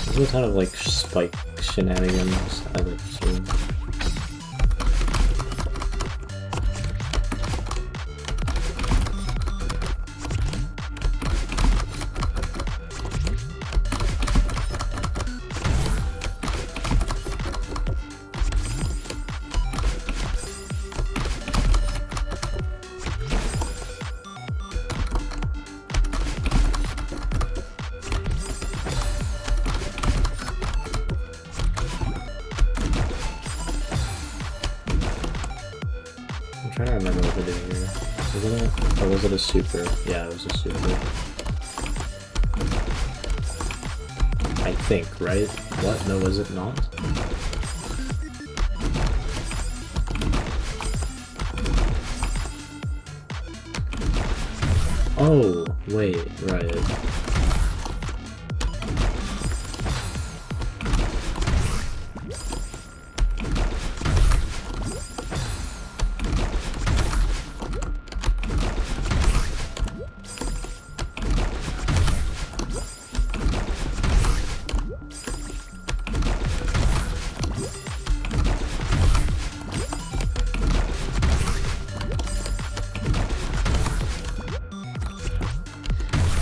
There's a ton of like spike shenanigans I like seeing. trying to remember what to do here. Wasn't it? Or was it a super? Yeah, it was a super. I think, right? What? No, was it not? Oh, wait, right.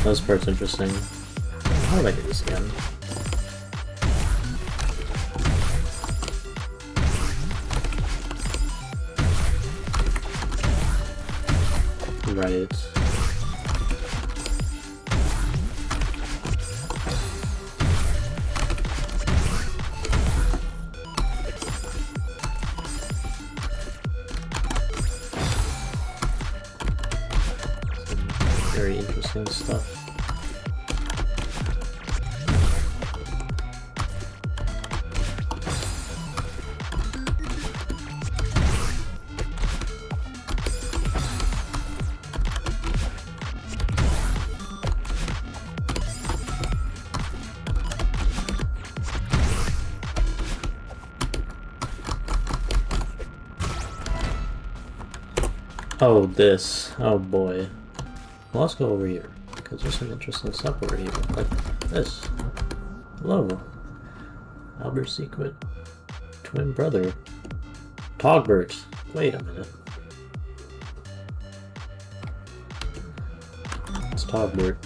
This part's interesting. How do I do this again? Right. Some very interesting stuff. Oh, this. Oh boy. Well, let's go over here, because there's some interesting stuff over here. Like this. Hello. Albert Secret. Twin brother. Togbert. Wait a minute. It's Togbert.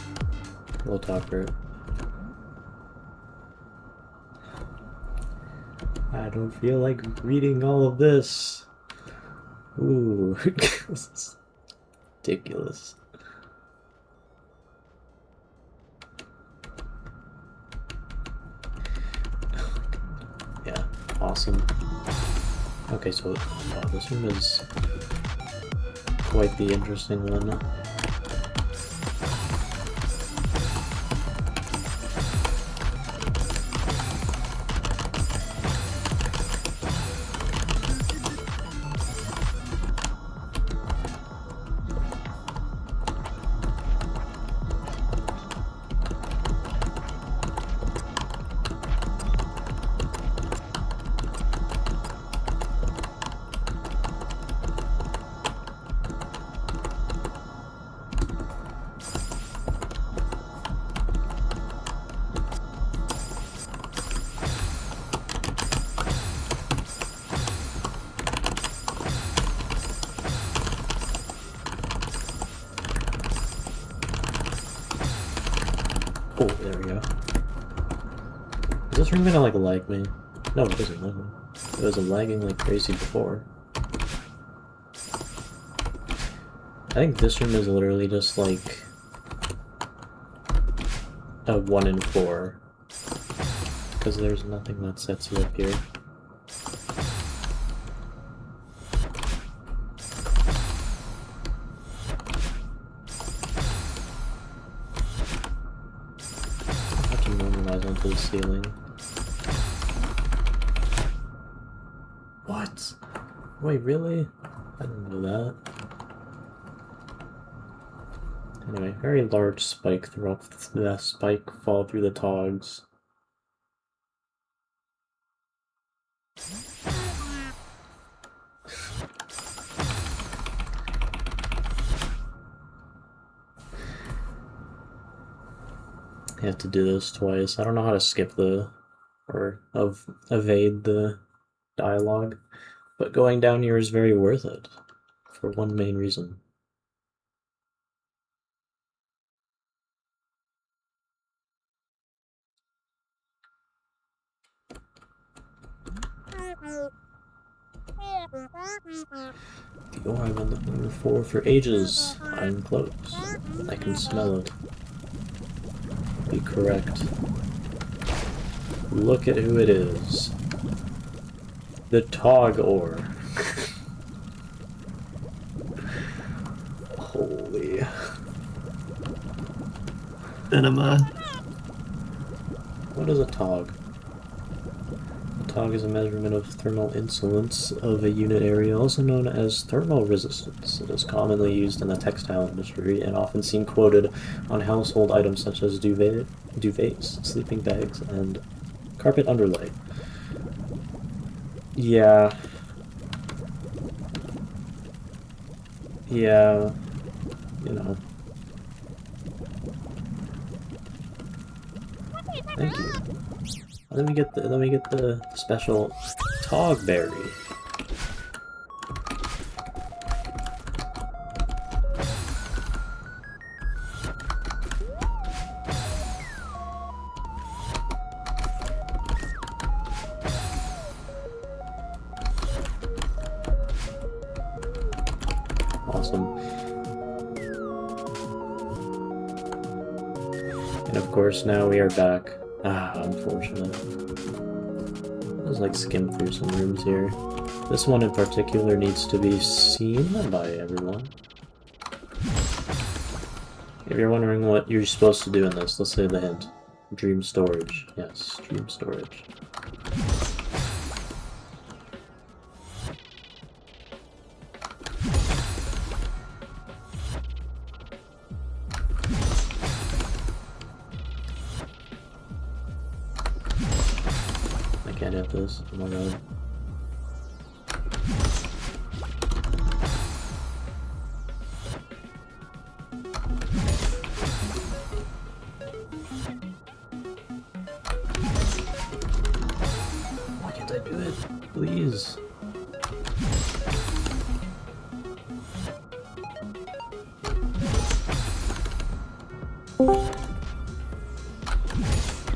Hello, Togbert. I don't feel like reading all of this. Ooh, this is ridiculous. Yeah, awesome. Okay, so wow, this room is quite the interesting one. Oh, there we go. Is this room gonna like lag me? No, it doesn't lag me. It was lagging like crazy before. I think this room is literally just like a 1 in 4. Because there's nothing that sets you up here. Onto the ceiling. What? Wait, really? I didn't know that. Anyway, very large spike throughout the spike fall through the togs. I have to do this twice. I don't know how to skip the or evade the dialogue, but going down here is very worth it for one main reason. The ore I've been looking for ages. I'm close. I can smell it. Be correct. Look at who it is. The Tog ore. Holy. Enema. What is a tog? A tog is a measurement of thermal insolence of a unit area, also known as thermal resistance. It is commonly used in the textile industry and often seen quoted on household items such as duvets, sleeping bags, and carpet underlay. Yeah. Yeah. You know. Thank you. Let me get the special tog berry. Awesome. And of course, now we are back. Ah, unfortunate. Let's like skim through some rooms here. This one in particular needs to be seen by everyone. If you're wondering what you're supposed to do in this, let's say the hint. Dream storage. Yes, dream storage. I can't hit this. Oh my god. Why can't I do it? Please.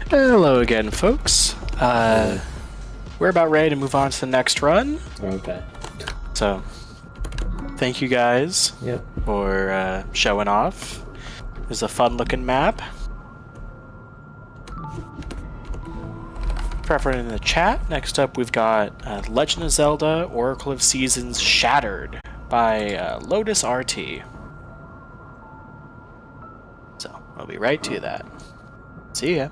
Hello again, folks. We're about ready to move on to the next run. Okay. So, thank you guys Yep. for showing off. It was a fun-looking map. For everyone in the chat, next up we've got Legend of Zelda Oracle of Seasons Shattered by Lotus RT. So, I'll be right to that. See ya.